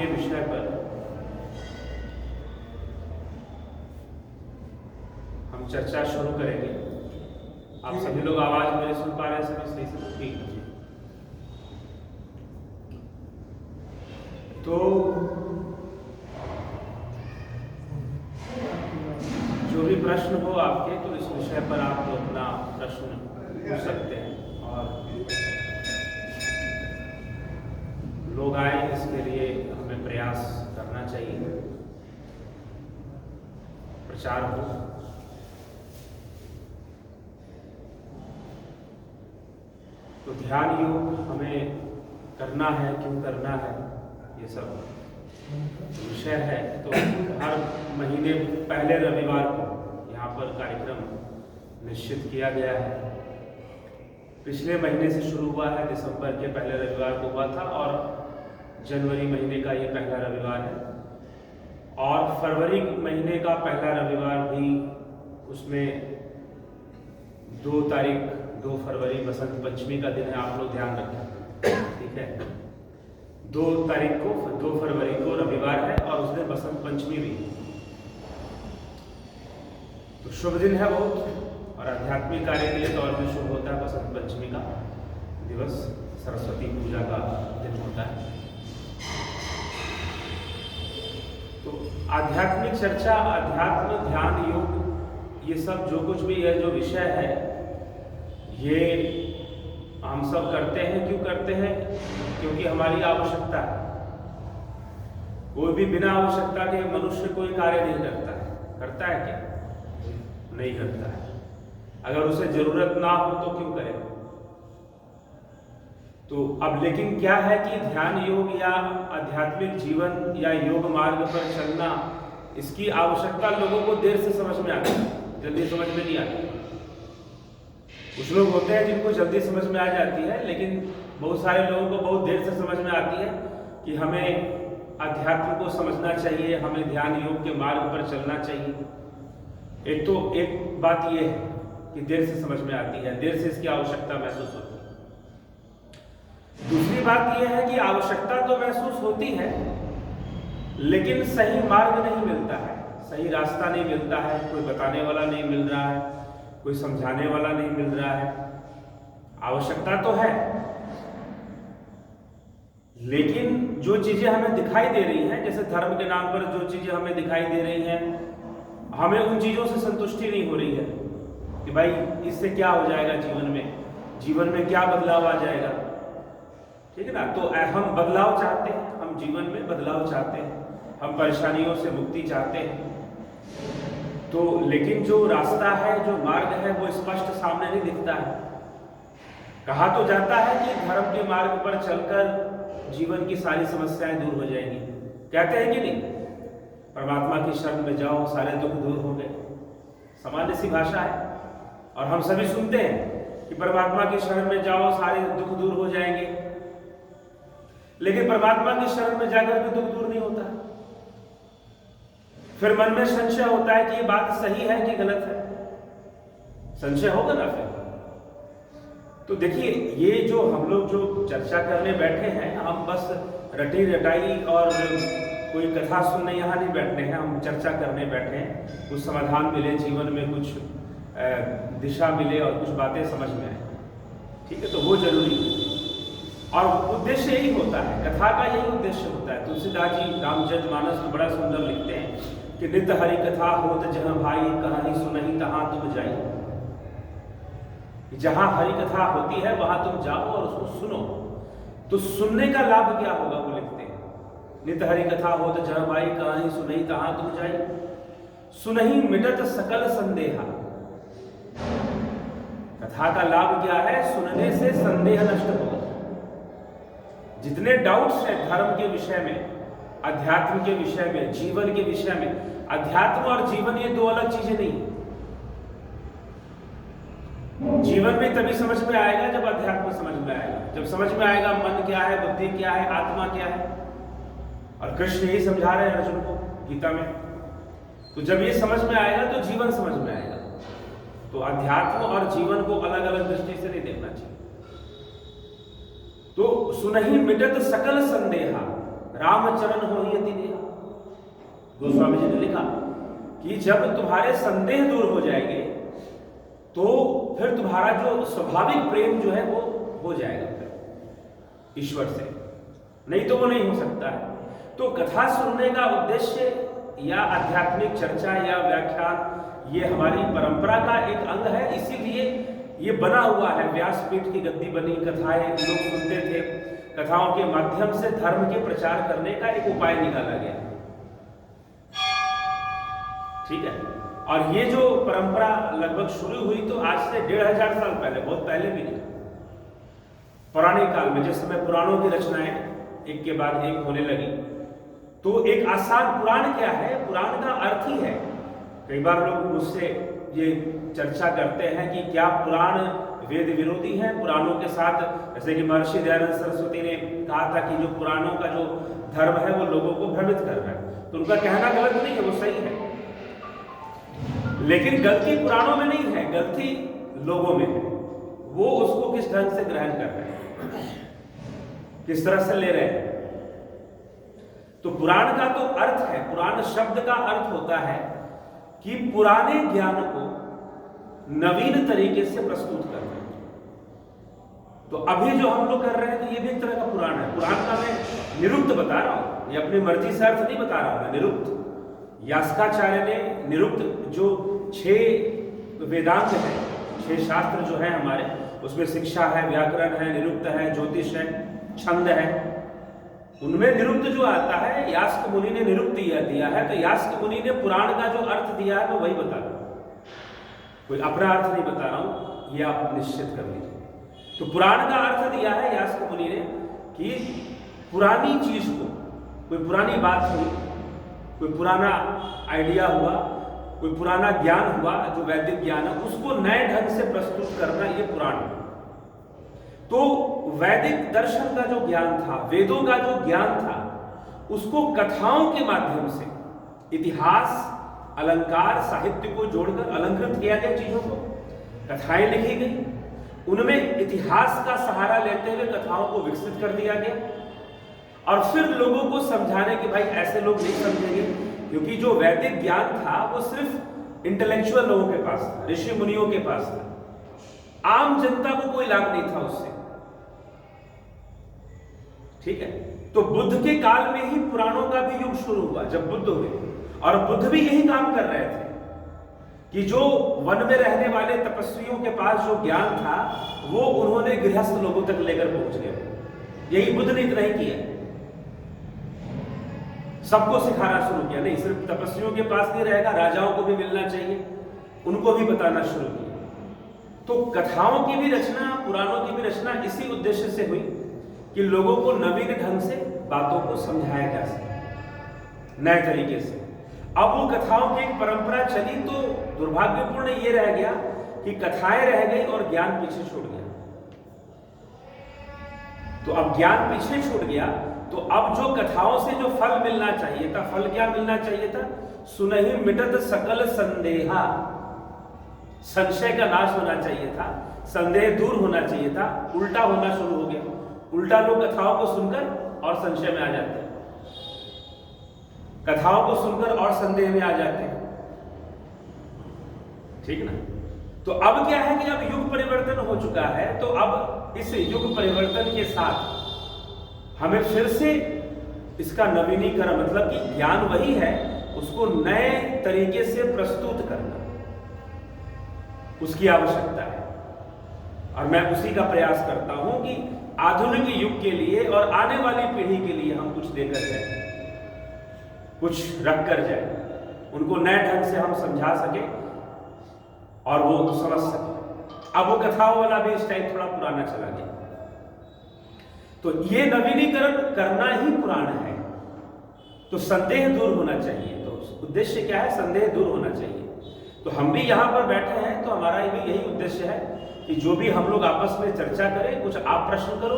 के विषय पर हम चर्चा शुरू करेंगे। आप सभी लोग आवाज मेरे सुन पा रहे हैं? सभी सही से? ठीक है। तो जो भी प्रश्न हो आपके, तो इस विषय पर आप तो अपना प्रश्न पूछ सकते हैं और लोग आए, इसके लिए हमें प्रयास करना चाहिए, प्रचार हो। तो ध्यान योग हमें करना है, क्यों करना है, ये सब विषय है। तो हर महीने पहले रविवार को यहाँ पर कार्यक्रम निश्चित किया गया है। पिछले महीने से शुरू हुआ है, दिसंबर के पहले रविवार को हुआ था और जनवरी महीने का ये पहला रविवार है और फरवरी महीने का पहला रविवार भी, उसमें 2 फरवरी बसंत पंचमी का दिन है। आप लोग ध्यान रखें, ठीक है। 2 फरवरी को रविवार है और उस दिन बसंत पंचमी भी, तो शुभ दिन है बहुत। और आध्यात्मिक कार्य के लिए तो और भी शुभ होता है बसंत पंचमी का दिवस, सरस्वती पूजा का दिन होता है। तो आध्यात्मिक चर्चा, अध्यात्म, ध्यान, योग, ये सब जो कुछ भी है, जो विषय है, ये हम सब करते हैं। क्यों करते हैं? क्योंकि हमारी आवश्यकता है। कोई भी बिना आवश्यकता के मनुष्य कोई कार्य नहीं करता है। करता है क्या? नहीं करता है। अगर उसे जरूरत ना हो तो क्यों करे? तो अब लेकिन क्या है कि ध्यान योग या आध्यात्मिक जीवन या योग मार्ग पर चलना, इसकी आवश्यकता लोगों को देर से समझ में आती है, जल्दी समझ में नहीं आती। कुछ लोग होते हैं जिनको जल्दी समझ में आ जाती है, लेकिन बहुत सारे लोगों को बहुत देर से समझ में आती है कि हमें अध्यात्म को समझना चाहिए, हमें ध्यान योग के मार्ग पर चलना चाहिए। एक बात यह है कि देर से समझ में आती है, देर से इसकी आवश्यकता महसूस होती है। दूसरी बात यह है कि आवश्यकता तो महसूस होती है, लेकिन सही मार्ग नहीं मिलता है, सही रास्ता नहीं मिलता है, कोई बताने वाला नहीं मिल रहा है, कोई समझाने वाला नहीं मिल रहा है। आवश्यकता तो है, लेकिन जो चीजें हमें दिखाई दे रही हैं, जैसे धर्म के नाम पर जो चीजें हमें दिखाई दे रही हैं, हमें उन चीजों से संतुष्टि नहीं हो रही है कि भाई इससे क्या हो जाएगा, जीवन में क्या बदलाव आ जाएगा, ठीक है ना। तो हम बदलाव चाहते हैं, हम जीवन में बदलाव चाहते हैं, हम परेशानियों से मुक्ति चाहते हैं। तो लेकिन जो रास्ता है, जो मार्ग है, वो स्पष्ट सामने नहीं दिखता है। कहा तो जाता है कि धर्म के मार्ग पर चलकर जीवन की सारी समस्याएं दूर हो जाएंगी, कहते हैं कि नहीं? परमात्मा की शरण में जाओ, सारे दुख दूर हो गए। सामान्य सी भाषा है और हम सभी सुनते हैं कि परमात्मा की शरण में जाओ, सारे दुख दूर हो जाएंगे। लेकिन परमात्मा की शरण में जाकर भी दुख दूर नहीं होता। फिर मन में संशय होता है कि ये बात सही है कि गलत है। संशय होगा ना फिर। तो देखिए, ये जो हम लोग जो चर्चा करने बैठे हैं, हम बस रटी रटाई और कोई कथा सुनने यहाँ नहीं बैठे हैं, हम चर्चा करने बैठे हैं। कुछ समाधान मिले जीवन में, कुछ दिशा मिले और कुछ बातें समझ में आए, ठीक है। तो वो जरूरी है और उद्देश्य यही होता है, कथा का यही उद्देश्य होता है। तुलसीदास जी रामचरितमानस में बड़ा सुंदर लिखते हैं कि नित्य हरि कथा होत जहाँ भाई, कहानी सुनहि तहाँ तुम जाई। जहां हरि कथा होती है वहां तुम जाओ और उसको सुनो। तो सुनने का लाभ क्या होगा, वो लिखते हैं, नित्य हरि कथा होत जहाँ भाई, कहानी सुनहि तहाँ तुम जाई। सुनहि मिटत सकल संदेहा। कथा का लाभ क्या है? सुनने से संदेह नष्ट होगा। जितने डाउट्स हैं धर्म के विषय में, अध्यात्म के विषय में, जीवन के विषय में, अध्यात्म और जीवन ये 2 अलग चीजें नहीं है। जीवन में तभी समझ में आएगा जब अध्यात्म समझ में आएगा, जब समझ में आएगा मन क्या है, बुद्धि क्या है, आत्मा क्या है। और कृष्ण यही समझा रहे हैं अर्जुन को गीता में। तो जब ये समझ में आएगा तो जीवन समझ में आएगा। तो अध्यात्म और जीवन को अलग अलग दृष्टि से नहीं देखना चाहिए। तो सुनहि मिटत सकल संदेहा, रामचरण हो ही अति देहा। गोस्वामी जी ने लिखा कि जब तुम्हारे संदेह दूर हो जाएंगे तो फिर तुम्हारा जो स्वाभाविक प्रेम जो है वो हो जाएगा फिर ईश्वर से, नहीं तो वो नहीं हो सकता है। तो कथा सुनने का उद्देश्य या आध्यात्मिक चर्चा या व्याख्यान ये हमारी परंपरा का एक अंग है, इसीलिए ये बना हुआ है। व्यासपीठ की गद्दी बनी, कथाएं लोग सुनते थे, कथाओं के माध्यम से धर्म के प्रचार करने का एक उपाय निकाला गया। ठीक है, और ये जो परंपरा लगभग शुरू हुई तो आज से 1500 साल पहले, बहुत पहले भी नहीं, पुराने काल में जिस समय पुराणों की रचनाएं एक के बाद एक होने लगी, तो एक आसान पुराण क्या है, पुराण का अर्थ ही है। कई बार लोग मुझसे ये चर्चा करते हैं कि क्या पुराण वेद विरोधी हैं, पुराणों के साथ, जैसे कि महर्षि दयानंद सरस्वती ने कहा था कि जो पुराणों का जो धर्म है वो लोगों को भ्रमित कर रहा है, तो उनका कहना गलत नहीं है, वो सही है, लेकिन गलती पुराणों में नहीं है, गलती लोगों में है। वो उसको किस ढंग से ग्रहण कर रहे हैं, किस तरह से ले रहे हैं। तो पुराण का तो अर्थ है, पुराण शब्द का अर्थ होता है कि पुराने ज्ञान को नवीन तरीके से प्रस्तुत करना। तो अभी जो हम लोग कर रहे हैं तो ये भी एक तरह का पुराण है। पुराण का मैं निरुक्त बता रहा हूं, ये अपनी मर्जी से अर्थ नहीं बता रहा हूं, मैं निरुक्त। यास्काचार्य ने निरुक्त जो 6 वेदांत है, 6 शास्त्र जो है हमारे, उसमें शिक्षा है, व्याकरण है, निरुक्त है, ज्योतिष है, छंद है, उनमें निरुक्त जो आता है, यास्क मुनि ने निरुक्त दिया है। तो यास्क मुनि ने पुराण का जो अर्थ दिया है मैं वही बता रहा हूं, कोई अपना अर्थ नहीं बता रहा हूं, ये आप निश्चित कर लीजिए। तो पुराण का अर्थ दिया है यास्क मुनि ने कि पुरानी चीज को, कोई पुरानी बात हुई, कोई पुराना आइडिया हुआ, कोई पुराना ज्ञान हुआ जो वैदिक ज्ञान है, उसको नए ढंग से प्रस्तुत करना, ये पुराण है। तो वैदिक दर्शन का जो ज्ञान था, वेदों का जो ज्ञान था, उसको कथाओं के माध्यम से, इतिहास, अलंकार, साहित्य को जोड़कर अलंकृत किया गया चीजों को, कथाएं लिखी गई, उनमें इतिहास का सहारा लेते हुए कथाओं को विकसित कर दिया गया, और फिर लोगों को समझाने कि भाई ऐसे लोग नहीं समझेंगे, क्योंकि जो वैदिक ज्ञान था वो सिर्फ इंटेलेक्चुअल लोगों के पास था, ऋषि मुनियों के पास था, आम जनता को कोई लाभ नहीं था उससे। ठीक है, तो बुद्ध के काल में ही पुराणों का भी युग शुरू हुआ, जब बुद्ध हुए, और बुद्ध भी यही काम कर रहे थे कि जो वन में रहने वाले तपस्वियों के पास जो ज्ञान था वो उन्होंने गृहस्थ लोगों तक लेकर पहुंच गए। यही बुद्ध ने इतना ही किया, सबको सिखाना शुरू किया। नहीं, सिर्फ तपस्वियों के पास नहीं रहेगा, राजाओं को भी मिलना चाहिए, उनको भी बताना शुरू किया। तो कथाओं की भी रचना, पुराणों की भी रचना इसी उद्देश्य से हुई कि लोगों को नवीन ढंग से बातों को समझाया जा सके, नए तरीके से। अब वो कथाओं की एक परंपरा चली तो दुर्भाग्यपूर्ण ये रह गया कि कथाएं रह गई और ज्ञान पीछे छूट गया। तो अब ज्ञान पीछे छूट गया, तो अब जो कथाओं से जो फल मिलना चाहिए था, फल क्या मिलना चाहिए था? सुनहि मिटत सकल संदेहा, संशय का नाश होना चाहिए था, संदेह दूर होना चाहिए था। उल्टा होना शुरू हो गया, उल्टा लोग कथाओं को सुनकर और संशय में आ जाते हैं, कथाओं को सुनकर और संदेह में आ जाते हैं। ठीक ना? तो अब क्या है कि अब युग परिवर्तन हो चुका है, तो अब इस युग परिवर्तन के साथ हमें फिर से इसका नवीनीकरण, मतलब कि ज्ञान वही है, उसको नए तरीके से प्रस्तुत करना, उसकी आवश्यकता है। और मैं उसी का प्रयास करता हूं कि आधुनिक युग के लिए और आने वाली पीढ़ी के लिए हम कुछ देकर जाए, कुछ रख कर जाए, उनको नए ढंग से हम समझा सके और वो समझ सके। अब वो कथाओं वाला भी इस टाइम थोड़ा पुराना चला गया, तो ये नवीनीकरण करना ही पुराण है। तो संदेह दूर होना चाहिए, तो उद्देश्य क्या है? संदेह दूर होना चाहिए। तो हम भी यहाँ पर बैठे हैं तो हमारा भी यही उद्देश्य है कि जो भी हम लोग आपस में चर्चा करें, कुछ आप प्रश्न करो,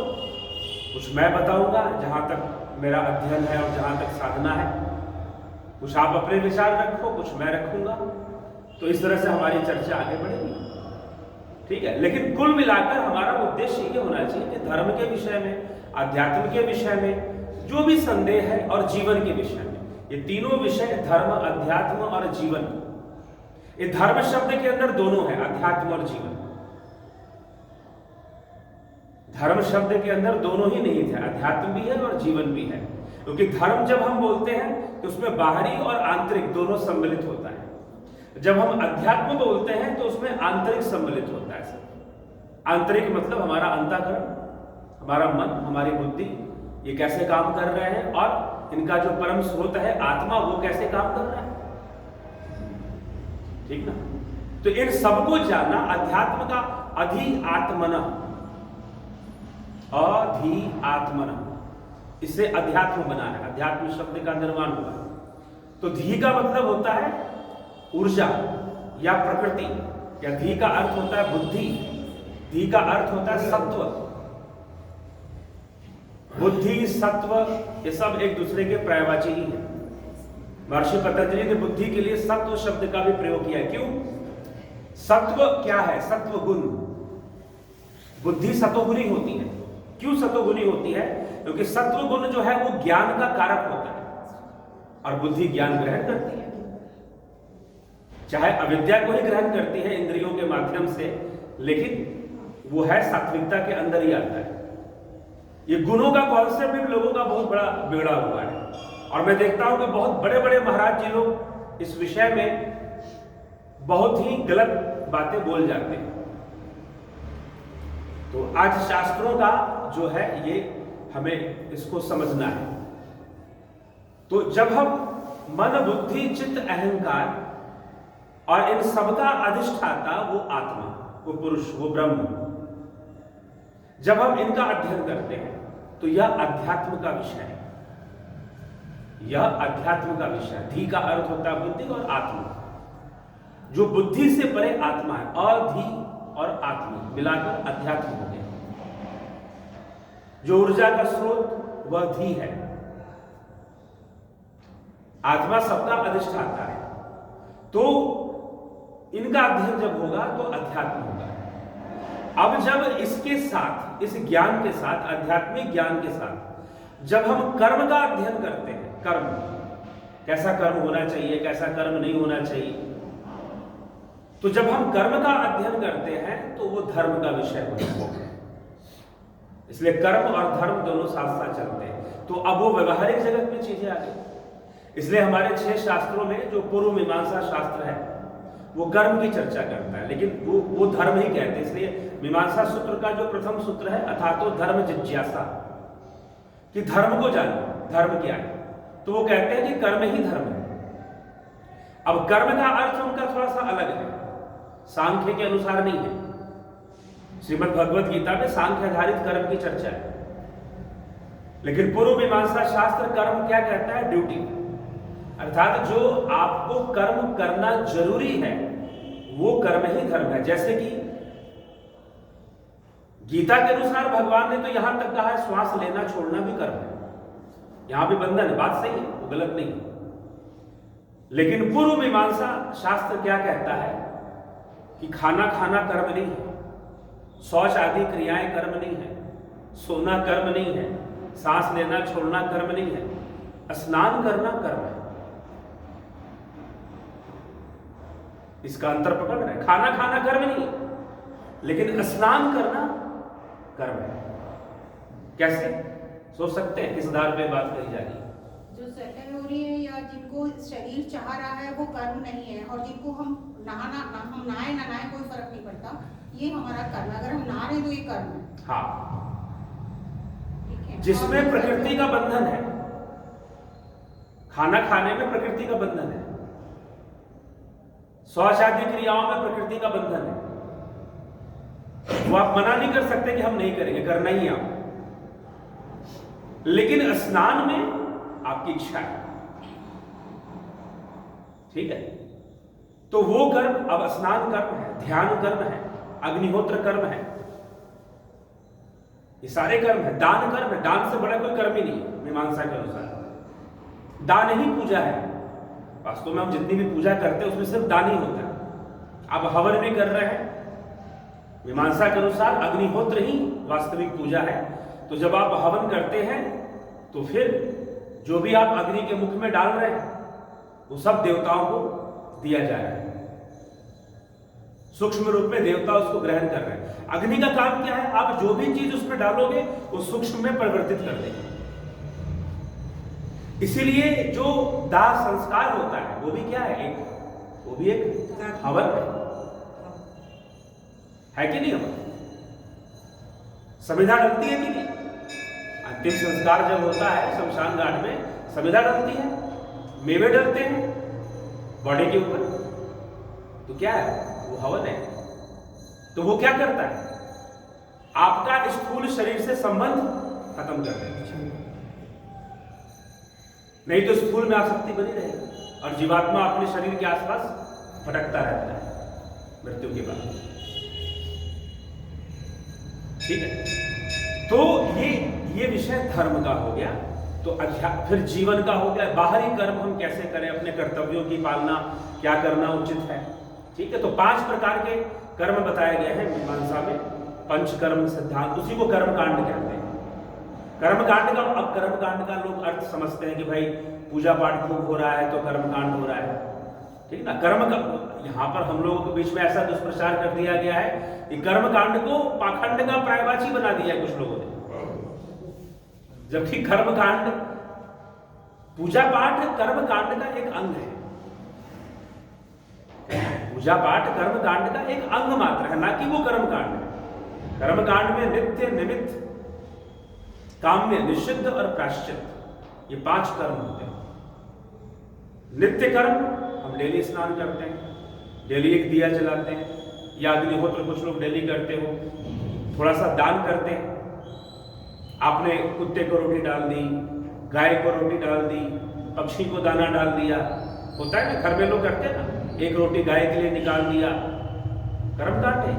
कुछ मैं बताऊंगा जहां तक मेरा अध्ययन है और जहां तक साधना है, कुछ आप अपने विचार रखो, कुछ मैं रखूंगा, तो इस तरह से हमारी चर्चा आगे बढ़ेगी। ठीक है, लेकिन कुल मिलाकर हमारा उद्देश्य ये होना चाहिए कि धर्म के विषय में, आध्यात्म के विषय में जो भी संदेह है और जीवन के विषय में, ये तीनों विषय धर्म, अध्यात्म और जीवन, ये धर्म शब्द के अंदर दोनों है, अध्यात्म और जीवन। धर्म शब्द के अंदर दोनों ही नहीं थे, अध्यात्म भी है और जीवन भी है। क्योंकि धर्म जब हम बोलते हैं तो उसमें बाहरी और आंतरिक दोनों सम्मिलित होता है। जब हम अध्यात्म बोलते हैं तो उसमें आंतरिक सम्मिलित होता है। आंतरिक मतलब हमारा अंतःकरण, हमारा मन, हमारी बुद्धि, ये कैसे काम कर रहे हैं, और इनका जो परम स्रोत है आत्मा, वो कैसे काम कर रहा है, ठीक ना। तो इन सबको जानना, अध्यात्म का अधि आत्मन, अधि आत्मन, इससे अध्यात्म बना है, अध्यात्म शब्द का निर्माण हुआ है। तो धी का मतलब होता है ऊर्जा या प्रकृति, या धी का अर्थ होता है बुद्धि, धी का अर्थ होता है सत्व। बुद्धि, सत्व, ये सब एक दूसरे के पर्यायवाची ही है। महर्षि पतंजलि ने बुद्धि के लिए सत्व शब्द का भी प्रयोग किया। क्यों? सत्व क्या है? सत्व गुण। बुद्धि सतोगुणी होती है। क्यों सतोगुणी होती है? क्योंकि सत्व गुण जो है वो ज्ञान का कारक होता है, और बुद्धि ज्ञान ग्रहण करती है। चाहे अविद्या को ही ग्रहण करती है इंद्रियों के माध्यम से, लेकिन वो है सात्विकता के अंदर ही आता है। ये गुणों का कॉन्सेप्ट भी लोगों का बहुत बड़ा बिगड़ा हुआ है, और मैं देखता हूं कि बहुत बड़े बड़े महाराज जी लोग इस विषय में बहुत ही गलत बातें बोल जाते हैं। तो आज शास्त्रों का जो है ये हमें इसको समझना है। तो जब हम मन, बुद्धि, चित्त, अहंकार और इन सबका अधिष्ठाता वो आत्मा, वो पुरुष, वो ब्रह्म, जब हम इनका अध्ययन करते हैं तो यह अध्यात्म का विषय है। यह अध्यात्म का विषय है। धी का अर्थ होता है बुद्धि और आत्मा, जो बुद्धि से परे आत्मा है। अधि और आत्मा मिलाकर अध्यात्म हो गया। जो ऊर्जा का स्रोत वह धी है। आत्मा सबका अधिष्ठाता है। तो इनका अध्ययन जब होगा तो अध्यात्म होगा। अब जब इसके साथ, इस ज्ञान के साथ, आध्यात्मिक ज्ञान के साथ जब हम कर्म का अध्ययन करते हैं, कर्म, कैसा कर्म होना चाहिए, कैसा कर्म नहीं होना चाहिए, तो जब हम कर्म का अध्ययन करते हैं तो वो धर्म का विषय होता है। इसलिए कर्म और धर्म दोनों साथ साथ चलते हैं। तो अब वो व्यवहारिक जगत में चीजें आ गई। इसलिए हमारे 6 शास्त्रों में जो पूर्व मीमांसा शास्त्र है वो कर्म की चर्चा करता है, लेकिन वो धर्म ही कहते हैं। इसलिए मीमांसा सूत्र का जो प्रथम सूत्र है, अथातो धर्म जिज्ञासा, कि धर्म को जानो, धर्म क्या है। तो वो कहते हैं कि कर्म ही धर्म है। अब कर्म का अर्थ उनका थोड़ा सा अलग है, सांख्य के अनुसार नहीं है। श्रीमद् भगवत गीता में सांख्य आधारित कर्म की चर्चा है, लेकिन पूर्व मीमांसा शास्त्र कर्म क्या कहता है? ड्यूटी, अर्थात जो आपको कर्म करना जरूरी है वो कर्म ही धर्म है। जैसे कि गीता के अनुसार भगवान ने तो यहां तक कहा है श्वास लेना छोड़ना भी कर्म है, यहां भी बंधन है। बात सही है, वो गलत नहीं है। लेकिन पूर्व मीमांसा शास्त्र क्या कहता है कि खाना खाना कर्म नहीं है, शौच आदि क्रियाएं कर्म नहीं है, सोना कर्म नहीं है, सांस लेना छोड़ना कर्म नहीं है, स्नान करना कर्म है। इसका अंतर पकड़ रहे हैं। खाना खाना कर्म नहीं है, लेकिन स्नान करना कर्म है। कैसे सोच सकते हैं? किस आधार पे बात कही जा रही है? जो सेटल हो रही है या जिनको शरीर चाह रहा है वो कर्म नहीं है, और जिनको हम नहाए ना नहाए कोई फर्क नहीं पड़ता, ये हमारा कर्म है। अगर हम नहा रहे तो ये कर्म है। हाँ, ठीक है। जिसमें प्रकृति का बंधन है, खाना खाने में प्रकृति का बंधन है, शौच आदि क्रियाओं में प्रकृति का बंधन है। वो आप मना नहीं कर सकते कि हम नहीं करेंगे, करना ही आप। लेकिन स्नान में आपकी इच्छा है, ठीक है। तो वो कर्म, अब स्नान कर्म है, ध्यान कर्म है, अग्निहोत्र कर्म है, ये सारे कर्म है। दान कर्म है, दान से बड़ा कोई कर्म ही नहीं है मीमांसा के अनुसार। दान ही पूजा है। वास्तव में हम जितनी भी पूजा करते हैं उसमें सिर्फ दान ही होता है। आप हवन भी कर रहे हैं, मीमांसा के अनुसार अग्निहोत्र ही वास्तविक पूजा है। तो जब आप हवन करते हैं तो फिर जो भी आप अग्नि के मुख में डाल रहे हैं वो सब देवताओं को दिया जा रहा है। सूक्ष्म रूप में देवता उसको ग्रहण कर रहे हैं। अग्नि का काम क्या है? आप जो भी चीज उसमें डालोगे वो सूक्ष्म में परिवर्तित कर देगा। इसीलिए जो दाह संस्कार होता है वो भी क्या है? वो भी एक हवन है कि नहीं? हवन समिधा डलती है कि नहीं? अंतिम संस्कार जब होता है शमशान घाट में, समिधा डलती है, मेवे डलते हैं बॉडी के ऊपर, तो क्या है? वो हवन है। तो वो क्या करता है? आपका स्थूल शरीर से संबंध खत्म कर देता है, नहीं तो स्थूल में आसक्ति बनी रहेगी और जीवात्मा अपने शरीर के आसपास भटकता रहता है मृत्यु के बाद। ठीक है, तो ये विषय धर्म का हो गया। तो फिर जीवन का हो गया, बाहरी कर्म हम कैसे करें, अपने कर्तव्यों की पालना क्या करना उचित है। ठीक है, तो 5 प्रकार के कर्म बताए गए हैं मीमांसा में, पंचकर्म सिद्धांत, उसी को कर्मकांड कहते हैं। कर्मकांड का, अब कर्मकांड का लोग अर्थ समझते हैं कि भाई पूजा पाठ खूब हो रहा है तो कर्मकांड हो रहा है। ठीक ना, कर्म का यहाँ पर हम लोगों के बीच में ऐसा दुष्प्रचार कर दिया गया है कि कर्मकांड को पाखंड का प्रायवाची बना दिया है कुछ लोगों ने, जबकि कर्मकांड, पूजा पाठ कर्मकांड का एक अंग है। पूजा पाठ कर्मकांड का एक अंग मात्र है, ना कि वो कर्मकांड है। कर्मकांड में नित्य, निमित्त, काम्य, निषिद्ध और प्रायश्चित, ये 5 कर्म होते हैं। नित्य कर्म, हम डेली स्नान करते हैं, डेली एक दिया जलाते हैं, या अग्निहोत्र कुछ लोग डेली करते हो, थोड़ा सा दान करते हैं। आपने कुत्ते को रोटी डाल दी, गाय को रोटी डाल दी, पक्षी को दाना डाल दिया, होता है ना, घर में लोग करते हैं ना, एक रोटी गाय के लिए निकाल दिया, कर्मकांड है।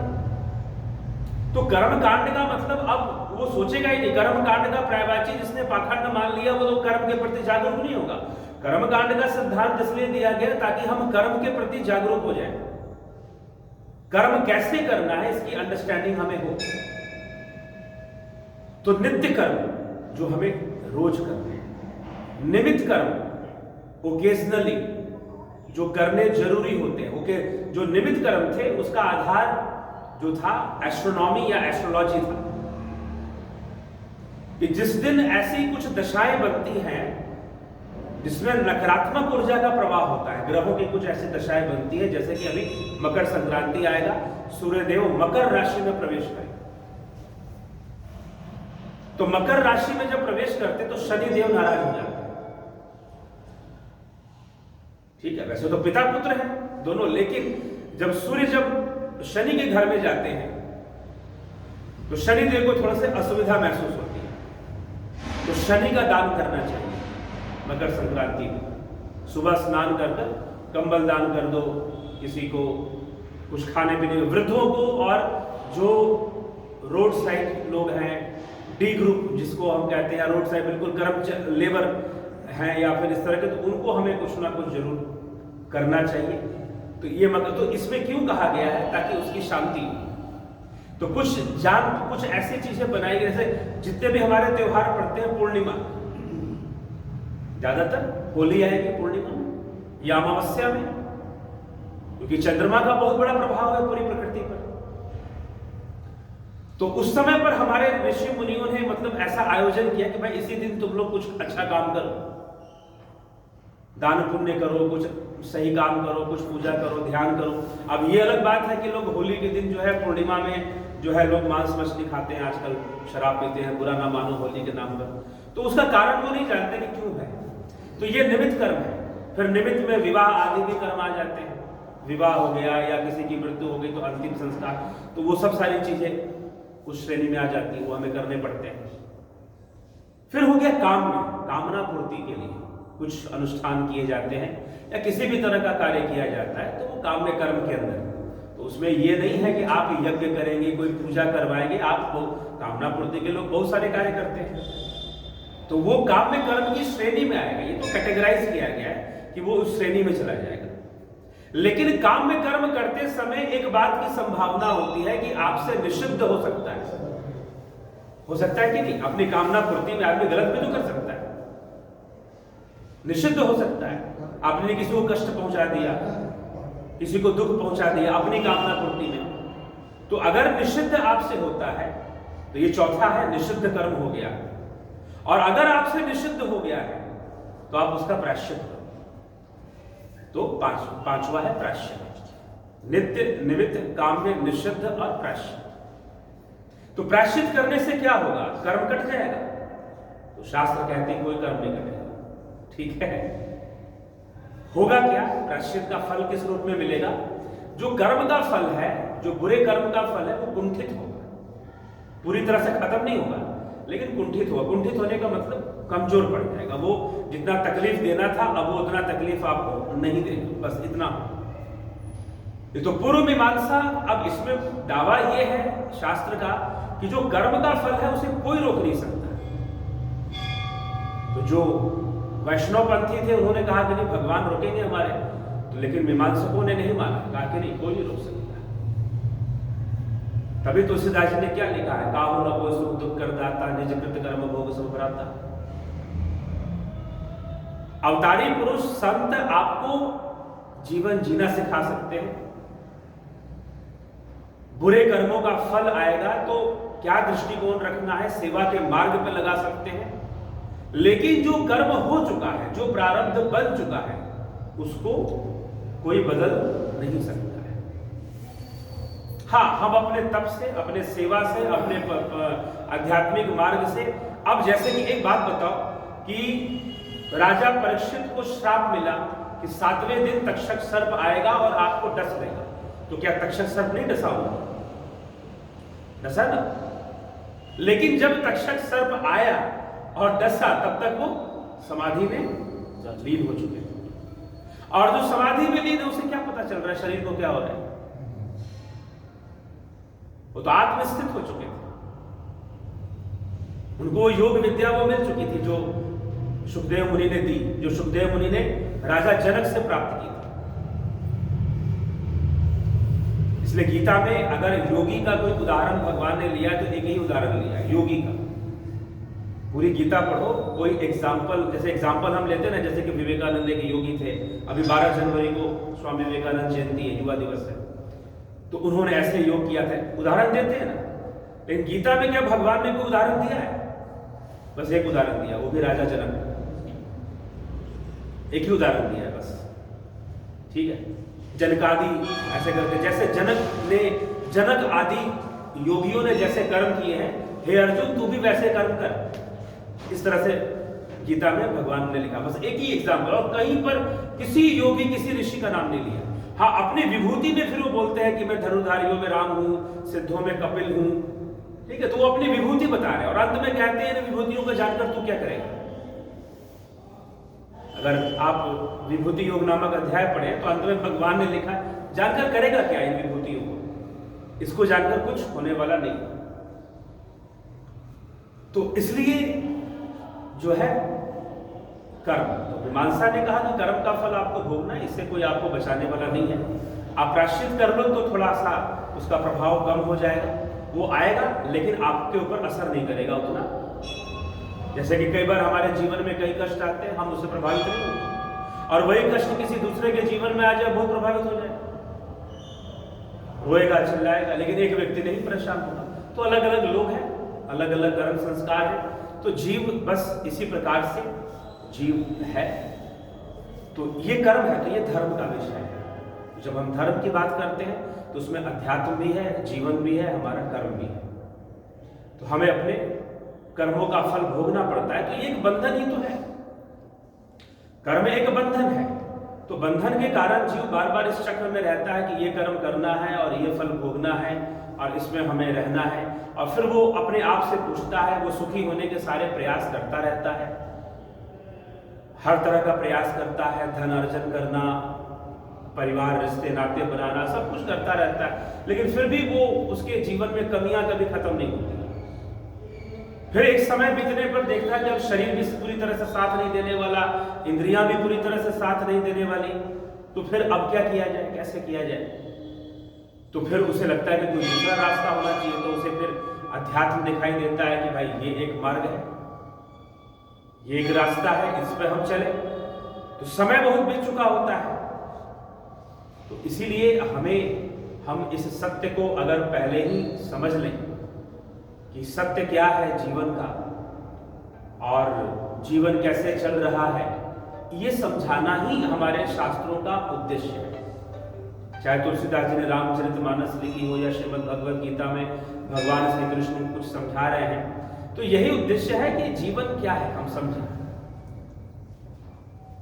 तो कर्मकांड का मतलब अब वो सोचेगा ही नहीं। कर्मकांड का प्रायवाची जिसने पाखंड मान लिया वो तो कर्म के प्रति जागरूक नहीं होगा। कर्मकांड का सिद्धांत इसलिए दिया गया ताकि हम कर्म के प्रति जागरूक हो जाएं। कर्म कैसे करना है इसकी अंडरस्टैंडिंग हमें हो। तो नित्य कर्म जो हमें रोज करने हैं, निमित्त कर्म ओकेजनली जो करने जरूरी होते हैं। ओके, जो निमित्त कर्म थे उसका आधार जो था एस्ट्रोनॉमी या एस्ट्रोलॉजी था, कि जिस दिन ऐसी कुछ दशाएं बनती हैं जिसमें नकारात्मक ऊर्जा का प्रवाह होता है, ग्रहों की कुछ ऐसी दशाएं बनती है, जैसे कि अभी मकर संक्रांति आएगा, सूर्यदेव मकर राशि में प्रवेश करेंगे। तो मकर राशि में जब प्रवेश करते तो शनिदेव नाराज हो जाते हैं। ठीक है, वैसे तो पिता पुत्र हैं दोनों, लेकिन जब सूर्य जब शनि के घर में जाते हैं तो शनिदेव को थोड़ा सा असुविधा महसूस होती है। तो शनि का दान करना चाहिए मकर संक्रांति में। सुबह स्नान कर कर कंबल दान कर दो, किसी को कुछ खाने पीने, वृद्धों को, और जो रोड साइड लोग हैं, डी ग्रुप जिसको हम कहते हैं, रोड साइड बिल्कुल कर्म लेबर हैं या फिर इस तरह के, तो उनको हमें कुछ ना कुछ जरूर करना चाहिए। तो ये मतलब, तो इसमें क्यों कहा गया है? ताकि उसकी शांति हो। तो कुछ ऐसी चीजें बनाई गई, जैसे जितने भी हमारे त्योहार पड़ते हैं, पूर्णिमा, ज्यादातर होली आएगी पूर्णिमा में या अमावस्या में, क्योंकि चंद्रमा का बहुत बड़ा प्रभाव है पूरी प्रकृति पर। तो उस समय पर हमारे ऋषि मुनियों ने मतलब ऐसा आयोजन किया कि भाई इसी दिन तुम लोग कुछ अच्छा काम करो, दान पुण्य करो, कुछ सही काम करो, कुछ पूजा करो, ध्यान करो। अब ये अलग बात है कि लोग होली के दिन जो है, पूर्णिमा में जो है लोग मांस मछली खाते हैं, आजकल शराब पीते हैं, बुरा ना मानो होली के नाम पर। तो उसका कारण वो नहीं जानते कि क्यों है। तो ये निमित्त कर्म है। फिर निमित्त में विवाह आदि भी कर्म आ जाते हैं। विवाह हो गया या किसी की मृत्यु हो गई तो अंतिम संस्कार, तो वो सब सारी चीजें उस श्रेणी में आ जाती है, वो हमें करने पड़ते हैं। फिर हो गया काम में, कामना पूर्ति के लिए कुछ अनुष्ठान किए जाते हैं या किसी भी तरह का कार्य किया जाता है, तो वो काम में कर्म के अंदर। तो उसमें ये नहीं है कि आप यज्ञ करेंगे, कोई पूजा करवाएंगे, आप कामना पूर्ति के लोग बहुत सारे कार्य करते हैं, तो वो काम में कर्म की श्रेणी में आएगा। ये तो कैटेगराइज किया गया है कि वो उस श्रेणी में चला जाएगा। लेकिन काम में कर्म करते समय एक बात की संभावना होती है कि आपसे निषिद्ध हो सकता है। हो सकता है कि नहीं? अपनी कामना पूर्ति में आदमी गलत भी तो कर सकता है, निषिद्ध हो सकता है। आपने किसी को कष्ट पहुंचा दिया, किसी को दुख पहुंचा दिया अपनी कामना पूर्ति में, तो अगर निषिद्ध आपसे होता है तो ये चौथा है, निषिद्ध कर्म हो गया। और अगर आपसे निषिद्ध हो गया है तो आप उसका प्रायश्चित करो। तो पांचवा है प्रायश्चित, नित्य निमित्त काम्य निषिद्ध और प्रायश्चित। तो प्रायश्चित करने से क्या होगा? कर्म कट जाएगा। तो शास्त्र कहते हैं कोई कर्म नहीं कटेगा, ठीक है। होगा क्या? प्रायश्चित का फल किस रूप में मिलेगा? जो कर्म का फल है, जो बुरे कर्म का फल है, वो कुंठित होगा, पूरी तरह से खत्म नहीं होगा लेकिन कुंठित होगा। कुंठित होने का मतलब कमजोर पड़ जाएगा। वो जितना तकलीफ देना था अब वो उतना तकलीफ आपको नहीं देगा, बस इतना। ये तो पूर्व मीमांसा। अब इसमें दावा ये है शास्त्र का कि जो कर्म का फल है उसे कोई रोक नहीं सकता। तो जो वैष्णव पंथी थे उन्होंने कहा कि नहीं भगवान रोकेंगे हमारे, तो लेकिन मीमांसकों ने नहीं माना, कहा कि नहीं कोई नहीं रोक सकता। तभी तुलसीदास जी ने क्या लिखा है? काहू न कोई सुख दुख कर दाता, निज कृत कर्म भोग सब भराता। अवतारी पुरुष संत आपको जीवन जीना सिखा सकते हैं। बुरे कर्मों का फल आएगा तो क्या दृष्टिकोण रखना है, सेवा के मार्ग पर लगा सकते हैं। लेकिन जो कर्म हो चुका है, जो प्रारब्ध बन चुका है, उसको कोई बदल नहीं सकता है। हाँ, हम अपने तप से, अपने सेवा से, अपने आध्यात्मिक मार्ग से। अब जैसे कि एक बात बताओ कि राजा परीक्षित को श्राप मिला कि 7वें दिन तक्षक सर्प आएगा और आपको डस देगा, तो क्या तक्षक सर्प नहीं डसा हुआ? डसा ना। लेकिन जब तक्षक सर्प आया और डसा तब तक वो समाधि में लीन हो चुके थे। और जो समाधि में लीन है उसे क्या पता चल रहा है शरीर को क्या हो रहा है? वो तो आत्मस्थित हो चुके थे, उनको योग विद्या वो मिल चुकी थी जो सुखदेव मुनि ने दी, जो सुखदेव मुनि ने राजा जनक से प्राप्त की थी। इसलिए गीता में अगर योगी का कोई उदाहरण भगवान ने लिया तो एक ही उदाहरण लिया है, योगी का। पूरी गीता पढ़ो, कोई एग्जाम्पल, जैसे एग्जाम्पल हम लेते हैं ना, जैसे कि विवेकानंद के योगी थे। अभी 12 जनवरी को स्वामी विवेकानंद जयंती है, युवा दिवस है, तो उन्होंने ऐसे योग किया था, उदाहरण देते हैं ना। लेकिन गीता में क्या भगवान ने कोई उदाहरण दिया है? बस एक उदाहरण दिया, वो भी राजा जनक, एक ही उदाहरण दिया है बस, ठीक है। जनकादि ऐसे करके, जैसे जनक आदि योगियों ने जैसे कर्म किए हैं, हे अर्जुन तू भी वैसे कर्म कर, इस तरह से गीता में भगवान ने लिखा। बस एक ही एग्जाम्पल, और कहीं पर किसी योगी किसी ऋषि का नाम नहीं लिया। हाँ, अपनी विभूति में फिर वो बोलते हैं कि मैं धनुर्धारियों में राम हूं, सिद्धों में कपिल हूं, ठीक है, तो वो अपनी विभूति बता रहे हैं। और अंत में कहते हैं इन विभूतियों को जानकर तू क्या करेगा? अगर आप विभूति योग नामक अध्याय पढ़े तो अंत में भगवान ने लिखा जानकर करेगा क्या इन विभूतियों को? इसको जानकर कुछ होने वाला नहीं। तो इसलिए जो है कर्म, तो मीमांसा ने कहा कि कर्म का फल आपको भोगना है, इससे कोई आपको बचाने वाला नहीं है। आप प्रायश्चित कर लो तो थोड़ा सा उसका प्रभाव कम हो जाएगा, वो आएगा लेकिन आपके ऊपर असर नहीं करेगा उतना। जैसे कि कई बार हमारे जीवन में कई कष्ट आते हैं, हम उससे प्रभावित नहीं होते, और वही कष्ट किसी दूसरे के जीवन में आ जाए बहुत प्रभावित हो जाए, रोएगा चिल्लाएगा, लेकिन एक व्यक्ति नहीं परेशान होगा। तो अलग अलग लोग हैं, अलग अलग कर्म संस्कार है, तो जीव बस इसी प्रकार से जीव है। तो ये कर्म है, तो ये धर्म का विषय है। जब हम धर्म की बात करते हैं तो उसमें अध्यात्म भी है, जीवन भी है, हमारा कर्म भी है। तो हमें अपने कर्मों का फल भोगना पड़ता है। तो ये एक बंधन ही तो है, कर्म एक बंधन है। तो बंधन के कारण जीव बार बार इस चक्र में रहता है कि ये कर्म करना है और ये फल भोगना है और इसमें हमें रहना है। और फिर वो अपने आप से पूछता है, वो सुखी होने के सारे प्रयास करता रहता है, हर तरह का प्रयास करता है, धन अर्जन करना, परिवार रिश्ते नाते बनाना, सब कुछ करता रहता है, लेकिन फिर भी वो उसके जीवन में कमियां कभी खत्म नहीं होती। फिर एक समय बीतने पर देखता है जब शरीर भी पूरी तरह से साथ नहीं देने वाला, इंद्रियां भी पूरी तरह से साथ नहीं देने वाली, तो फिर अब क्या किया जाए, कैसे किया जाए? तो फिर उसे लगता है कि कोई दूसरा रास्ता होना चाहिए। तो उसे फिर अध्यात्म दिखाई देता है कि भाई ये एक मार्ग है, ये एक रास्ता है, इस पे हम चले, तो समय बहुत बीत चुका होता है। तो इसीलिए हम इस सत्य को अगर पहले ही समझ लें कि सत्य क्या है जीवन का और जीवन कैसे चल रहा है, ये समझाना ही हमारे शास्त्रों का उद्देश्य है। चाहे तुलसीदास जी ने रामचरितमानस लिखी हो या श्रीमद् भगवद गीता में भगवान श्री कृष्ण कुछ समझा रहे हैं, तो यही उद्देश्य है कि जीवन क्या है हम समझें।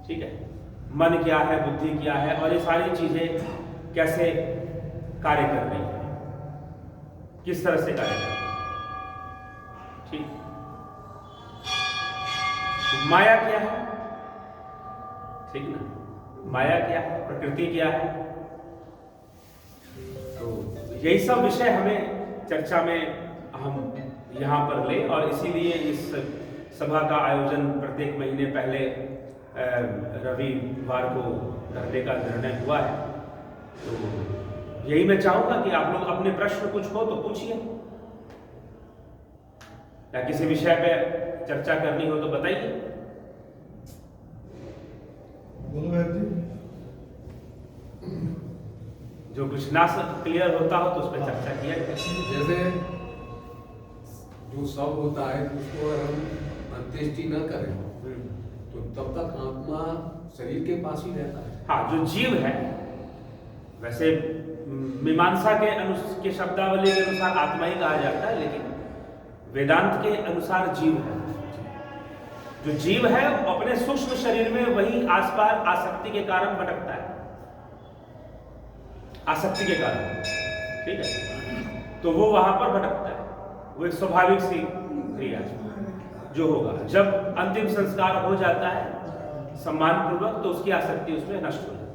ठीक है, मन क्या है, बुद्धि क्या है, और ये सारी चीजें कैसे कार्य कर रही है, किस तरह से कार्य कर रही है। ठीक, तो माया क्या है, ठीक ना, माया क्या है, प्रकृति क्या है, तो यही सब विषय हमें चर्चा में हम यहाँ पर ले, और इसीलिए इस सभा का आयोजन प्रत्येक महीने पहले रविवार को करने का निर्णय हुआ है। तो यही मैं चाहूंगा कि आप लोग अपने प्रश्न कुछ हो तो पूछिए, या किसी विषय पे चर्चा करनी हो तो बताइए। जो कुछ ना क्लियर होता हो तो उस पर चर्चा किया जाए। जैसे जो सब होता है उसको अगर हम अंत्येष्टि न करें तो तब तक आत्मा शरीर के पास ही रहता है। हाँ, जो जीव है, वैसे मीमांसा के शब्दावली के अनुसार आत्मा ही कहा जाता है, लेकिन वेदांत के अनुसार जीव है। जो जीव है वो अपने सूक्ष्म शरीर में वही आसपास आसक्ति के कारण भटकता है, आसक्ति के कारण। ठीक है, तो वो वहां पर भटकता है, वो एक स्वाभाविक सी क्रिया जो होगा। जब अंतिम संस्कार हो जाता है सम्मान पूर्वक, तो उसकी आसक्ति उसमें नष्ट हो जाती है।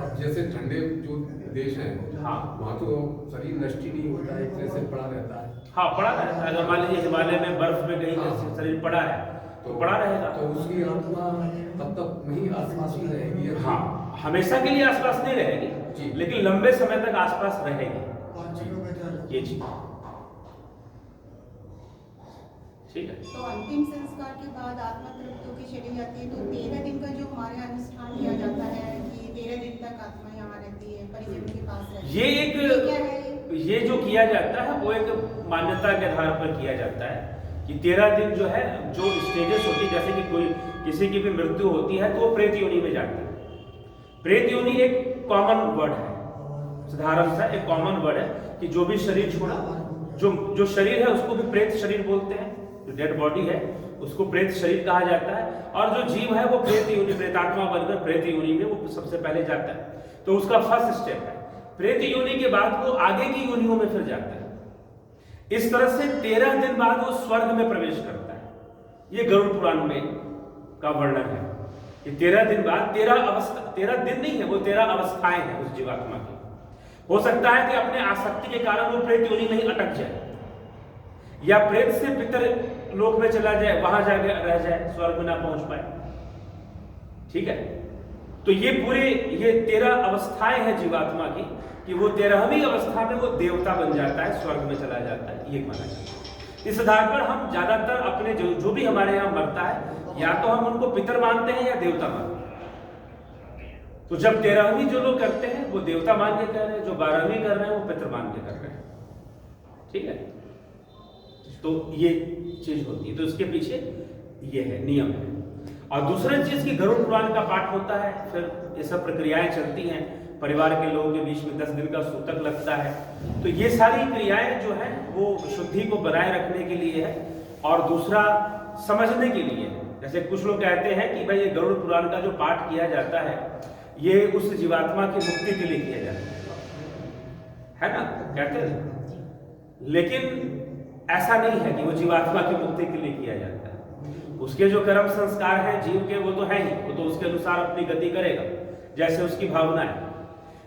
अब जैसे ठंडे जो देश हैं, हाँ, वहाँ तो शरीर नष्ट ही नहीं होता है, एक तरह से पड़ा रहता है। हाँ, पड़ा रहता है। अगर मान लीजिए हिमालय में बर्फ में कहीं शरीर पड़ा है तो पड़ा रहेगा, तो उसकी आत्मा तब तक वही आसपास ही रहेगी। हाँ, हमेशा के लिए आसपास नहीं रहेगी, लेकिन लंबे समय तक आसपास रहेगी। ये चीज ठीक है। तो अंतिम संस्कार के बाद आत्मा तृप्त होकर चली जाती है, तो 13 दिन का जो हमारे अनुष्ठान किया जाता है कि 13 दिन तक आत्मा यहाँ रहती है, परिजनों के पास रहती है, ये क्या है? ये जो किया जाता है वो एक मान्यता के आधार पर किया जाता है कि 13 दिन जो है, जो स्टेजेस होती है, जैसे कि कोई किसी की भी मृत्यु होती है तो वो प्रेत योनि में जाता है। प्रेत योनि एक कॉमन वर्ड है, साधारण सा एक कॉमन वर्ड है कि जो भी शरीर छोड़ा, जो शरीर है उसको भी प्रेत शरीर बोलते हैं। जो डेड बॉडी है उसको प्रेत शरीर कहा जाता है, और जो जीव है वो प्रेत योनि, प्रेतात्मा बनकर प्रेत योनि में वो सबसे पहले जाता है। तो उसका फर्स्ट स्टेप है। प्रेत योनि के बाद वो आगे की योनियों में फिर जाता है। इस तरह से 13 दिन बाद वो स्वर्ग में प्रवेश करता है। ये गरुड़ पुराण में का वर्णन है कि 13 दिन बाद 13 दिन नहीं है, वो 13 अवस्थाएं हैं उस जीवात्मा की। हो सकता है कि अपने आसक्ति के कारण वो प्रेत योनि में ही अटक जाए, या प्रेत से पितर लोक में चला जाए, वहां जाके रह जाए, स्वर्ग में ना पहुंच पाए। ठीक है, तो ये 13 अवस्थाएं हैं जीवात्मा की, कि वो 13वीं अवस्था में वो देवता बन जाता है, स्वर्ग में चला जाता है, ये माना जाता है। इस आधार पर हम ज्यादातर अपने जो भी हमारे यहाँ मरता है, या तो हम उनको पितर मानते हैं या देवता मानते हैं। तो जब 13वीं जो लोग करते हैं वो देवता मान के कर रहे हैं, जो 12वीं कर रहे हैं वो पितर मान के कर रहे हैं। ठीक है, तो ये चीज होती है। तो इसके पीछे ये है, नियम है। और दूसरी चीज की गरुड़ पुराण का पाठ होता है, फिर ये सब प्रक्रियाएं चलती हैं, परिवार के लोगों के बीच में 10 दिन का सूतक लगता है। तो ये सारी क्रियाएं जो है वो शुद्धि को बनाए रखने के लिए है, और दूसरा समझने के लिए है। जैसे कुछ लोग कहते हैं कि भाई ये गरुड़ पुराण का जो पाठ किया जाता है ये उस जीवात्मा की मुक्ति के लिए किया जाता है ना, कहते हैं। लेकिन ऐसा नहीं है कि वो जीवात्मा की मुक्ति के लिए किया जाता है। उसके जो कर्म संस्कार हैं जीव के, वो तो है ही, वो तो उसके अनुसार अपनी गति करेगा जैसे उसकी भावना है।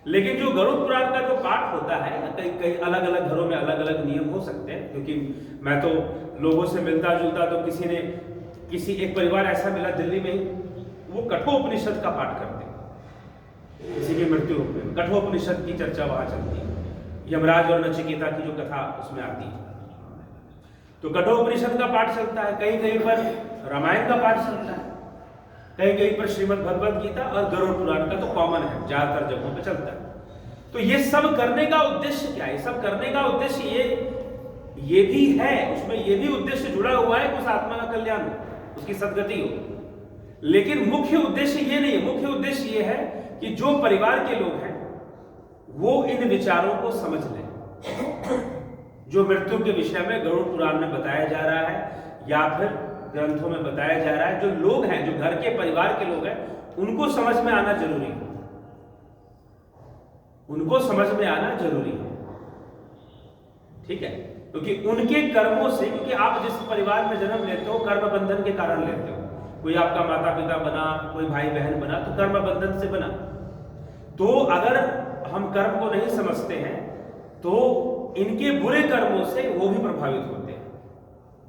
लेकिन जो गरुड़ पुराण का जो पाठ होता है, कई अलग अलग घरों में अलग अलग नियम हो सकते हैं, क्योंकि मैं तो लोगों से मिलता जुलता, तो किसी एक परिवार ऐसा मिला दिल्ली में ही, वो कठोपनिषद का पाठ करते हैं। किसी की मृत्यु हो गई, कठोपनिषद की चर्चा वहां चलती है। यमराज और नचिकेता की जो कथा उसमें आती है। तो कठोपनिषद का पाठ चलता है, कहीं कहीं पर रामायण का पाठ चलता है, कहीं कहीं पर श्रीमद् भगवद गीता और गरुड़ पुराण का तो कॉमन है, ज्यादातर जगहों पे चलता है। तो ये सब करने का उद्देश्य क्या है? सब करने का उद्देश्य ये भी है, उसमें ये भी उद्देश्य जुड़ा हुआ है कि उस आत्मा का कल्याण हो, उसकी सदगति हो। लेकिन मुख्य उद्देश्य ये नहीं है। मुख्य उद्देश्य ये है कि जो परिवार के लोग हैं वो इन विचारों को समझ लें जो मृत्यु के विषय में गरुड़ पुराण में बताया जा रहा है या फिर ग्रंथों में बताया जा रहा है। जो लोग हैं, जो घर के परिवार के लोग हैं, उनको समझ में आना जरूरी है, उनको समझ में आना जरूरी है, ठीक है। क्योंकि उनके कर्मों से, क्योंकि आप जिस परिवार में जन्म लेते हो कर्म बंधन के कारण लेते हो। कोई आपका माता पिता बना, कोई भाई बहन बना, तो कर्म बंधन से बना। तो अगर हम कर्म को नहीं समझते हैं तो इनके बुरे कर्मों से वो भी प्रभावित होते हैं,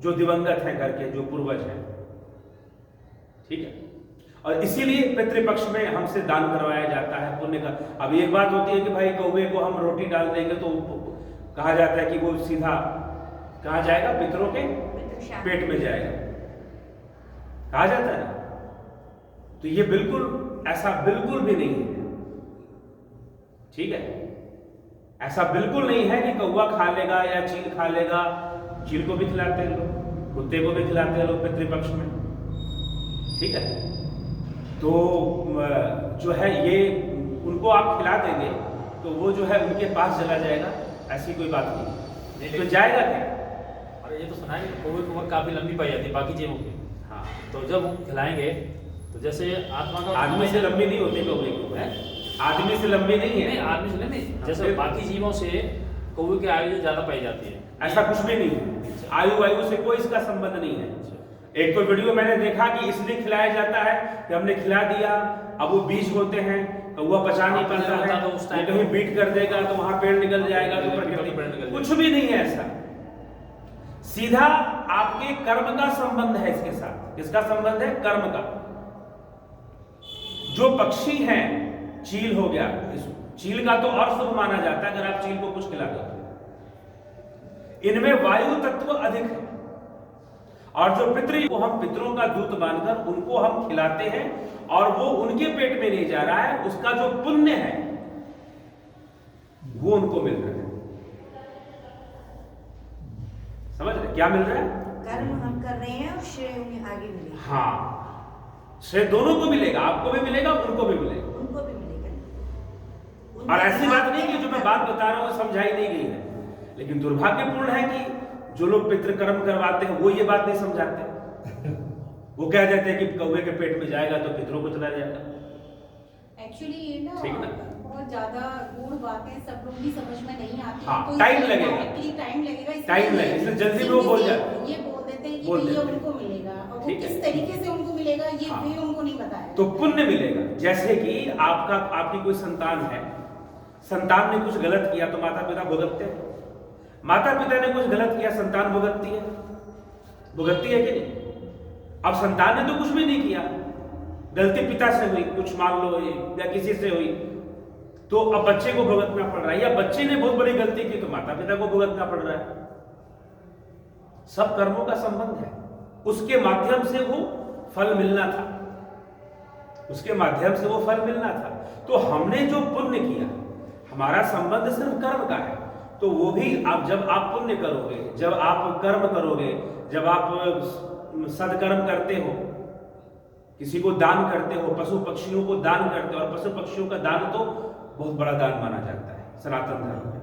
जो दिवंगत हैं घर के, जो पूर्वज हैं, ठीक है। और इसीलिए पितृपक्ष में हमसे दान करवाया जाता है पुण्य का। अब एक बात होती है कि भाई कौवे को हम रोटी डाल देंगे तो कहा जाता है कि वो सीधा कहाँ जाएगा? पितरों के पेट में जाएगा, कहा जाता है ना। तो ये बिल्कुल ऐसा बिल्कुल भी नहीं है, ठीक है। ऐसा बिल्कुल नहीं है कि कौवा खा लेगा या चील खा लेगा। चील को भी खिलाते हैं लोग, कुत्ते को भी खिलाते हैं लोग पितृपक्ष में, ठीक है। तो जो है ये उनको आप खिला देंगे तो वो जो है उनके पास चला जाएगा, ऐसी कोई बात नहीं। तो जाएगा क्या? और ये तो सुना है कि कौवे की उम्र काफी लंबी पाई जाती है बाकी जीवों की। हाँ, तो जब हम खिलाएंगे तो जैसे आत्मा का आदमी से लंबी नहीं होती कौवे की उम्र, आदमी से लंबी नहीं है। आदमी से नहीं, जैसे बाकी जीवों से कौवे की आयु ज्यादा पाई जाती है। ऐसा कुछ भी नहीं है, आयु से कोई इसका संबंध नहीं है। एक तो वीडियो मैंने देखा कि इसलिए खिलाया जाता है कि हमने खिला दिया, अब वो बीज होते हैं, कौवा पचा नहीं पाता है, तो उस टाइम कहीं बीट कर देगा तो वहां पेड़ निकल जाएगा, तो प्रकृति कुछ भी नहीं है ऐसा। सीधा आपके कर्म का संबंध है इसके साथ। किसका संबंध है? कर्म का। जो पक्षी हैं, चील हो गया, चील का तो और शुभ माना जाता है अगर आप चील को कुछ खिला दो। इनमें वायु तत्व अधिक है, और जो पितृ को हम पितरों का दूत मानकर उनको हम खिलाते हैं और वो उनके पेट में नहीं जा रहा है, उसका जो पुण्य है वो उनको मिल रहा है। समझ रहे क्या मिल रहा है? कर्म हम कर रहे हैं और श्रेय उन्हें आगे मिलेगा। हाँ, श्रेय दोनों को मिलेगा, आपको भी मिलेगा, उनको भी मिलेगा। उनको भी मिलेगा। और ऐसी बात नहीं कि जो मैं बात बता रहा हूं समझाई नहीं गई है, लेकिन दुर्भाग्यपूर्ण है कि जो लोग पितृकर्म करवाते हैं वो ये बात नहीं समझाते। वो कह देते हैं कि कौवे के पेट में जाएगा तो पितरों को चला जाएगा। एक्चुअली ये ना ठीक ना? बहुत ज्यादा गूढ़ बातें सब लोग भी समझ में नहीं आती। हाँ, तो टाइम इसलिए लगेगा। directly टाइम लगेगा, टाइम लगेगा, इसलिए जल्दी में वो बोल जाते हैं। ये बोल देते हैं कि बोल भैया देते हैं। उनको मिलेगा, और वो ठीक है। किस तरीके से उनको मिलेगा ये हाँ। भी उनको नहीं बताया। तो पुण्य मिलेगा। जैसे कि आपकी कोई संतान है, संतान ने कुछ गलत किया तो माता पिता भुगतते हैं। माता पिता ने कुछ गलत किया, संतान भुगतती है कि नहीं? अब संतान ने तो कुछ भी नहीं किया, गलती पिता से हुई, कुछ मान लो या किसी से हुई, तो अब बच्चे को भुगतना पड़ रहा है। या बच्चे ने बहुत बड़ी गलती की तो माता पिता को भुगतना पड़ रहा है। सब कर्मों का संबंध है, उसके माध्यम से वो फल मिलना था, उसके माध्यम से वो फल मिलना था। तो हमने जो पुण्य किया, हमारा संबंध सिर्फ कर्म का है। तो वो भी जब आप पुण्य करोगे, जब आप कर्म करोगे, जब आप सदकर्म करते हो, किसी को दान करते हो, पशु पक्षियों को दान करते हो, और पशु पक्षियों का दान तो बहुत बड़ा दान माना जाता है सनातन धर्म में,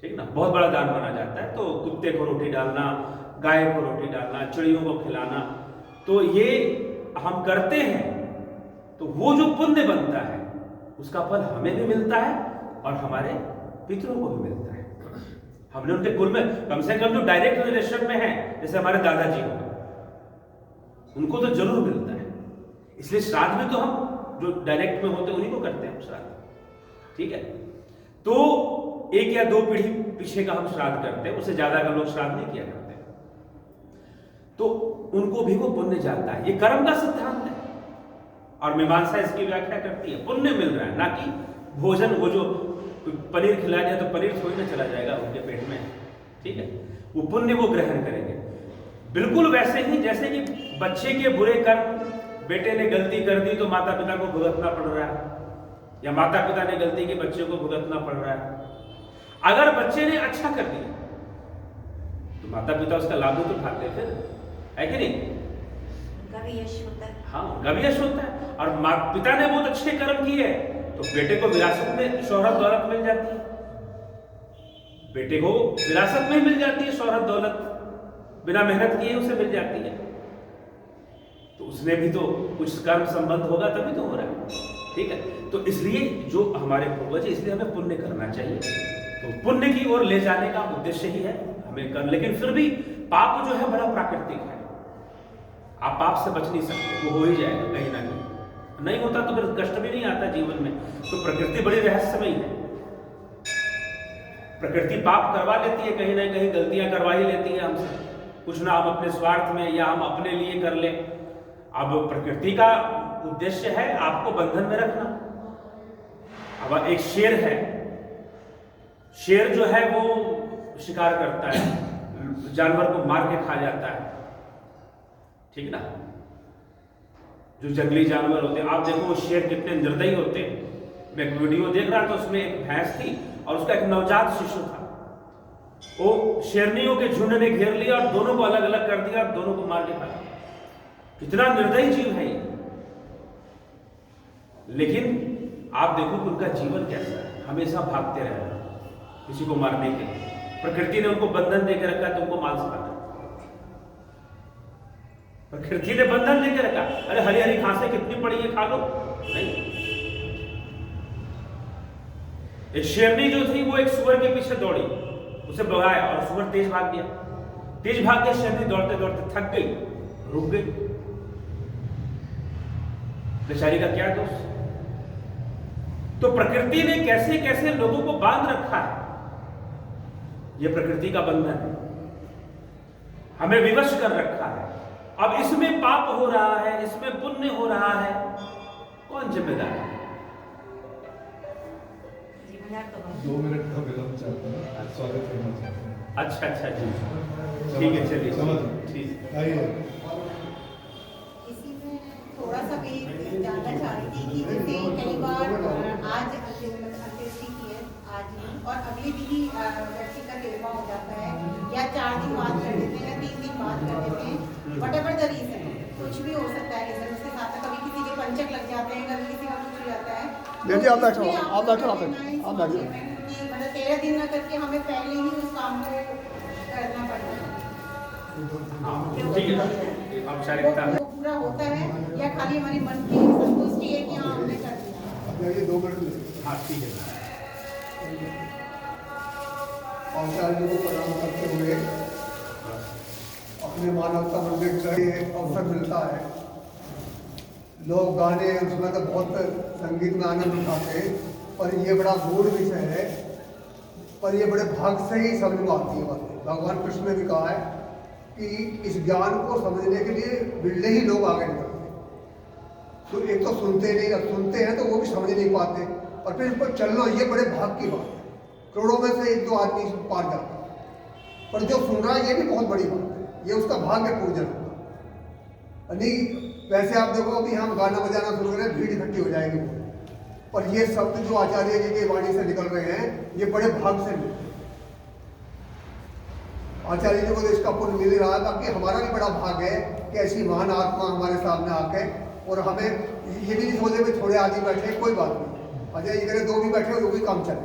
ठीक ना? बहुत बड़ा दान माना जाता है। तो कुत्ते को रोटी डालना, गाय को रोटी डालना, चिड़ियों को खिलाना, तो ये हम करते हैं। तो वो जो पुण्य बनता है उसका फल हमें भी मिलता है और हमारे पितरों को भी मिलता है। हमने उनके कुल में कम से कम जो डायरेक्ट रिलेशन में है, जैसे हमारे दादाजी हो, उनको तो जरूर मिलता है। इसलिए श्राद्ध में तो हम जो डायरेक्ट में होते हैं उन्हीं को करते हैं श्राद्ध, ठीक है। तो एक या दो पीढ़ी पीछे का हम श्राद्ध करते हैं, उससे ज्यादा का लोग श्राद्ध नहीं किया करते। तो उनको भी वो पुण्य जाता है। ये कर्म का सिद्धांत है और मीमांसा इसकी व्याख्या करती है। पुण्य मिल रहा है, ना कि भोजन। वो जो कोई पनीर खिला दिया तो पनीर थोड़ी ना चला जाएगा उनके पेट में, ठीक है, वो पुण्य वो ग्रहण करेंगे। बिल्कुल वैसे ही जैसे कि बच्चे के बुरे कर्म, बेटे ने गलती कर दी तो माता पिता को भुगतना पड़ रहा है, या माता पिता ने गलती की बच्चे को भुगतना पड़ रहा है। अगर बच्चे ने अच्छा कर दिया तो माता पिता उसका लाभ भी तो उठाते हैं, फिर है कि नहीं? उनका भी यश होता है। हाँ, उनका भी यश होता है। और माता पिता ने बहुत अच्छे कर्म किए तो बेटे को विरासत में शोहरत दौलत मिल जाती है, बेटे को विरासत में मिल जाती है शोहरत दौलत, बिना मेहनत किए उसे मिल जाती है। तो उसने भी तो कुछ कर्म संबंध होगा तभी तो हो रहा है, ठीक है। तो इसलिए जो हमारे पूर्वज है, इसलिए हमें पुण्य करना चाहिए। तो पुण्य की ओर ले जाने का उद्देश्य ही है हमें कर, लेकिन फिर भी पाप जो है बड़ा प्राकृतिक है, आप पाप से बच नहीं सकते, वो हो ही जाएगा कहीं ना कहीं, नहीं होता तो फिर कष्ट भी नहीं आता जीवन में। तो प्रकृति बड़ी रहस्यमयी है, प्रकृति पाप करवा लेती है, कहीं ना कहीं गलतियां करवा ही लेती है हमसे, कुछ ना हम अपने स्वार्थ में या हम अपने लिए कर ले। अब प्रकृति का उद्देश्य है आपको बंधन में रखना। अब एक शेर है, शेर जो है वो शिकार करता है, जानवर को मार के खा जाता है, ठीक ना, जो जंगली जानवर होते हैं। आप देखो वो शेर कितने निर्दयी होते हैं। मैं एक वीडियो देख रहा था, उसमें एक भैंस थी और उसका एक नवजात शिशु था, वो शेरनियों के झुंड ने घेर लिया और दोनों को अलग अलग कर दिया और दोनों को मार के खा लिया। कितना निर्दयी जीव है ये। लेकिन आप देखो कि उनका जीवन कैसा है, हमेशा भागते रहना किसी को मारने के लिए। प्रकृति ने उनको बंधन देकर रखा है, तुमको मांस खाना, प्रकृति ने बंधन देकर रखा। अरे हरी हरी घासें कितनी पड़ी है, खा लो, नहीं। एक शेरनी जो थी वो एक सुअर के पीछे दौड़ी, उसे भगाया और सुअर तेज भाग गया। तेज भाग गया, शेरनी दौड़ते दौड़ते थक गई, रुक गई। बेचारी का क्या दोष? तो प्रकृति ने कैसे कैसे लोगों को बांध रखा है, यह प्रकृति का बंधन है, हमें विवश कर रखा है। अब इसमें पाप हो रहा है, इसमें पुण्य हो रहा है, कौन जिम्मेदार है? जिम्मेदार तो 2 मिनट का विलंब चाहता हूँ, स्वागत करना चाहता हूँ। अच्छा अच्छा जी, ठीक है, चलिए ठीक आइए। इसी में थोड़ा सा भी जानना चाह रही थी कि जैसे कई बार आज अंत्येष्टि की है आज ही, और अगले दिन ही व्यक्ति का निर्वाह हो जाता है, या 4 दिन बाद कर देते हैं, 3 दिन बाद कर देते हैं, वटेवर द रीजन, कुछ भी हो सकता है रीजन उसके साथ। कभी किसी के पंचक लग जाते हैं, कभी किसी का कुछ हो जाता है। जी आप बैठो, आप बैठो, आप बैठो। मतलब 13 दिन न करके हमें पहले ही उस काम को करना पड़ता है, है, ठीक है। औपचारिकता वो पूरा होता है, या खाली हमारी मन की संतुष्टि है कि हाँ हमने कर दिया? ये 2 मिनट हाँ ठीक है। आचार्य को प्रणाम करते हुए अपने मानवता मंदिर का ये अवसर मिलता है। लोग गाने उसमें तो बहुत संगीत में आनंद उठाते हैं, पर ये बड़ा गूढ़ विषय है, पर ये बड़े भाग से ही समझ में आती है बातें। भगवान कृष्ण ने भी कहा है कि इस ज्ञान को समझने के लिए बिल्ले ही लोग आगे निकलते हैं। तो एक तो सुनते नहीं, अब सुनते हैं तो वो भी समझ नहीं पाते, और फिर इस पर चलना ये बड़े भाग की बात है। करोड़ों में से 1-2 आदमी पार जाता है, पर जो सुन रहा है ये भी बहुत बड़ी बात है, ये उसका भाग्य पूजन होगा। नहीं वैसे आप देखो अभी हम गाना बजाना शुरू करें, भीड़ इकट्ठी हो जाएगी, पर ये शब्द जो आचार्य जी की वाणी से निकल रहे हैं ये बड़े भाग से मिलते हैं। आचार्य जी को तो इसका पुण्य मिल रहा है, बाकी हमारा भी बड़ा भाग है कि ऐसी महान आत्मा हमारे सामने आके, और हमें ये भी नहीं सोचे कि थोड़े आदमी बैठे कोई बात नहीं, आचार्य जी करें 2 भी बैठे वो भी काम चले।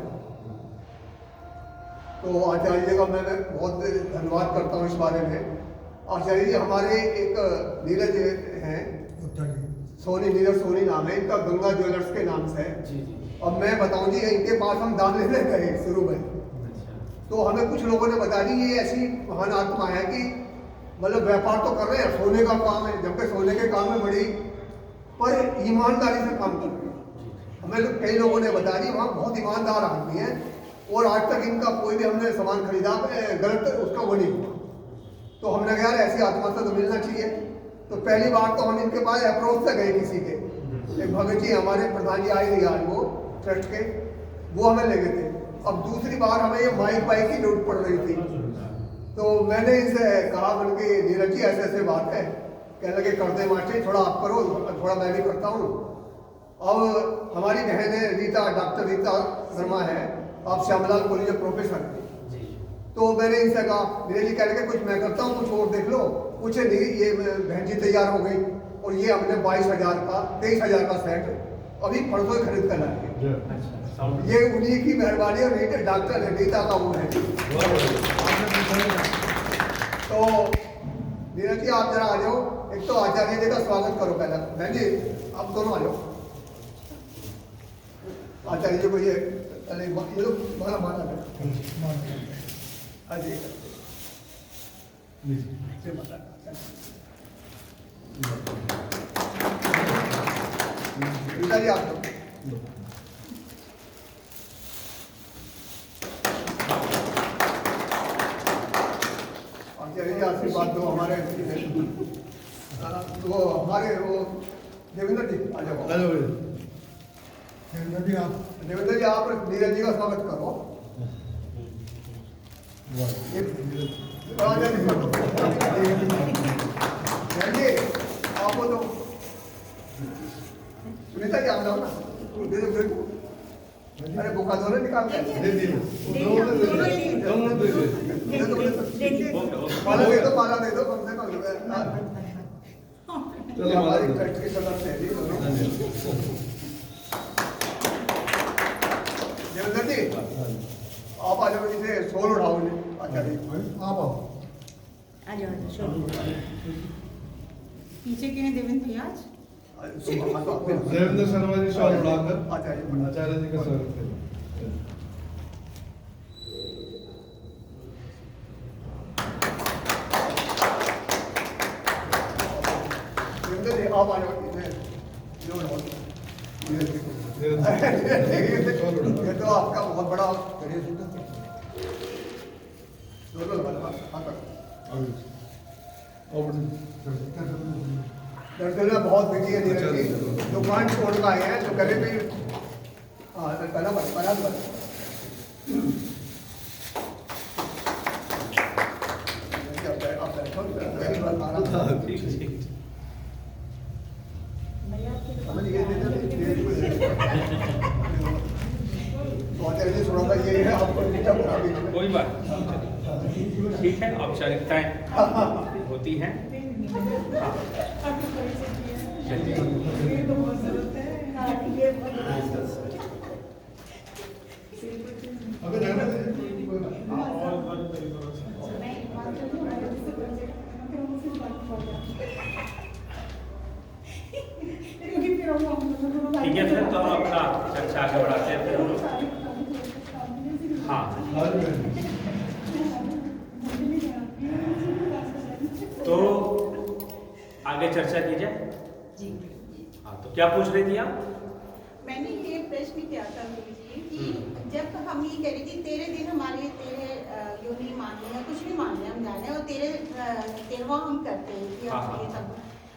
तो आचार्य जी का मैं बहुत धन्यवाद करता हूँ इस बारे में। आचार्य जी हमारे एक नीरज हैं, सोनी, नीरज सोनी नाम है इनका, गंगा ज्वेलर्स के नाम से है जी जी। अब मैं बताऊं जी, इनके पास हम दान लेने गए शुरू में, तो हमें कुछ लोगों ने बता दी ये ऐसी महान आत्मा है कि मतलब व्यापार तो कर रहे हैं, सोने का काम है, जबकि सोने के काम में बड़ी, पर ईमानदारी से काम कर रहे हैं। हमें कई लोगों ने बता दी वहाँ बहुत ईमानदार आदमी है, और आज तक इनका कोई भी हमने सामान खरीदा गलत उसका वो नहीं हुआ। तो हमने कहा यार ऐसी आत्मा से तो मिलना चाहिए। तो पहली बार तो हम इनके पास अप्रोच से गए किसी के, एक भगत जी हमारे प्रधान जी आए थे आज वो ट्रस्ट के, वो हमें ले गए थे। अब दूसरी बार हमें ये माइक बाइक की लूट पड़ रही थी, तो मैंने इनसे कहा बल्कि नीरज जी ऐसे ऐसे बात है, कहने लगे करते मास्टर थोड़ा आप करो, थोड़ा मैं भी करता हूँ। अब हमारी बहन है रीता, डॉक्टर रीता वर्मा है, आप श्यामलाल कॉलेज में प्रोफेसर है, तो मैंने इनसे कहा नीरज जी, कहने लगे कुछ मैं करता हूँ, कुछ और देख लो। कुछ नहीं, ये बहन जी तैयार हो गई और ये हमने 22,000 का 23,000 का सेट अभी परसों ही खरीद कर लाए। ये उन्हीं की मेहरबानी और डॉक्टर है रीता का वो है। तो नीरज जी आप जरा आ जाओ, एक तो आचार्य जी का स्वागत करो पहले। बहन जी आप दोनों आ जाओ, आचार्य जी को ये पहले ये लोग माला माला अजी रीता जी आप आशीर्वाद दो हमारे वो हमारे वो देवेंद्र जी आ जाओ। देवेंद्र जी आप नीरज जी का स्वागत करो। आपको तो सुनीता जी आप जाओ ना, अरे बुका दोनों निकाल माला दे दो, माला दे दो कम से कम। हमारी कट की सदर से देवेंद्र जी आप आ जाओ, इसे सोल उठाओ। आचार्य आप आओ, आ जाओ। पीछे के हैं देवेंद्र भैया आज? देवेंद्र शर्मा जी शॉल उठाकर आचार्य जी का स्वागत करें। आप आ जाओ, ये तो आपका बहुत बड़ा दरअसल में बहुत बिजी है नीरज जी, दुकान छोड़ कर आए हैं तो कभी भी पहला ये है आपको कोई बात ठीक है, औपचारिकताएं होती हैं। ठीक है, फिर तो हम अपना चर्चा आगे बढ़ाते हैं फिर हम लोग। हाँ, तो आगे चर्चा की जाए। जी हाँ, तो क्या पूछ रही थी आप? मैंने ये प्रश्न किया था गुरु जी कि जब हम ये कह रहे कि तेरे दिन हमारे तेरे योनि मानने हैं, कुछ भी मानने हम जाने और तेरवा हम करते हैं कि हम ये सब,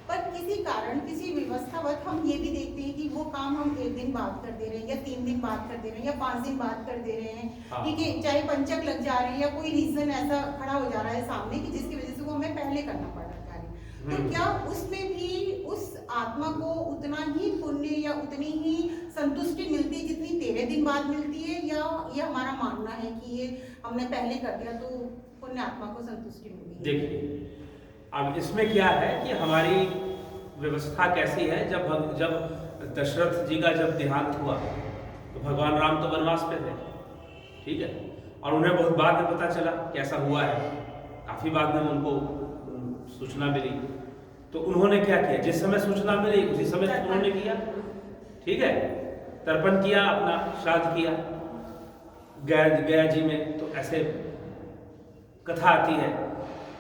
पर किसी कारण किसी व्यवस्थावत हम ये भी देखते हैं कि वो काम हम 1 दिन बाद कर दे रहे हैं या 3 दिन बाद कर दे रहे हैं या 5 दिन बाद कर दे रहे हैं, ठीक है, चाहे पंचक लग जा रहे हैं या कोई रीजन ऐसा खड़ा हो जा रहा है सामने कि जिसकी वजह से वो हमें पहले करना पड़ रहा है कार्य। तो क्या उसमें भी उस आत्मा को उतना ही पुण्य या उतनी ही संतुष्टि मिलती है जितनी 13 दिन बाद मिलती है, या ये हमारा मानना है कि ये हमने पहले कर दिया तो पुण्य आत्मा को संतुष्टि मिली? देखिए, अब इसमें क्या है कि हमारी व्यवस्था कैसी है। जब दशरथ जी का जब देहांत हुआ तो भगवान राम तो वनवास पे थे, ठीक है, और उन्हें बहुत बाद में पता चला कि ऐसा हुआ है, काफी बाद में उनको सूचना मिली। तो उन्होंने क्या किया, जिस समय सूचना मिली उसी समय उन्होंने किया, ठीक है, तर्पण किया, अपना श्राद्ध किया गया जी में। तो ऐसे कथा आती है।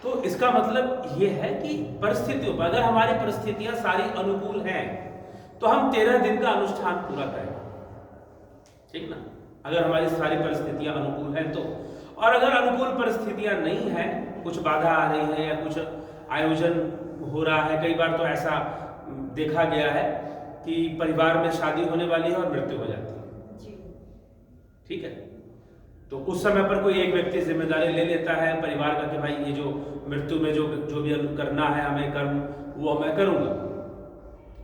तो इसका मतलब ये है कि परिस्थितियों पर, अगर हमारी परिस्थितियां सारी अनुकूल हैं तो हम 13 दिन का अनुष्ठान पूरा करें, ठीक ना, अगर हमारी सारी परिस्थितियां अनुकूल हैं तो। और अगर अनुकूल परिस्थितियां नहीं हैं, कुछ बाधा आ रही है या कुछ आयोजन हो रहा है, कई बार तो ऐसा देखा गया है कि परिवार में शादी होने वाली है और मृत्यु हो जाती है, ठीक है। तो उस समय पर कोई एक व्यक्ति जिम्मेदारी ले लेता है परिवार का कि भाई ये जो मृत्यु में जो भी करना है हमें कर्म वो मैं करूँगा,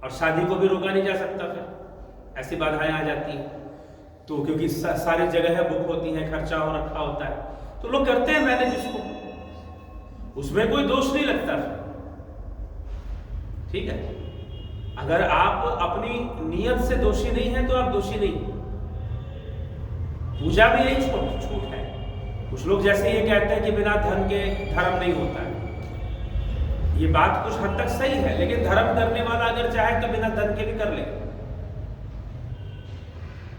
और शादी को भी रोका नहीं जा सकता, फिर ऐसी बाधाएं आ जाती हैं। तो क्योंकि सारी जगह बुक होती हैं, खर्चा हो रखा होता है, तो लोग करते हैं मैनेज इसको, उसमें कोई दोष नहीं लगता फिर, ठीक है। अगर आप अपनी नियत से दोषी नहीं है तो आप दोषी नहीं। पूजा में यही छूट है। कुछ लोग जैसे ये कहते हैं कि बिना धन के धर्म नहीं होता है, ये बात कुछ हद तक सही है, लेकिन धर्म करने वाला अगर चाहे तो बिना धन के भी कर ले,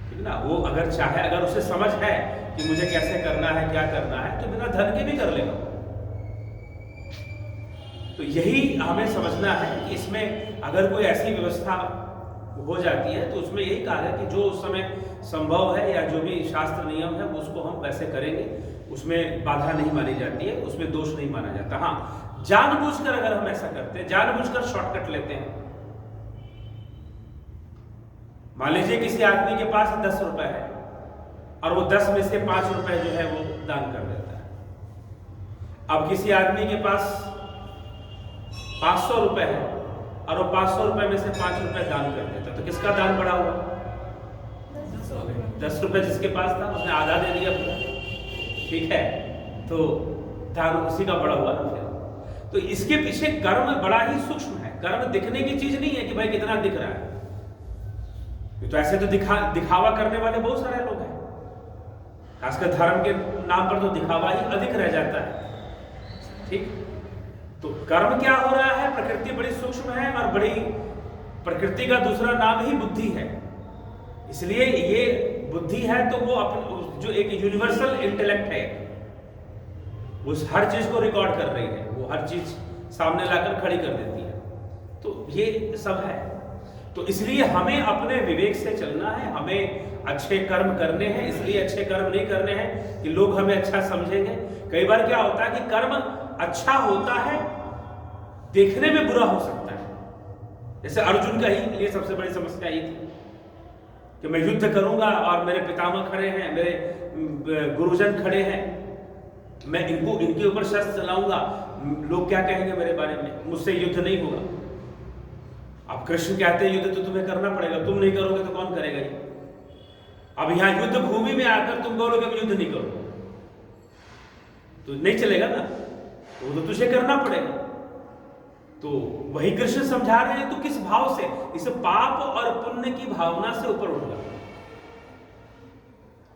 ठीक ना। वो अगर चाहे, अगर उसे समझ है कि मुझे कैसे करना है, क्या करना है, तो बिना धन के भी कर लेगा। तो यही हमें समझना है कि इसमें अगर कोई ऐसी व्यवस्था हो जाती है तो उसमें यही कहा है कि जो उस समय संभव है या जो भी शास्त्र नियम है उसको हम वैसे करेंगे, उसमें बाधा नहीं मानी जाती है, उसमें दोष नहीं माना जाता। हाँ, जानबूझकर अगर हम ऐसा करते हैं, जानबूझकर शॉर्टकट लेते हैं, मान लीजिए किसी आदमी के पास 10 रुपए है और वो 10 में से 5 रुपए जो है वो दान कर देता है। अब किसी आदमी के पास 500 रुपए है और वो 500 रुपए में से 5 रुपए दान कर देता है, तो किसका दान बड़ा हुआ? 10 रुपए जिसके पास था उसने आधा दे दिया पूरा, ठीक है, तो दान उसी का बड़ा हुआ ना फिर। तो इसके पीछे कर्म बड़ा ही सूक्ष्म है। कर्म दिखने की चीज नहीं है कि भाई कितना दिख रहा है, तो ऐसे तो दिखावा करने वाले बहुत सारे लोग हैं, खासकर धर्म के नाम पर तो दिखावा ही अधिक रह जाता है, ठीक। तो कर्म क्या हो रहा है? प्रकृति बड़ी सूक्ष्म है और बड़ी, प्रकृति का दूसरा नाम ही बुद्धि है। इसलिए ये बुद्धि है तो वो जो एक यूनिवर्सल इंटेलेक्ट है, उस हर चीज को रिकॉर्ड कर रही है, वो हर चीज सामने लाकर खड़ी कर देती है। तो ये सब है। तो इसलिए हमें अपने विवेक से चलना है, हमें अच्छे कर्म करने हैं। इसलिए अच्छे कर्म नहीं करने हैं कि लोग हमें अच्छा समझेंगे। कई बार क्या होता है कि कर्म अच्छा होता है, देखने में बुरा हो सकता है। जैसे अर्जुन का ही ये सबसे बड़ी समस्या ये थी कि मैं युद्ध करूंगा और मेरे पितामह खड़े हैं, मेरे गुरुजन खड़े हैं, मैं इनके ऊपर शस्त्र चलाऊंगा, लोग क्या कहेंगे मेरे बारे में, मुझसे युद्ध नहीं होगा। अब कृष्ण कहते हैं युद्ध तो तुम्हें करना पड़ेगा, तुम नहीं करोगे तो कौन करेगा ये? अब यहां युद्ध भूमि में आकर तुम बोलोगे कि युद्ध नहीं करो तो नहीं चलेगा ना, वो तो तुझे करना पड़ेगा। तो वही कृष्ण समझा रहे हैं, तो किस भाव से? इस पाप और पुण्य की भावना से ऊपर उठ जाओ,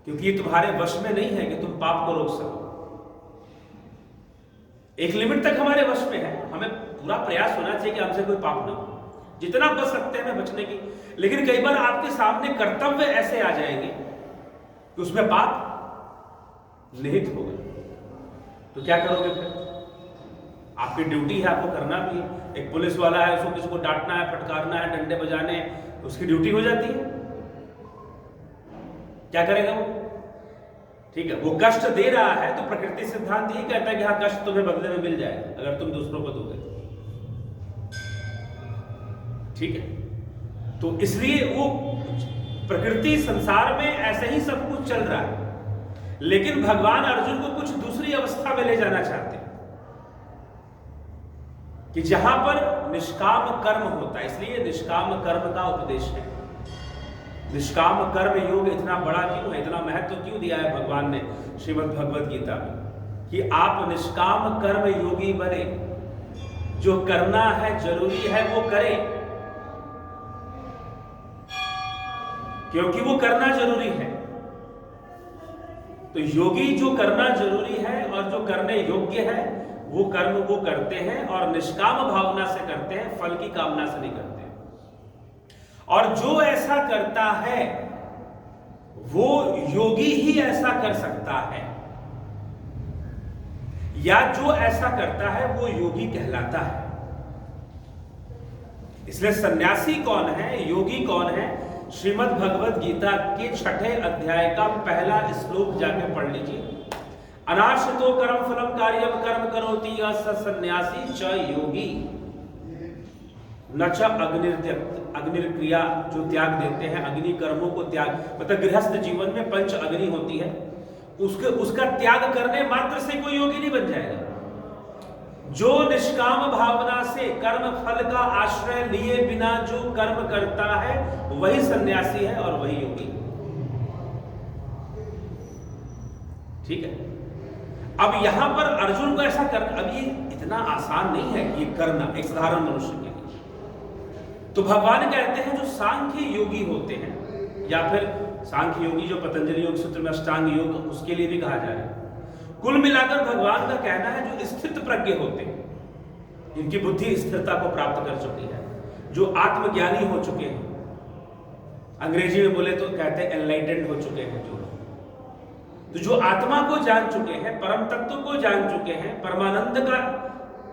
क्योंकि ये तुम्हारे वश में नहीं है कि तुम पाप को रोक सको। एक लिमिट तक हमारे वश में है, हमें पूरा प्रयास होना चाहिए कि हमसे कोई पाप ना हो, जितना बच सकते हैं बचने की। लेकिन कई बार आपके सामने कर्तव्य ऐसे आ जाएंगे कि उसमें पाप निहित होगा, तो क्या करोगे फिर? आपकी ड्यूटी है, आपको करना भी है। एक पुलिस वाला है, उसको किसी को डांटना है, फटकारना है, डंडे बजाने हैं, उसकी ड्यूटी हो जाती है। क्या करेगा वो? ठीक है, वो कष्ट दे रहा है तो प्रकृति सिद्धांत यही कहता है कि हाँ, कष्ट तुम्हें बदले में मिल जाएगा अगर तुम दूसरों को दोगे, ठीक है। तो इसलिए वो प्रकृति संसार में ऐसे ही सब कुछ चल रहा है, लेकिन भगवान अर्जुन को कुछ दूसरी अवस्था में ले जाना चाहते हैं कि जहां पर निष्काम कर्म होता है। इसलिए निष्काम कर्म का उपदेश है। निष्काम कर्म योग इतना बड़ा क्यों है, इतना महत्व क्यों दिया है भगवान ने श्रीमद् भगवद गीता में कि आप निष्काम कर्म योगी बने, जो करना है जरूरी है वो करें, क्योंकि वो करना जरूरी है। तो योगी जो करना जरूरी है और जो करने योग्य है वो कर्म वो करते हैं और निष्काम भावना से करते हैं, फल की कामना से नहीं करते। और जो ऐसा करता है वो योगी ही ऐसा कर सकता है, या जो ऐसा करता है वो योगी कहलाता है। इसलिए सन्यासी कौन है, योगी कौन है? श्रीमद् भगवद गीता के 6ठे अध्याय का पहला श्लोक जाके पढ़ लीजिए। अनाश्रितो कर्म फलम कार्यम कर्म करोति स सन्यासी च योगी। न च अग्निर्क्रिया, जो त्याग देते हैं अग्नि कर्मों को त्याग, मतलब गृहस्थ जीवन में पंच अग्नि होती है, उसका त्याग करने मात्र से कोई योगी नहीं बन जाएगा। जो निष्काम भावना से कर्म फल का आश्रय लिए बिना जो कर्म करता है वही सन्यासी है और वही योगी। ठीक है। अब यहां पर अर्जुन को ऐसा करना, अब ये इतना आसान नहीं है ये करना एक साधारण मनुष्य के लिए। तो भगवान कहते हैं जो सांख्य योगी होते हैं, या फिर सांख्य योगी जो पतंजलि योग सूत्र में अष्टांग योग, उसके लिए भी कहा जा रहा है। कुल मिलाकर भगवान का कहना है जो स्थित प्रज्ञ होते हैं, जिनकी बुद्धि स्थिरता को प्राप्त कर चुकी है, जो आत्मज्ञानी हो चुके हैं, अंग्रेजी में बोले तो कहते हैं एनलाइटेंड हो चुके हैं, जो आत्मा को जान चुके हैं, परम तत्व को जान चुके हैं, परमानंद का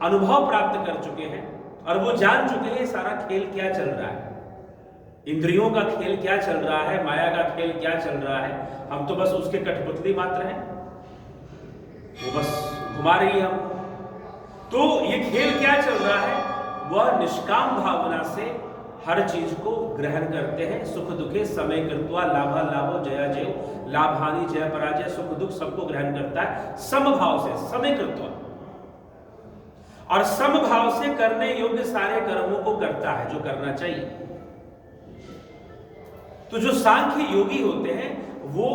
अनुभव प्राप्त कर चुके हैं, और वो जान चुके हैं सारा खेल क्या चल रहा है, इंद्रियों का खेल क्या चल रहा है, माया का खेल क्या चल रहा है, हम तो बस उसके कठपुतली मात्र हैं, वो बस घुमा रही है हम। तो ये खेल क्या चल रहा है, वह निष्काम भावना से हर चीज को ग्रहण करते हैं। सुख दुखे समय कृत्वा लाभा लाभो जया जय, लाभ हानि जय पराजय, सुख दुख सबको ग्रहण करता है समभाव से, समय कृत्वा, और समभाव से करने योग्य सारे कर्मों को करता है जो करना चाहिए। तो जो सांख्य योगी होते हैं वो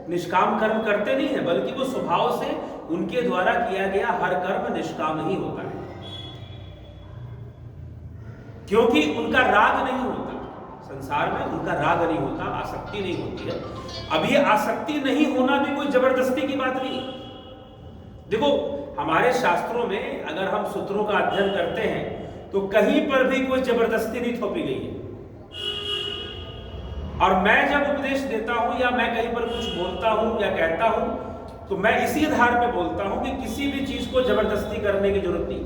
निष्काम कर्म करते नहीं है, बल्कि वो स्वभाव से उनके द्वारा किया गया हर कर्म निष्काम ही होता है, क्योंकि उनका राग नहीं होता संसार में, उनका राग नहीं होता, आसक्ति नहीं होती है। अब ये आसक्ति नहीं होना भी कोई जबरदस्ती की बात नहीं। देखो हमारे शास्त्रों में अगर हम सूत्रों का अध्ययन करते हैं तो कहीं पर भी कोई जबरदस्ती नहीं थोपी गई है। और मैं जब उपदेश देता हूं या मैं कहीं पर कुछ बोलता हूं या कहता हूं तो मैं इसी आधार पे बोलता हूं कि किसी भी चीज को जबरदस्ती करने की जरूरत नहीं।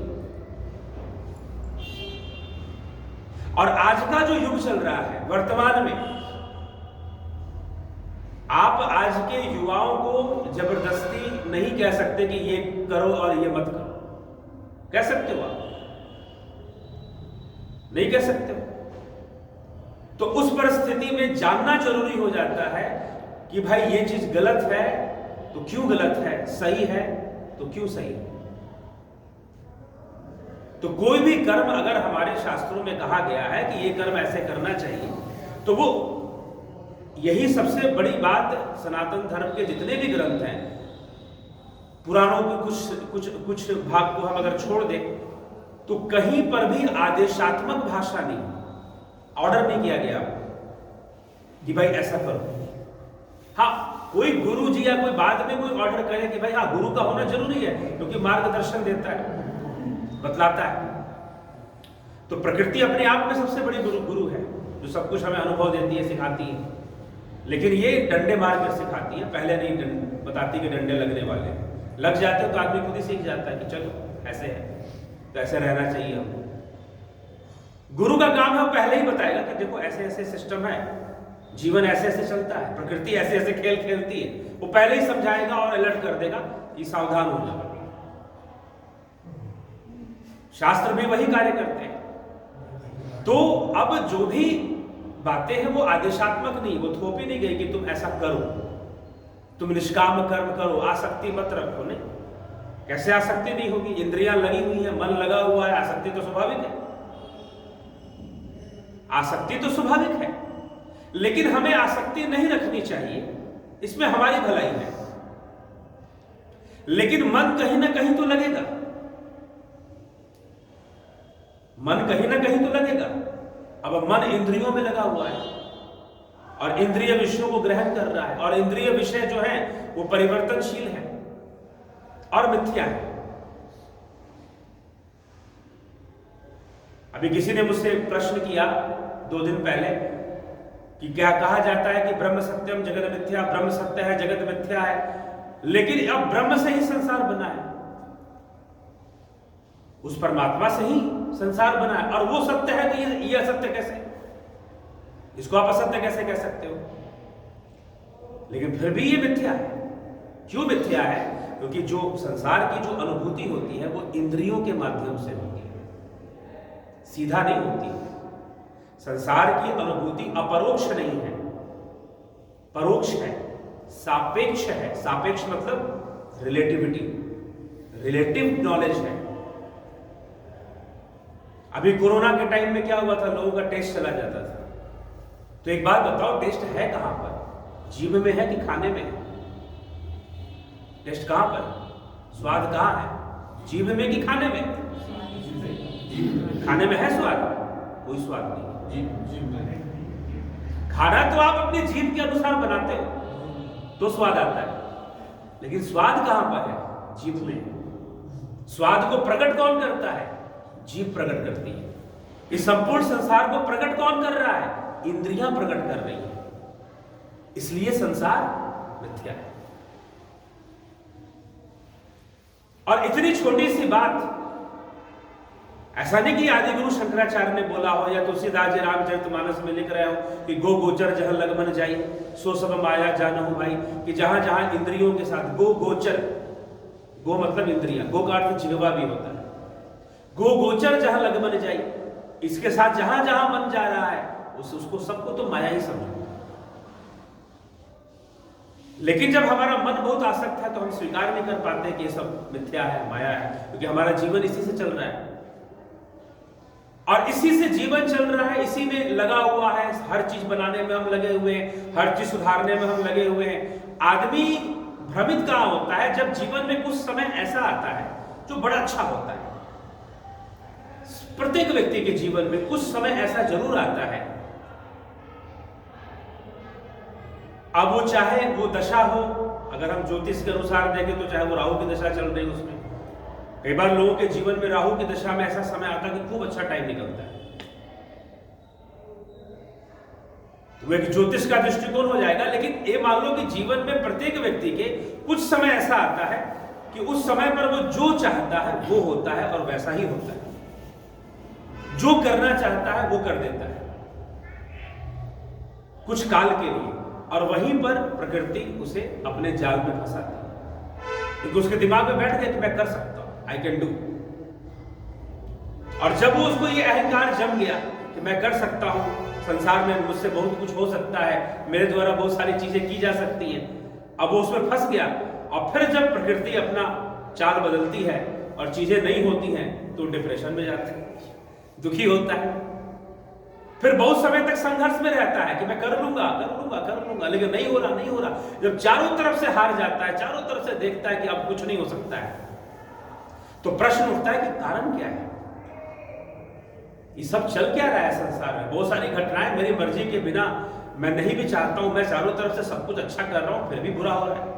और आज का जो युग चल रहा है वर्तमान में, आप आज के युवाओं को जबरदस्ती नहीं कह सकते कि ये करो और ये मत करो। कह सकते हो आप? नहीं कह सकते हो। तो उस परिस्थिति में जानना जरूरी हो जाता है कि भाई ये चीज गलत है तो क्यों गलत है, सही है तो क्यों सही है। तो कोई भी कर्म अगर हमारे शास्त्रों में कहा गया है कि ये कर्म ऐसे करना चाहिए, तो वो यही सबसे बड़ी बात सनातन धर्म के जितने भी ग्रंथ हैं, पुराणों के कुछ भाग को हम अगर छोड़ दें तो कहीं पर भी आदेशात्मक भाषा नहीं, ऑर्डर नहीं किया गया कि भाई ऐसा करो। हाँ, कोई गुरु जी या कोई बाद में कोई ऑर्डर करे कि भाई हाँ गुरु का होना जरूरी है, क्योंकि मार्गदर्शन देता है, बतलाता है। तो प्रकृति अपने आप में सबसे बड़ी गुरु है, जो सब कुछ हमें अनुभव देती है, सिखाती है। लेकिन ये डंडे मार कर सिखाती है, पहले नहीं बताती कि डंडे लगने वाले लग जाते हो तो आदमी खुद ही सीख जाता है कि चलो ऐसे है तो ऐसे रहना चाहिए हमको। गुरु का काम है वो पहले ही बताएगा कि देखो ऐसे ऐसे सिस्टम है, जीवन ऐसे ऐसे चलता है, प्रकृति ऐसे ऐसे खेल खेलती है, वो पहले ही समझाएगा और अलर्ट कर देगा कि सावधान हो जाओ। शास्त्र भी वही कार्य करते हैं। तो अब जो भी बातें हैं वो आदेशात्मक नहीं, वो थोपी नहीं गई कि तुम ऐसा करो, तुम निष्काम कर्म करो, आसक्ति मत रखो। नहीं, कैसे आसक्ति नहीं होगी? इंद्रियां लगी हुई है, मन लगा हुआ है, आसक्ति तो स्वाभाविक है, आसक्ति तो स्वाभाविक है। लेकिन हमें आसक्ति नहीं रखनी चाहिए, इसमें हमारी भलाई है। लेकिन मन कहीं ना कहीं तो लगेगा, मन कहीं ना कहीं तो लगेगा। अब मन इंद्रियों में लगा हुआ है और इंद्रिय विषयों को ग्रहण कर रहा है, और इंद्रिय विषय जो है वो परिवर्तनशील है और मिथ्या है। अभी किसी ने मुझसे प्रश्न किया 2 दिन पहले कि क्या कहा जाता है कि ब्रह्म सत्यम जगत मिथ्या, ब्रह्म सत्य है जगत मिथ्या है, लेकिन अब ब्रह्म से ही संसार बना है, उस परमात्मा से ही संसार बना है, और वो सत्य है तो ये असत्य कैसे? इसको आप असत्य कैसे कह सकते हो? लेकिन फिर भी ये मिथ्या है। क्यों मिथ्या है? क्योंकि जो संसार की जो अनुभूति होती है वो इंद्रियों के माध्यम से होती है, सीधा नहीं होती है। संसार की अनुभूति अपरोक्ष नहीं है, परोक्ष है, सापेक्ष है। सापेक्ष मतलब रिलेटिविटी, रिलेटिव नॉलेज है। अभी कोरोना के टाइम में क्या हुआ था, लोगों का टेस्ट चला जाता था। तो एक बात बताओ, टेस्ट है कहां पर? जीभ में है कि खाने में है? टेस्ट कहां पर? स्वाद कहां है? जीभ में कि खाने में? खाने में है स्वाद? कोई स्वाद नहीं। खाना तो आप अपनी जीभ के अनुसार बनाते हो तो स्वाद आता है, लेकिन स्वाद कहां पर है? जीभ में। स्वाद को प्रकट कौन करता है? जीभ प्रकट करती है। इस संपूर्ण संसार को प्रकट कौन कर रहा है? इंद्रियां प्रकट कर रही है। इसलिए संसार मिथ्या है। और इतनी छोटी सी बात, ऐसा नहीं कि आदि गुरु शंकराचार्य ने बोला हो या तुलसीदास जी रामचरितमानस में लिख रहे हो कि गो गोचर जहां लगमन जाई सो सब माया जानहु भाई, कि जहां जहां इंद्रियों के साथ गो गोचर, गो मतलब इंद्रियां, गो का अर्थ जिह्वा भी होता है। गो गोचर जहां लगमन जाई, इसके साथ जहां जहां मन जा रहा है उसको सबको तो माया ही समझो। लेकिन जब हमारा मन बहुत आसक्त है तो हम स्वीकार नहीं कर पाते कि ये सब मिथ्या है, माया है, क्योंकि हमारा जीवन इसी से चल रहा है और इसी से जीवन चल रहा है, इसी में लगा हुआ है। हर चीज बनाने में हम लगे हुए हैं, हर चीज सुधारने में हम लगे हुए हैं। आदमी भ्रमित कहां होता है? जब जीवन में कुछ समय ऐसा आता है जो बड़ा अच्छा होता है। प्रत्येक व्यक्ति के जीवन में कुछ समय ऐसा जरूर आता है, अब वो चाहे वो दशा हो, अगर हम ज्योतिष के अनुसार देखें तो चाहे वो राहु की दशा चल रही है, उसमें कई बार लोगों के जीवन में राहु की दशा में ऐसा समय आता है कि खूब अच्छा टाइम निकलता है, तो वो एक ज्योतिष का दृष्टिकोण हो जाएगा। लेकिन ये मान लो कि जीवन में प्रत्येक व्यक्ति के कुछ समय ऐसा आता है कि उस समय पर वो जो चाहता है वो होता है और वैसा ही होता है, जो करना चाहता है वो कर देता है कुछ काल के लिए, और वहीं पर प्रकृति उसे अपने जाल में फंसाती है, क्योंकि उसके दिमाग में बैठ गया कि मैं कर सकता हूं, आई कैन डू। और जब वो उसको ये अहंकार जम गया कि मैं कर सकता हूं, संसार में मुझसे बहुत कुछ हो सकता है, मेरे द्वारा बहुत सारी चीजें की जा सकती हैं, अब वो उसमें फंस गया। और फिर जब प्रकृति अपना चाल बदलती है और चीजें नहीं होती हैं तो डिप्रेशन में जाता है, दुखी होता है, फिर बहुत समय तक संघर्ष में रहता है कि मैं कर लूंगा, लेकिन नहीं हो रहा। जब चारों तरफ से हार जाता है, चारों तरफ से देखता है कि अब कुछ नहीं हो सकता है, तो प्रश्न उठता है कि कारण क्या है, ये सब चल क्या रहा है संसार में? बहुत सारी घटनाएं मेरी मर्जी के बिना, मैं नहीं भी चाहता हूं, मैं चारों तरफ से सब कुछ अच्छा कर रहा हूं, फिर भी बुरा हो रहा है।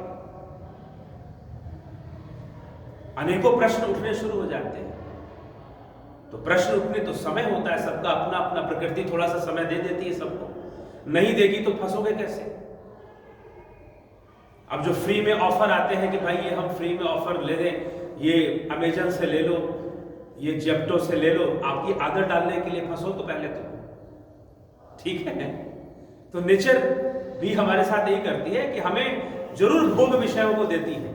अनेकों प्रश्न उठने शुरू हो जाते हैं। तो प्रश्न उठने तो समय होता है, सबका अपना अपना, प्रकृति थोड़ा सा समय दे देती है सबको, नहीं देगी तो फंसोगे कैसे? अब जो फ्री में ऑफर आते हैं कि भाई ये हम फ्री में ऑफर ले दें, ये अमेजन से ले लो, ये जेप्टो से ले लो, आपकी आदत डालने के लिए फंसो तो पहले तो ठीक है। तो नेचर भी हमारे साथ यही करती है कि हमें जरूर भोग विषयों को देती है,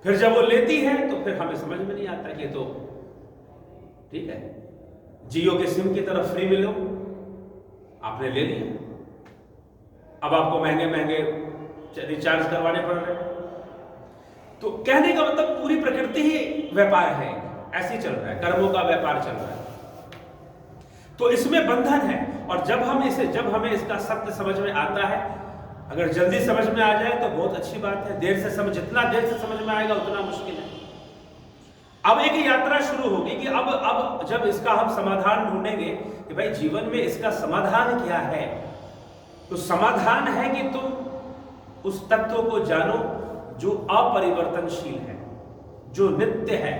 फिर जब वो लेती है तो फिर हमें समझ में नहीं आता कि ये तो ठीक है, जियो के सिम की तरफ फ्री मिलो, आपने ले लिया, अब आपको महंगे महंगे रिचार्ज करवाने पड़ रहे हैं। तो कहने का मतलब पूरी प्रकृति ही व्यापार है, ऐसे चल रहा है, कर्मों का व्यापार चल रहा है। तो इसमें बंधन है, और जब हमें इसका सत्य समझ में आता है, अगर जल्दी समझ में आ जाए तो बहुत अच्छी बात है, जितना देर से समझ में आएगा उतना मुश्किल है। अब एक यात्रा शुरू होगी कि अब जब इसका हम समाधान ढूंढेंगे कि भाई जीवन में इसका समाधान क्या है, तो समाधान है कि तुम उस तत्व को जानो जो अपरिवर्तनशील है, जो नित्य है।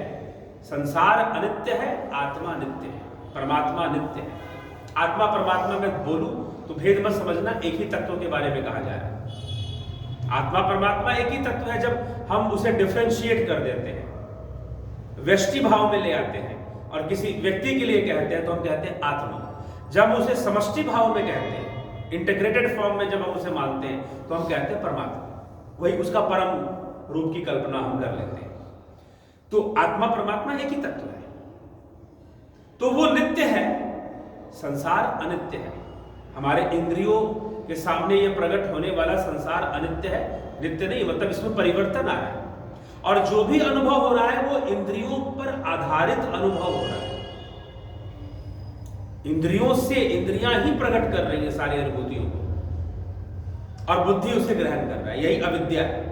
संसार अनित्य है, आत्मा नित्य है, परमात्मा नित्य है। आत्मा परमात्मा में बोलूं तो भेद मत समझना, एक ही तत्व के बारे में कहा जा रहा है। आत्मा परमात्मा एक ही तत्व है। जब हम उसे डिफरेंशिएट कर देते हैं, व्यष्टि भाव में ले आते हैं और किसी व्यक्ति के लिए कहते हैं तो हम कहते हैं आत्मा। जब उसे समष्टि भाव में कहते हैं, इंटीग्रेटेड फॉर्म में जब हम उसे मानते हैं तो हम कहते हैं परमात्मा, वही उसका परम रूप की कल्पना हम कर लेते हैं। तो आत्मा परमात्मा एक ही तत्व है। तो वो नित्य है, संसार अनित्य है। हमारे इंद्रियों के सामने ये प्रकट होने वाला संसार अनित्य है, नित्य नहीं, मतलब इसमें परिवर्तन आ रहा है। और जो भी अनुभव हो रहा है वो इंद्रियों पर आधारित अनुभव हो रहा है। इंद्रियों से इंद्रियां ही प्रकट कर रही है सारी अनुभूतियों को, और बुद्धि उसे ग्रहण कर रहा है, यही अविद्या है।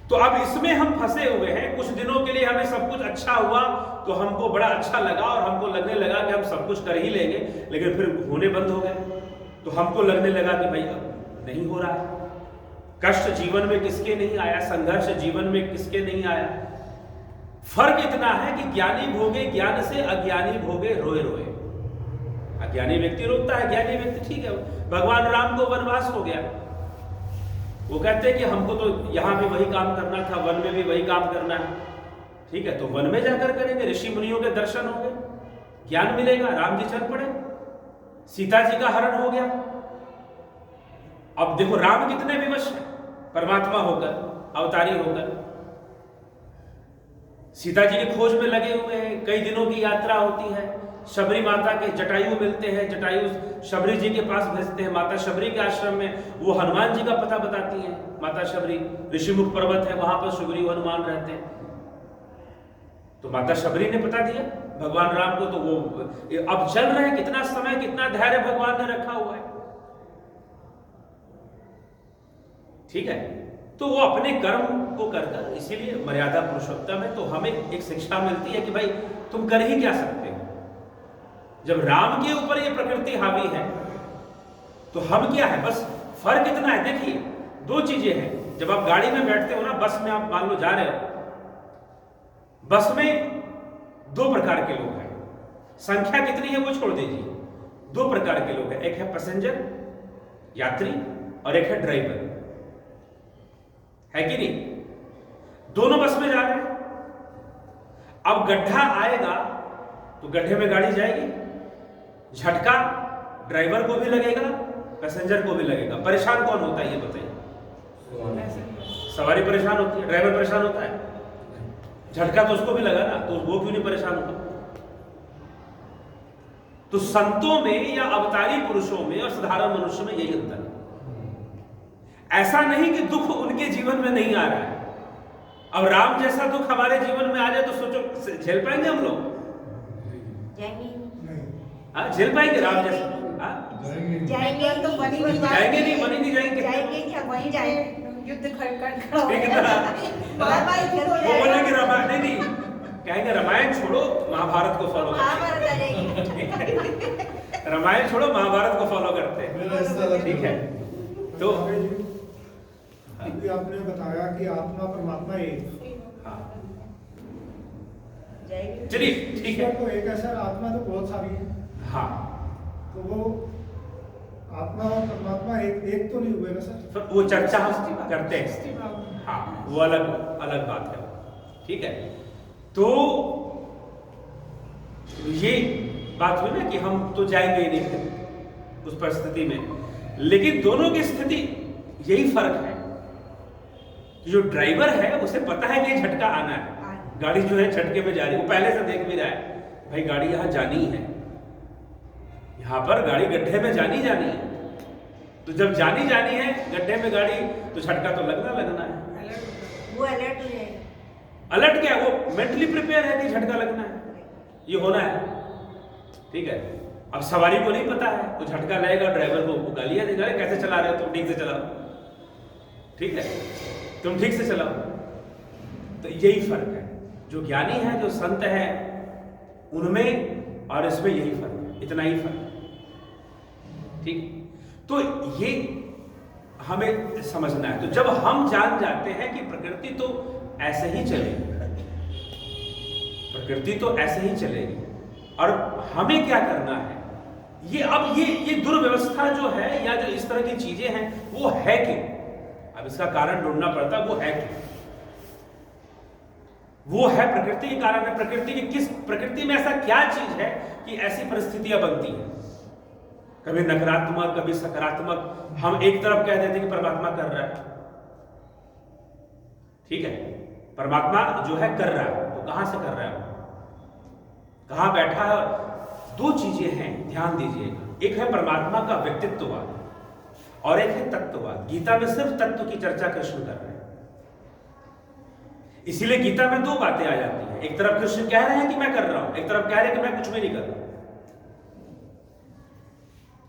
तो अब इसमें हम फंसे हुए हैं। कुछ दिनों के लिए हमें सब कुछ अच्छा हुआ तो हमको बड़ा अच्छा लगा और हमको लगने लगा कि हम सब कुछ कर ही लेंगे, लेकिन फिर होने बंद हो गए तो हमको लगने लगा कि भाई अब नहीं हो रहा है। कष्ट जीवन में किसके नहीं आया, संघर्ष जीवन में किसके नहीं आया। फर्क इतना है कि ज्ञानी भोगे ज्ञान से, अज्ञानी भोगे रोए रोए। अज्ञानी व्यक्ति रोता है, ज्ञानी व्यक्ति ठीक है। भगवान राम को वनवास हो गया, वो कहते हैं कि हमको तो यहां भी वही काम करना था, वन में भी वही काम करना है, ठीक है, तो वन में जाकर करेंगे, ऋषि मुनियों के दर्शन होंगे, ज्ञान मिलेगा। राम जी चल पड़े, सीता जी का हरण हो गया। अब देखो राम कितने विवश हैं, परमात्मा होकर, अवतारी होकर, सीता जी की खोज में लगे हुए हैं। कई दिनों की यात्रा होती है, शबरी माता के जटायु मिलते हैं, जटायु शबरी जी के पास भेजते हैं। माता शबरी के आश्रम में वो हनुमान जी का पता बताती हैं। माता शबरी, ऋषिमुख पर्वत है, वहां पर सुग्रीव हनुमान रहते हैं। तो माता शबरी ने पता दिया भगवान राम को, तो वो अब चल रहे हैं। कितना समय, कितना धैर्य भगवान ने रखा हुआ है, ठीक है। तो वो अपने कर्म को करकर, इसीलिए मर्यादा पुरुषोत्तम है। तो हमें एक शिक्षा मिलती है कि भाई तुम कर ही क्या सकते हो। जब राम के ऊपर ये प्रकृति हावी है तो हम क्या है, बस फर्क इतना है। देखिए दो चीजें हैं। जब आप गाड़ी में बैठते हो ना, बस में आप मान लो जा रहे हो, बस में दो प्रकार के लोग हैं। संख्या कितनी है वो छोड़ दीजिए, दो प्रकार के लोग हैं। एक है पैसेंजर, यात्री, और एक है ड्राइवर, है कि नहीं। दोनों बस में जा रहे हैं। अब गड्ढा आएगा तो गड्ढे में गाड़ी जाएगी, झटका ड्राइवर को भी लगेगा, पैसेंजर को भी लगेगा। परेशान कौन होता है ये बताइए? सवारी परेशान होती है, ड्राइवर परेशान होता है। झटका तो उसको भी लगा ना, तो वो क्यों नहीं परेशान होता? तो संतों में या अवतारी पुरुषों में और साधारण मनुष्य में यही अंतर है। ऐसा नहीं कि दुख उनके जीवन में नहीं आ रहा है। अब राम जैसा दुख हमारे जीवन में आ जाए तो सोचो झेल पाएंगे हम लोग? जाएंगे झेल पाएंगे राम जैसा? जाएंगे तो बनी नहीं जाएंगे नहीं, बनी नहीं जाएंगे। जाएंगे क्या वहीं जाए, युद्ध खड़ा ठीक है ना? वो बोलेंगे रामायण नहीं, कहेंगे रामायण छोड़ो महाभारत को फॉलो महाभारत आ जाएगी। करते। रामायण छोड़ो महाभारत को फॉलो करते हैं, ठीक है। तो अभी आपने बताया कि आत्मा परमात्मा एक, हाँ जाएगी। चलिए ठीक है। तो एक ऐसा आत्मा तो बहुत सारी है, हाँ तो वो आत्मा और परमात्मा एक तो नहीं हुए ना सर? तो वो चर्चा हम करते हैं, हाँ वो अलग अलग बात है, ठीक है। तो ये बात हुई ना कि हम तो जाएंगे ही नहीं उस परिस्थिति में, लेकिन दोनों की स्थिति यही फर्क है कि जो ड्राइवर है उसे पता है कि ये झटका आना है, गाड़ी जो है झटके में जा रही है, वो पहले से देख भी रहा है भाई गाड़ी यहां जानी है, यहां पर गाड़ी गड्ढे में जानी है। तो जब जानी है गड्ढे में गाड़ी, तो झटका तो लगना है। वो अलर्ट हो जाएगा। अलर्ट क्या है, वो मेंटली प्रिपेयर है कि झटका लगना है, ये होना है, ठीक है। अब सवारी को नहीं पता है, वो झटका लगेगा, ड्राइवर को गालियां देगा, कैसे चला रहे हो तुम, ठीक से चलाओ, ठीक है, तुम ठीक से चलाओ। तो यही फर्क है, जो ज्ञानी है, जो संत है, उनमें और इसमें यही फर्क है, इतना ही फर्क है, ठीक। तो ये हमें समझना है। तो जब हम जान जाते हैं कि प्रकृति तो ऐसे ही चलेगी, प्रकृति तो ऐसे ही चलेगी, और हमें क्या करना है, ये अब ये दुर्व्यवस्था जो है या जो इस तरह की चीजें हैं वो है क्यों, अब इसका कारण ढूंढना पड़ता, वो है क्यों। वो है प्रकृति के कारण है। प्रकृति की किस, प्रकृति में ऐसा क्या चीज है कि ऐसी परिस्थितियां बनती हैं, कभी नकारात्मक कभी सकारात्मक। हम एक तरफ कह देते हैं कि परमात्मा कर रहा है, ठीक है, परमात्मा जो है कर रहा है, तो कहां से कर रहा है, कहाँ बैठा है। दो चीजें हैं, ध्यान दीजिएगा, एक है परमात्मा का व्यक्तित्ववाद और एक है तत्ववाद। गीता में सिर्फ तत्व की चर्चा कृष्ण कर रहे हैं, इसीलिए गीता में दो बातें आ जाती हैं। एक तरफ कृष्ण कह रहे हैं कि मैं कर रहा हूं, एक तरफ कह रहे हैं कि मैं कुछ भी नहीं कर रहा।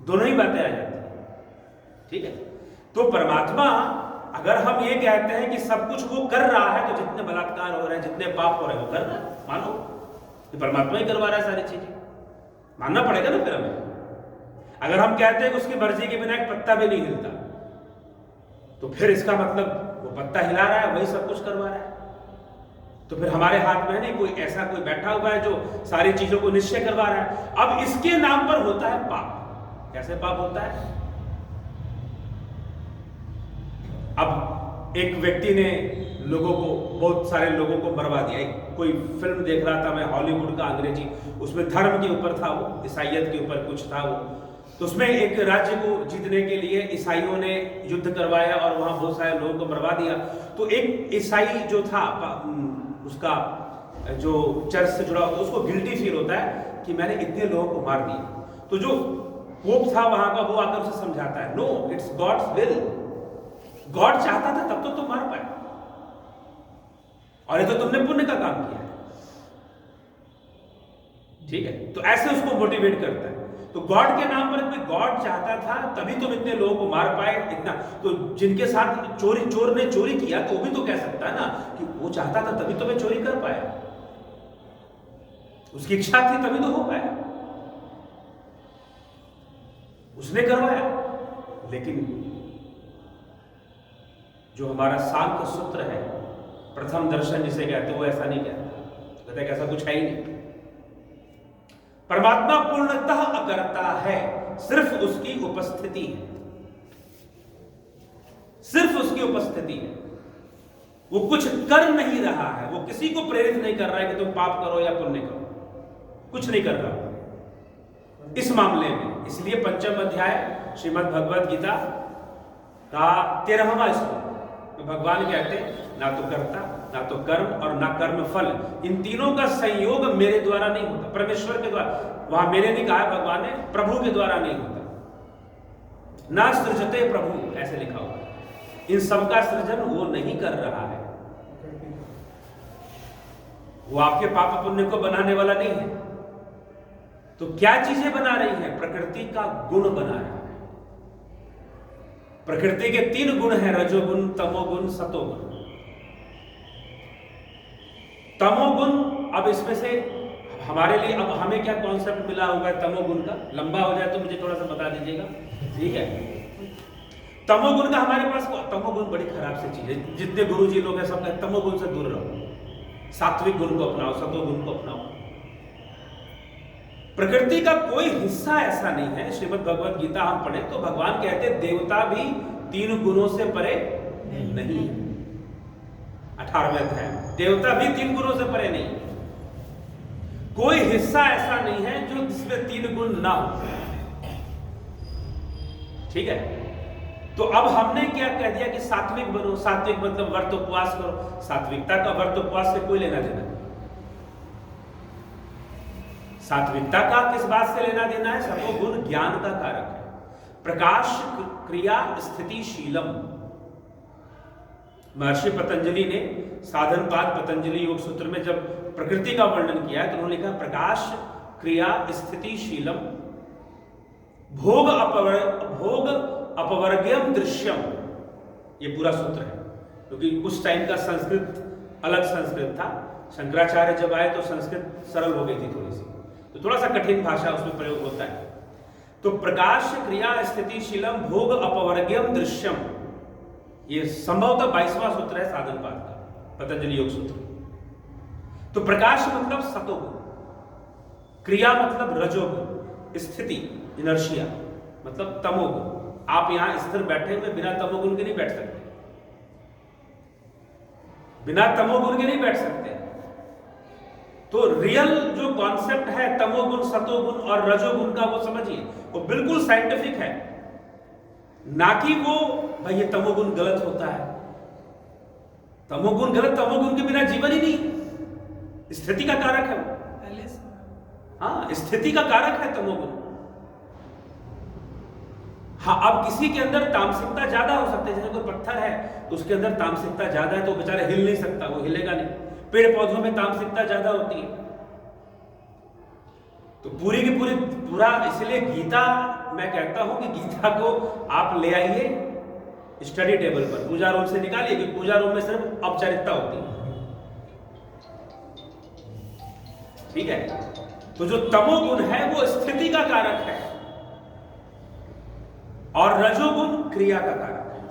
दोनों ही बातें आ जाती हैं, ठीक है। तो परमात्मा, अगर हम ये कहते हैं कि सब कुछ वो कर रहा है, तो जितने बलात्कार हो रहे हैं, जितने पाप हो रहे हैं, वो कर रहा है, मानो कि परमात्मा ही करवा रहा है सारी चीजें, मानना पड़ेगा ना फिर हमें। अगर हम कहते हैं कि उसकी मर्जी के बिना एक पत्ता भी नहीं हिलता, तो फिर इसका मतलब वो पत्ता हिला रहा है, वही सब कुछ करवा रहा है। तो फिर हमारे हाथ में नहीं कोई ऐसा कोई बैठा हुआ है जो सारी चीजों को निश्चय करवा रहा है। अब इसके नाम पर होता है पाप। कैसे पाप होता है? अब एक व्यक्ति ने लोगों को, बहुत सारे लोगों को मरवा दिया। एक कोई फिल्म देख रहा था मैं, हॉलीवुड का, अंग्रेजी, उसमें धर्म के ऊपर था, वो ईसाइयत के ऊपर कुछ था वो। तो उसमें एक राज्य को जीतने के लिए ईसाइयों ने युद्ध करवाया और वहां बहुत सारे लोगों को मरवा दिया। तो एक ईसाई जो था, उसका जो चर्च से जुड़ा होता है, उसको गिल्टी फील होता है कि मैंने इतने लोगों को मार दिया। तो जो पोप था वहां का, वो आकर उसे समझाता है, no, it's God's will. God चाहता था तब तो तुम मार पाए, और ये तो तुमने पुण्य का काम किया है, ठीक है। तो ऐसे उसको मोटिवेट करता है। तो गॉड के नाम पर कोई गॉड चाहता था तभी तुम इतने लोगों को मार पाए, इतना। तो जिनके साथ चोर ने चोरी किया, तो वो भी तो कह सकता है ना कि वो चाहता था तभी तो मैं चोरी कर पाया, उसकी इच्छा थी तभी तो हो पाया, उसने करवाया। लेकिन जो हमारा सांख्य सूत्र है, प्रथम दर्शन जिसे कहते हैं, वो ऐसा नहीं कहता। कहते हैं ऐसा कुछ है ही नहीं। परमात्मा पूर्णतः अकर्ता है, सिर्फ उसकी उपस्थिति है, सिर्फ उसकी उपस्थिति है। वो कुछ कर नहीं रहा है, वो किसी को प्रेरित नहीं कर रहा है कि तुम पाप करो या पुण्य करो, कुछ नहीं कर रहा इस मामले में। इसलिए पंचम अध्याय श्रीमद् भगवद गीता का 13वां श्लोक, तो भगवान कहते हैं ना तो कर्ता, ना तो कर्म और ना कर्म फल, इन तीनों का संयोग मेरे द्वारा नहीं होता, परमेश्वर के द्वारा। वहां मेरे नहीं कहा भगवान ने, प्रभु के द्वारा नहीं होता। ना सृजते प्रभु, ऐसे लिखा हुआ है। इन सब का सृजन वो नहीं कर रहा है, वो आपके पाप पुण्य को बनाने वाला नहीं है। तो क्या चीजें बना रही है? प्रकृति का गुण बना रहा है। प्रकृति के 3 गुण हैं, रजोगुण, तमोगुण, सतोगुण। तमोगुण, अब इसमें से हमारे लिए, अब हमें क्या कॉन्सेप्ट मिला होगा तमोगुण का? लंबा हो जाए तो मुझे थोड़ा सा बता दीजिएगा, ठीक है। तमोगुण का हमारे पास, तमोगुण बड़ी खराब सी चीज है। जितने गुरुजी लोग हैं सब कहते तमोगुण से दूर रहो, सात्विक गुण को अपनाओ, सतोगुण को अपनाओ। प्रकृति का कोई हिस्सा ऐसा नहीं है। श्रीमद् भगवद गीता हम पढ़े तो भगवान कहते हैं देवता भी 3 गुणों से परे नहीं। 18वें अध्याय, देवता भी 3 गुणों से परे नहीं। कोई हिस्सा ऐसा नहीं है जो जिसमें 3 गुण ना हो, ठीक है। तो अब हमने क्या कह दिया कि सात्विक बनो। सात्विक मतलब व्रत उपवास करो। सात्विकता का व्रत उपवास से कोई लेना देना नहीं। सात्विकता का किस बात से लेना देना है? सतोगुण ज्ञान का कारक है। प्रकाश क्रिया स्थिति शीलम। महर्षि पतंजलि ने साधनपाद पतंजलि योग सूत्र में जब प्रकृति का वर्णन किया है तो उन्होंने लिखा प्रकाश क्रिया स्थिति शीलम भोग अपवर्ग्यम दृश्यम। ये पूरा सूत्र है, क्योंकि उस टाइम का संस्कृत अलग संस्कृत था। शंकराचार्य जब आए तो संस्कृत सरल हो गई थी थोड़ी सी, तो थोड़ा सा कठिन भाषा उसमें प्रयोग होता है। तो प्रकाश क्रिया स्थिति शीलम भोग अपवर्ग्यम दृश्यम, ये संभवतः 22वां सूत्र है साधनपाद का, पतंजलि योग सूत्र। तो प्रकाश मतलब सतोगुण, क्रिया मतलब रजोगुण, स्थिति इनर्शिया मतलब तमोगुण। आप यहां स्थिर बैठे हुए बिना तमोगुण के नहीं बैठ सकते, बिना तमोगुण के नहीं बैठ सकते। तो रियल जो कॉन्सेप्ट है तमोगुण, सतोगुण और रजोगुण का, वो समझिए, वो बिल्कुल साइंटिफिक है, ना कि वो भाई ये तमोगुण गलत होता है। तमोगुण गलत, तमोगुण के बिना जीवन ही नहीं, स्थिति का कारक है वो। हाँ, स्थिति का कारक है तमोगुण। हाँ, अब किसी के अंदर तामसिकता ज्यादा हो सकती है, जैसे कोई पत्थर है तो उसके अंदर तामसिकता ज्यादा है तो बेचारा हिल नहीं सकता, वो हिलेगा नहीं। पेड़ पौधों में तामसिकता ज्यादा होती है। तो पूरी की पूरा, इसलिए गीता, मैं कहता हूं कि गीता को आप ले आइए स्टडी टेबल पर, पूजा रूम से निकालिए, कि पूजा रूम में सिर्फ औपचारिकता होती है। ठीक है, तो जो तमोगुण है वो स्थिति का कारक है और रजोगुण क्रिया का कारक है,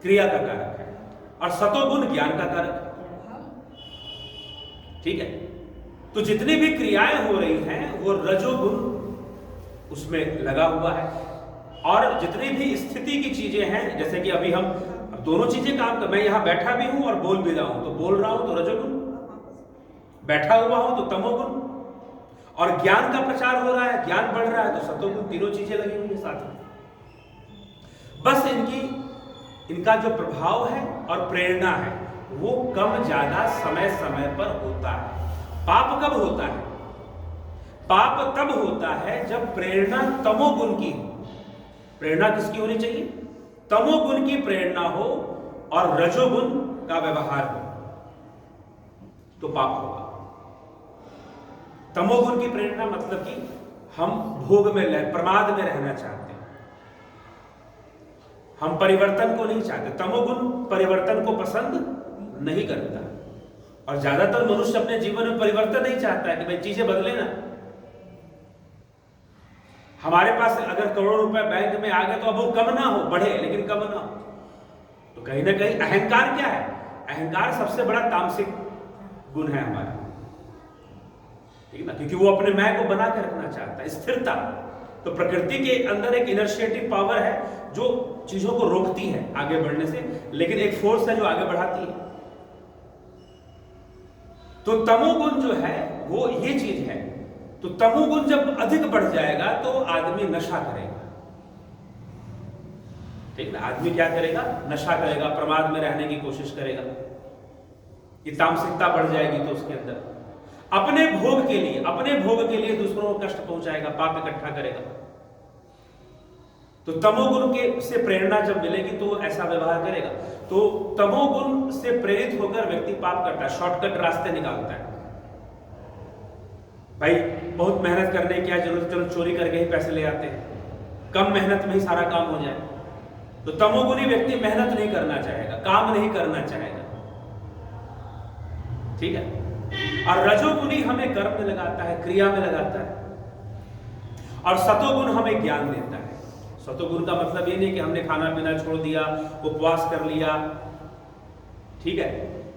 क्रिया का कारक है, और सतोगुण ज्ञान का कारक है। ठीक है, तो जितनी भी क्रियाएं हो रही हैं वो रजोगुण उसमें लगा हुआ है, और जितनी भी स्थिति की चीजें हैं, जैसे कि अभी हम दोनों चीजें काम कर, मैं यहां बैठा भी हूं और बोल भी रहा हूं, तो बोल रहा हूं तो रजोगुण, बैठा हुआ हूं तो तमोगुण, और ज्ञान का प्रचार हो रहा है, ज्ञान बढ़ रहा है तो सतोगुण। तीनों चीजें लगी हुई है साथ में। बस इनका जो प्रभाव है और प्रेरणा है वो कम ज्यादा समय समय पर होता है। पाप कब होता है? पाप तब होता है जब प्रेरणा तमोगुण की हो। प्रेरणा किसकी होनी चाहिए? तमोगुण की प्रेरणा हो और रजोगुण का व्यवहार हो तो पाप होगा। तमोगुण की प्रेरणा मतलब कि हम भोग में, प्रमाद में रहना चाहते हैं, हम परिवर्तन को नहीं चाहते। तमोगुण परिवर्तन को पसंद नहीं करता, और ज्यादातर मनुष्य अपने जीवन में परिवर्तन नहीं चाहता है कि भाई चीजें बदले ना। हमारे पास अगर करोड़ों रुपए बैंक में आ गए तो अब वो कम ना हो, बढ़े लेकिन कम ना हो। तो कहीं ना कहीं अहंकार क्या है? अहंकार सबसे बड़ा तामसिक गुण है हमारा, ठीक ना, क्योंकि वो अपने मैं को बना के रखना चाहता है। स्थिरता, तो प्रकृति के अंदर एक इनर्शिएटिव पावर है जो चीजों को रोकती है आगे बढ़ने से, लेकिन एक फोर्स है जो आगे बढ़ाती है। तो तमोगुण जो है वो ये चीज है। तो तमोगुण जब अधिक बढ़ जाएगा तो आदमी नशा करेगा, ठीक ना, आदमी क्या करेगा? नशा करेगा, प्रमाद में रहने की कोशिश करेगा। ये तामसिकता बढ़ जाएगी तो उसके अंदर अपने भोग के लिए दूसरों को कष्ट पहुंचाएगा, पाप इकट्ठा करेगा। तो तमोगुण के से प्रेरणा जब मिलेगी तो ऐसा व्यवहार करेगा। तो तमोगुण से प्रेरित होकर व्यक्ति पाप करता है, शॉर्टकट रास्ते निकालता है। भाई बहुत मेहनत करने की क्या जरूरत, चलो चोरी करके ही पैसे ले आते हैं, कम मेहनत में ही सारा काम हो जाए। तो तमोगुणी व्यक्ति मेहनत नहीं करना चाहेगा, काम नहीं करना चाहेगा, ठीक है। और रजोगुणी हमें कर्म में लगाता है, क्रिया में लगाता है, और सतोगुण हमें ज्ञान देता है। सतोगुण का मतलब ये नहीं कि हमने खाना पीना छोड़ दिया, उपवास कर लिया, ठीक है,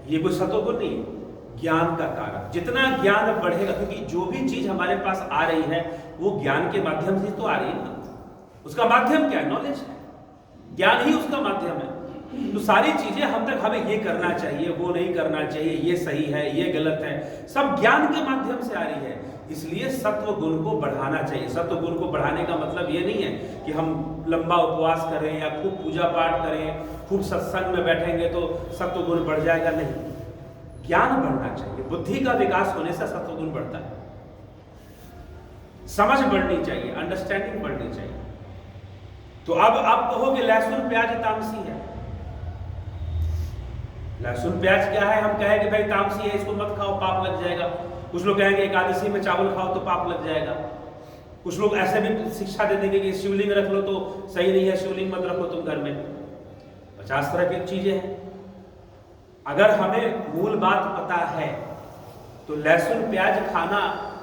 ये कोई सतोगुण नहीं है। ज्ञान का कारक, जितना ज्ञान बढ़ेगा, क्योंकि जो भी चीज हमारे पास आ रही है वो ज्ञान के माध्यम से तो आ रही है ना। उसका माध्यम क्या है? नॉलेज है, ज्ञान ही उसका माध्यम है। तो सारी चीजें हम तक, हमें ये करना चाहिए, वो नहीं करना चाहिए, ये सही है, ये गलत है, सब ज्ञान के माध्यम से आ रही है। इसलिए सत्व गुण को बढ़ाना चाहिए। सत्व गुण को बढ़ाने का मतलब ये नहीं है कि हम लंबा उपवास करें या खूब पूजा पाठ करें, खूब सत्संग में बैठेंगे तो सत्व गुण बढ़ जाएगा, नहीं। ज्ञान बढ़ना चाहिए, बुद्धि का विकास होने से सत्व गुण बढ़ता है, समझ बढ़नी चाहिए, अंडरस्टैंडिंग बढ़नी चाहिए। तो अब आप कहोगे लहसुन प्याज तामसी है। लहसुन प्याज क्या है? हम कहें कि भाई तामसी है, इसको मत खाओ, पाप लग जाएगा। कुछ लोग कहेंगे एकादशी में चावल खाओ तो पाप लग जाएगा। कुछ लोग ऐसे भी शिक्षा दे देंगे कि शिवलिंग रख लो तो सही नहीं है, शिवलिंग मत रखो तुम घर में। 50 तरह की चीजें हैं। अगर हमें मूल बात पता है तो लहसुन प्याज खाना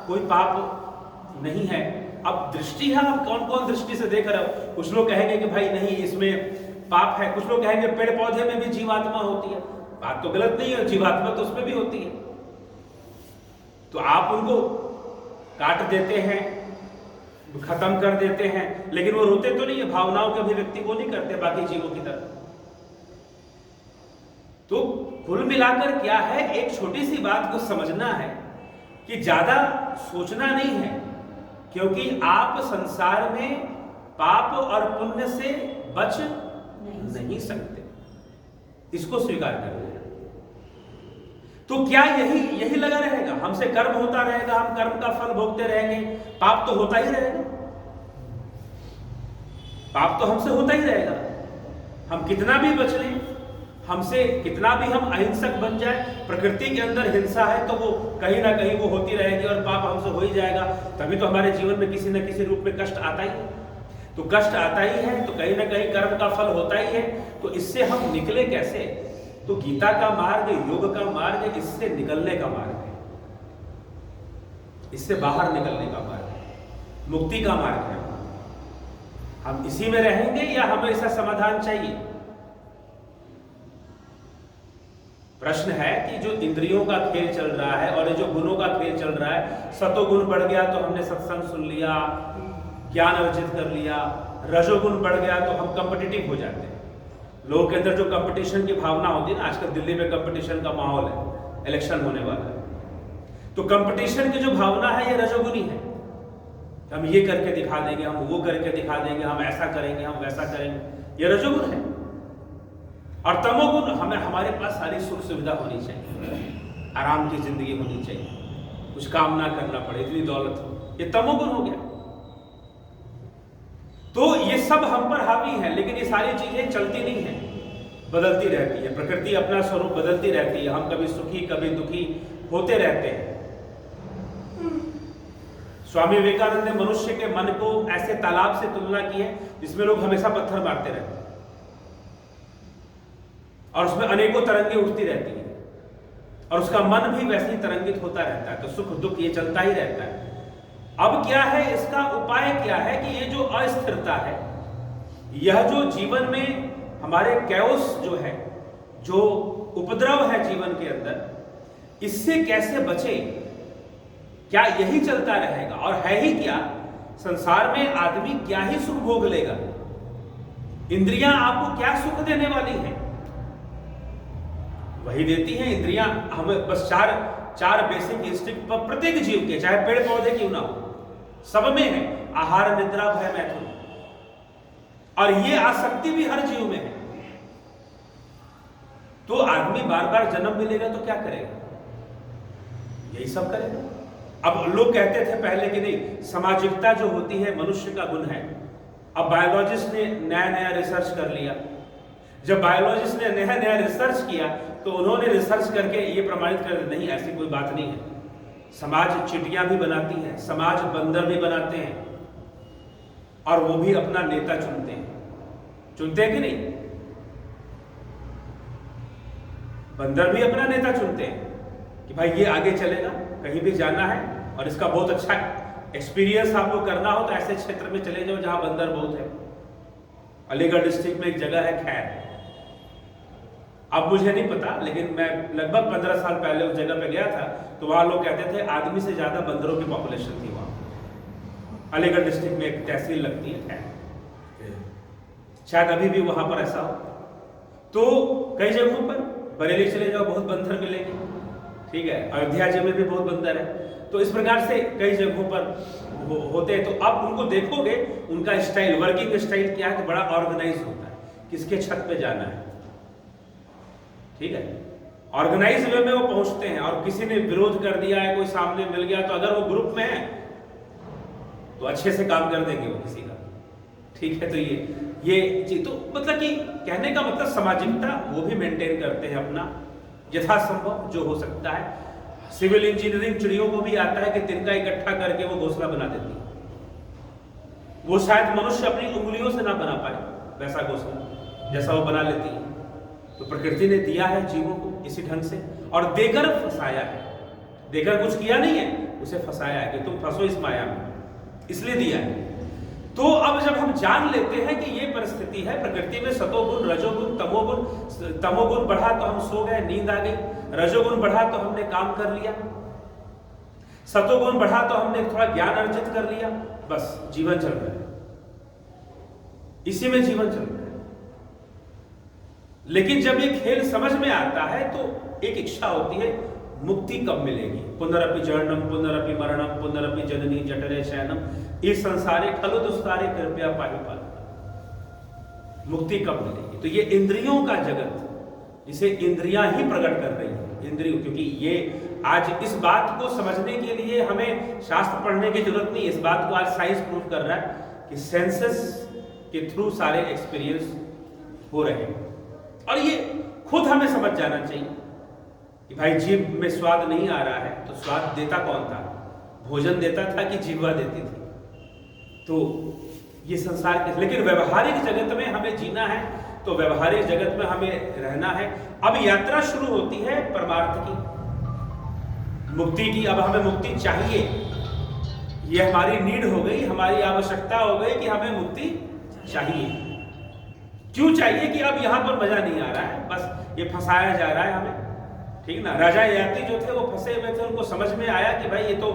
कोई पाप नहीं है। अब दृष्टि है, आप कौन कौन दृष्टि से देख रहे हो। कुछ लोग कहेंगे कि भाई नहीं इसमें पाप है, कुछ लोग कहेंगे पेड़ पौधे में भी जीवात्मा होती है। बात तो गलत नहीं है, जीवात्मा तो उसमें भी होती है। तो आप उनको काट देते हैं, खत्म कर देते हैं, लेकिन वो रोते तो नहीं है, भावनाओं के अभिव्यक्ति वो नहीं करते बाकी जीवों की तरह। तो कुल मिलाकर क्या है, एक छोटी सी बात को समझना है कि ज्यादा सोचना नहीं है, क्योंकि आप संसार में पाप और पुण्य से बच नहीं सकते, इसको स्वीकार करें। तो क्या यही लगा रहेगा? हमसे कर्म होता रहेगा, हम कर्म का फल भोगते रहेंगे, पाप तो होता ही रहेगा, पाप तो हमसे होता ही रहेगा। हम कितना भी बच लें, हमसे कितना भी हम अहिंसक बन जाए, प्रकृति के अंदर हिंसा है तो वो कहीं ना कहीं वो होती रहेगी और पाप हमसे हो ही जाएगा। तभी तो हमारे जीवन में किसी न किसी रूप में कष्ट आता ही है। तो कष्ट आता ही है तो कहीं ना कहीं कर्म का फल होता ही है। तो इससे हम निकले कैसे? तो गीता का मार्ग, योग का मार्ग, इससे निकलने का मार्ग है, इससे बाहर निकलने का मार्ग है, मुक्ति का मार्ग है। हम इसी में रहेंगे या हमें इसका समाधान चाहिए? प्रश्न है कि जो इंद्रियों का खेल चल रहा है और जो गुणों का खेल चल रहा है, सतोगुण बढ़ गया तो हमने सत्संग सुन लिया, ज्ञान अर्जित कर लिया, रजोगुण बढ़ गया तो हम कंपिटिटिव हो जाते हैं। लोगों के अंदर जो कंपटीशन की भावना होती है ना, आजकल दिल्ली में कंपटीशन का माहौल है, इलेक्शन होने वाला है, तो कंपटीशन की जो भावना है ये रजोगुणी है। हम ये करके दिखा देंगे, हम वो करके दिखा देंगे, हम ऐसा करेंगे, हम वैसा करेंगे, ये रजोगुण है। और तमोगुण, हमें हमारे पास सारी सुख सुविधा होनी चाहिए, आराम की जिंदगी होनी चाहिए, कुछ काम ना करना पड़े, इतनी दौलत हो, ये तमोगुण हो गया। तो ये सब हम पर हावी है, लेकिन ये सारी चीजें चलती नहीं है, बदलती रहती है। प्रकृति अपना स्वरूप बदलती रहती है, हम कभी सुखी कभी दुखी होते रहते हैं। स्वामी विवेकानंद ने मनुष्य के मन को ऐसे तालाब से तुलना की है जिसमें लोग हमेशा पत्थर मारते रहते हैं और उसमें अनेकों तरंगे उठती रहती हैं और उसका मन भी वैसे ही तरंगित होता रहता है। तो सुख दुख ये चलता ही रहता है। अब क्या है, इसका उपाय क्या है कि ये जो अस्थिरता है, यह जो जीवन में हमारे कैओस जो है, जो उपद्रव है जीवन के अंदर, इससे कैसे बचे? क्या यही चलता रहेगा? और है ही क्या, संसार में आदमी क्या ही सुख भोग लेगा? इंद्रियां आपको क्या सुख देने वाली हैं? वही देती हैं इंद्रियां हमें, बस चार बेसिक इंस्टिंक्ट पर प्रत्येक जीव के, चाहे पेड़ पौधे क्यों ना हो, सब में है, आहार निद्रा भय मैथुन, और ये आसक्ति भी हर जीव में है। तो आदमी बार बार जन्म मिलेगा तो क्या करेगा? यही सब करेगा। अब लोग कहते थे पहले कि नहीं, सामाजिकता जो होती है मनुष्य का गुण है। अब बायोलॉजिस्ट ने नया नया रिसर्च कर लिया। जब बायोलॉजिस्ट ने नया नया रिसर्च किया तो उन्होंने रिसर्च करके ये प्रमाणित कर दिया, नहीं ऐसी कोई बात नहीं है। समाज चिड़ियां भी बनाती हैं, समाज बंदर भी बनाते हैं, और वो भी अपना नेता चुनते हैं कि नहीं? बंदर भी अपना नेता चुनते हैं कि भाई ये आगे चलेगा, कहीं भी जाना है और इसका बहुत अच्छा एक्सपीरियंस आपको करना हो तो ऐसे क्षेत्र में चले जाओ जहां बंदर बहुत है। अलीगढ़ डिस्ट्रिक्ट में एक जगह है खैर, अब मुझे नहीं पता, लेकिन मैं लगभग 15 साल पहले उस जगह पे गया था तो वहां लोग कहते थे आदमी से ज्यादा बंदरों की पॉपुलेशन थी वहां। अलीगढ़ डिस्ट्रिक्ट में एक तहसील लगती है खैर, शायद अभी भी वहां पर ऐसा हो। तो कई जगहों पर, बरेली चले जाओ बहुत बंदर मिलेंगे, ठीक है, अयोध्या जी में भी बहुत बंदर है। तो इस प्रकार से कई जगहों पर होते हैं। तो अब उनको देखोगे, उनका स्टाइल, वर्किंग स्टाइल क्या है कि बड़ा ऑर्गेनाइज होता है, किसके छत पे जाना है, ठीक है, ऑर्गेनाइज वे में वो पहुंचते हैं। और किसी ने विरोध कर दिया है, कोई सामने मिल गया, तो अगर वो ग्रुप में है तो अच्छे से काम कर देंगे वो किसी का, ठीक है। तो ये चीज तो मतलब कि कहने का मतलब सामाजिकता वो भी मेंटेन करते हैं अपना यथासंभव जो हो सकता है। सिविल इंजीनियरिंग चिड़ियों को भी आता है कि तिनका इकट्ठा करके वो घोंसला बना देती है। वो शायद मनुष्य अपनी उंगलियों से ना बना पाए वैसा घोंसला जैसा वो बना लेती है। तो प्रकृति ने दिया है जीवों को इसी ढंग से, और देकर फंसाया है, देकर कुछ किया नहीं है, उसे फंसाया है कि तुम फंसो इस माया में, इसलिए दिया है। तो अब जब हम जान लेते हैं कि ये परिस्थिति है प्रकृति में, सतोगुण रजोगुण तमोगुण बढ़ा तो हम सो गए, नींद आ गई, रजोगुण बढ़ा तो हमने काम कर लिया, सतोगुण बढ़ा तो हमने थोड़ा ज्ञान अर्जित कर लिया, बस जीवन चल रहा है, इसी में जीवन चल रहा है। लेकिन जब ये खेल समझ में आता है तो एक इच्छा होती है, मुक्ति कब मिलेगी? पुनरपि जन्म पुनरपि मरणम पुनरपि जननी जठरे शयनम इस संसारे खलु दुस्तारे कृपया पाहि पाहि। मुक्ति कब मिलेगी? तो ये इंद्रियों का जगत, इसे इंद्रियां ही प्रकट कर रही है, इंद्रियों, क्योंकि ये आज इस बात को समझने के लिए हमें शास्त्र पढ़ने की जरूरत नहीं। इस बात को आज साइंस प्रूव कर रहा है कि सेंसेस के थ्रू सारे एक्सपीरियंस हो रहे हैं। और ये खुद हमें समझ जाना चाहिए कि भाई जीभ में स्वाद नहीं आ रहा है तो स्वाद देता कौन था? भोजन देता था कि जीवा देती थी? तो ये संसार के, लेकिन व्यवहारिक जगत में हमें जीना है, तो व्यवहारिक जगत में हमें रहना है। अब यात्रा शुरू होती है परमार्थ की, मुक्ति की। अब हमें मुक्ति चाहिए, ये हमारी नीड हो गई, हमारी आवश्यकता हो गई कि हमें मुक्ति चाहिए। क्यों चाहिए? कि अब यहां पर मजा नहीं आ रहा है, बस ये फंसाया जा रहा है हमें, ठीक ना। राजा याति जो थे वो फंसे हुए थे, उनको समझ में आया कि भाई ये तो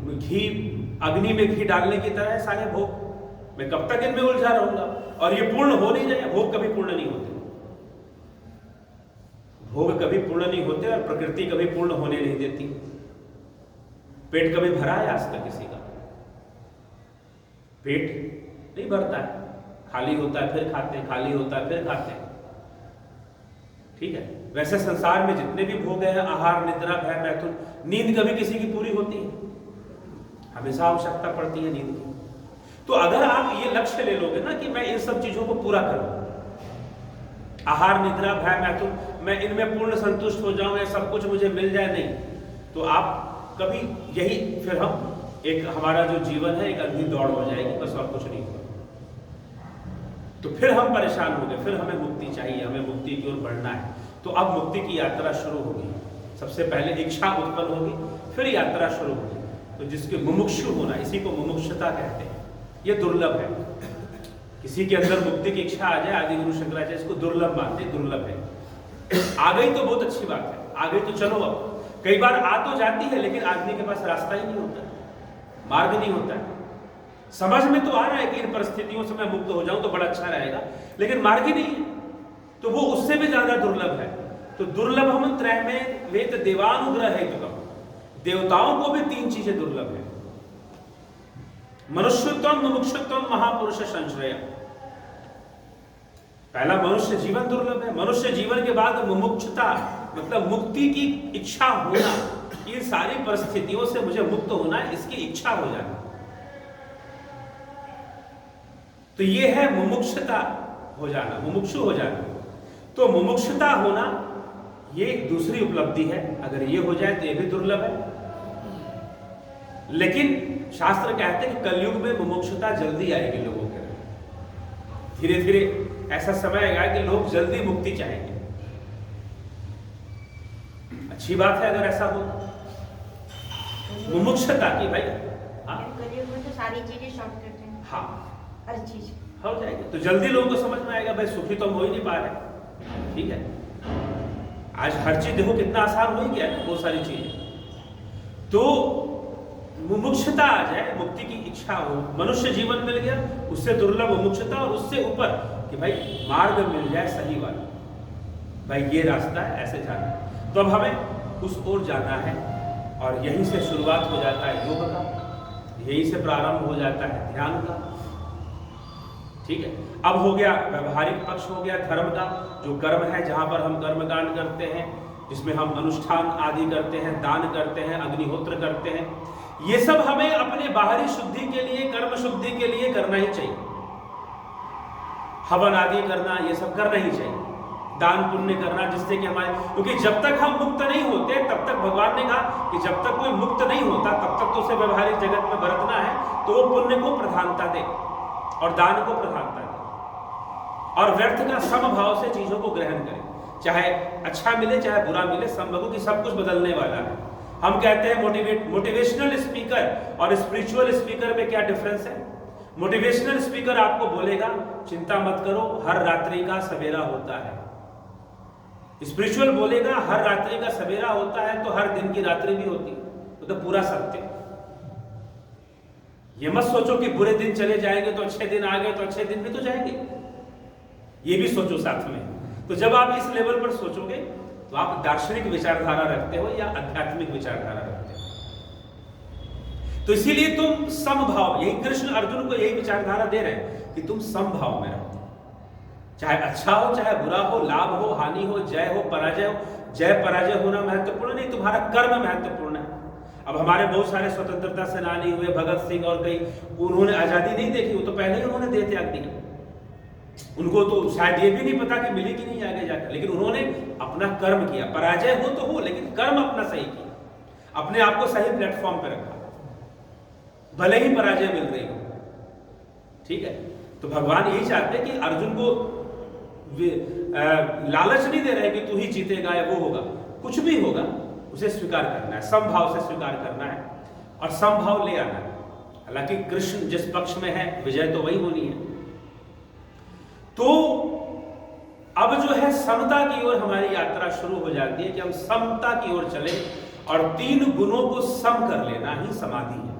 घी, अग्नि में घी डालने की तरह है सारे भोग, मैं कब तक इनमें उलझा रहूंगा, और ये पूर्ण हो नहीं जाए। भोग कभी पूर्ण नहीं होते, भोग कभी पूर्ण नहीं होते, और प्रकृति कभी पूर्ण होने नहीं देती। पेट कभी भरा है आज तक किसी का? पेट नहीं भरता है, खाली होता है फिर खाते हैं, खाली होता है फिर खाते हैं, ठीक है। वैसे संसार में जितने भी भोग हैं, आहार, निद्रा, भय, मैथुन, नींद कभी किसी की पूरी होती है? हमेशा आवश्यकता पड़ती है नींद की। तो अगर आप ये लक्ष्य ले लोगे ना कि मैं इन सब चीजों को पूरा करूं, आहार, निद्रा, भय, मैथुन, मैं इनमें पूर्ण संतुष्ट हो जाऊं, या सब कुछ मुझे मिल जाए, नहीं, तो आप कभी यही, फिर हम एक, हमारा जो जीवन है एक अंधी दौड़ हो जाएगी, बस और कुछ नहीं होगा। तो फिर हम परेशान हो गए, फिर हमें मुक्ति चाहिए, हमें मुक्ति की ओर बढ़ना है। तो अब मुक्ति की यात्रा शुरू होगी। सबसे पहले इच्छा उत्पन्न होगी, फिर यात्रा शुरू होगी। तो जिसके मुमुक्षु होना, इसी को मुमुक्षुता कहते हैं। ये दुर्लभ है, किसी के अंदर मुक्ति की इच्छा आ जाए, आदि गुरु शंकराचार्य इसको दुर्लभ मानते, दुर्लभ है। आ गई तो बहुत अच्छी बात है, आ गई तो चलो। अब कई बार आ तो जाती है, लेकिन आदमी के पास रास्ता ही नहीं होता, मार्ग नहीं होता है। समझ में तो आ रहा है कि इन परिस्थितियों से मैं मुक्त हो जाऊं तो बड़ा अच्छा रहेगा, लेकिन मार्ग ही नहीं है, तो वो उससे भी ज्यादा दुर्लभ है। तो दुर्लभ हम त्रय में वेद देवानुग्रह हेतु का, देवताओं को भी 3 चीजें दुर्लभ है। मनुष्यत्वम, मुमुक्षुत्वम, महापुरुष संश्रय। पहला मनुष्य जीवन दुर्लभ है। मनुष्य जीवन के बाद मुमुक्षुता, मतलब मुक्ति की इच्छा होना, इन सारी परिस्थितियों से मुझे मुक्त होना है, इसकी इच्छा हो जाना, तो ये है मुमुक्षुता हो जाना, मुमुक्षु हो जाना। तो मुमुक्षुता होना ये एक दूसरी उपलब्धि है। अगर ये हो जाए तो ये भी दुर्लभ है। लेकिन शास्त्र कहते हैं कि कलयुग में मुमुक्षुता जल्दी आएगी लोगों के, धीरे धीरे ऐसा समय आएगा कि लोग जल्दी मुक्ति चाहेंगे। अच्छी बात है अगर ऐसा हो, मुमुक्षुता की भाई। हाँ, कलयुग में तो सारी चीजें शॉर्टकट है, हाँ, हर चीज हो जाएगी, तो जल्दी लोगों को समझ में आएगा भाई सुखी तो हम हो ही नहीं पा रहे, ठीक है। आज हर चीज देखो कितना आसान हो ही गया है, बहुत सारी चीजें। तो मुमुक्षुता आ जाए, मुक्ति की इच्छा हो, मनुष्य जीवन मिल गया, उससे दुर्लभ मुमुक्षुता, और उससे ऊपर कि भाई मार्ग मिल जाए सही वाला, भाई ये रास्ता है, ऐसे जाना है। तो अब हमें उस ओर जाना है, और यहीं से शुरुआत हो जाता है योग का, यहीं से प्रारंभ हो जाता है ध्यान का, ठीक है। अब हो गया व्यवहारिक पक्ष, हो गया धर्म का, जो कर्म है, जहां पर हम कर्मकांड करते हैं, जिसमें हम अनुष्ठान आदि करते हैं, दान करते हैं, अग्निहोत्र करते हैं। ये सब हमें अपने बाहरी शुद्धि के लिए, कर्म शुद्धि के लिए करना ही चाहिए। हवन आदि करना, ये सब करना ही चाहिए। दान पुण्य करना, जिससे कि हमारे, क्योंकि जब तक हम मुक्त नहीं होते तब तक, भगवान ने कहा कि जब तक कोई मुक्त नहीं होता तब तक तो उसे व्यवहारिक जगत में बरतना है, तो वो पुण्य को प्रधानता दे और दान को प्रधानता दे, और व्यर्थ का समभाव से चीजों को ग्रहण करे, चाहे अच्छा मिले चाहे बुरा मिले, समभाव की सब कुछ बदलने वाला है। हम कहते हैं मोटिवेशनल स्पीकर और स्पिरिचुअल स्पीकर में क्या डिफरेंस है? मोटिवेशनल स्पीकर आपको बोलेगा चिंता मत करो, हर रात्रि का सवेरा होता है। स्पिरिचुअल बोलेगा हर रात्रि का सवेरा होता है, तो हर दिन की रात्रि भी होती है, तो पूरा सत्य। ये मत सोचो कि बुरे दिन चले जाएंगे तो अच्छे दिन आ गए, तो अच्छे दिन भी तो जाएंगे, ये भी सोचो साथ में। तो जब आप इस लेवल पर सोचोगे तो आप दार्शनिक विचारधारा रखते हो या आध्यात्मिक विचारधारा रखते हो। तो इसीलिए तुम समभाव, यही कृष्ण अर्जुन को यही विचारधारा दे रहे हैं कि तुम समभाव में रहो। चाहे अच्छा हो चाहे बुरा हो, लाभ हो हानि हो, जय हो पराजय हो। जय पराजय होना महत्वपूर्ण नहीं, तुम्हारा कर्म महत्वपूर्ण है। अब हमारे बहुत सारे स्वतंत्रता सेनानी हुए, भगत सिंह और कई, उन्होंने आजादी नहीं देखी, वो तो पहले ही उन्होंने देह त्याग दिया। उनको तो शायद ये भी नहीं पता कि मिली कि नहीं आगे जाकर, लेकिन उन्होंने अपना कर्म किया। पराजय हो तो हो, लेकिन कर्म अपना सही किया, अपने आप को सही प्लेटफॉर्म पर रखा, भले ही पराजय मिल रही हो। ठीक है, तो भगवान यही चाहते हैं कि अर्जुन को लालच नहीं दे रहे कि तू ही जीतेगा या वो होगा, कुछ भी होगा उसे स्वीकार करना है, समभाव से स्वीकार करना है और समभाव ले आना है। हालांकि कृष्ण जिस पक्ष में है, विजय तो वही होनी है। तो अब जो है समता की ओर हमारी यात्रा शुरू हो जाती है कि हम समता की ओर चले और 3 गुणों को सम कर लेना ही समाधि है।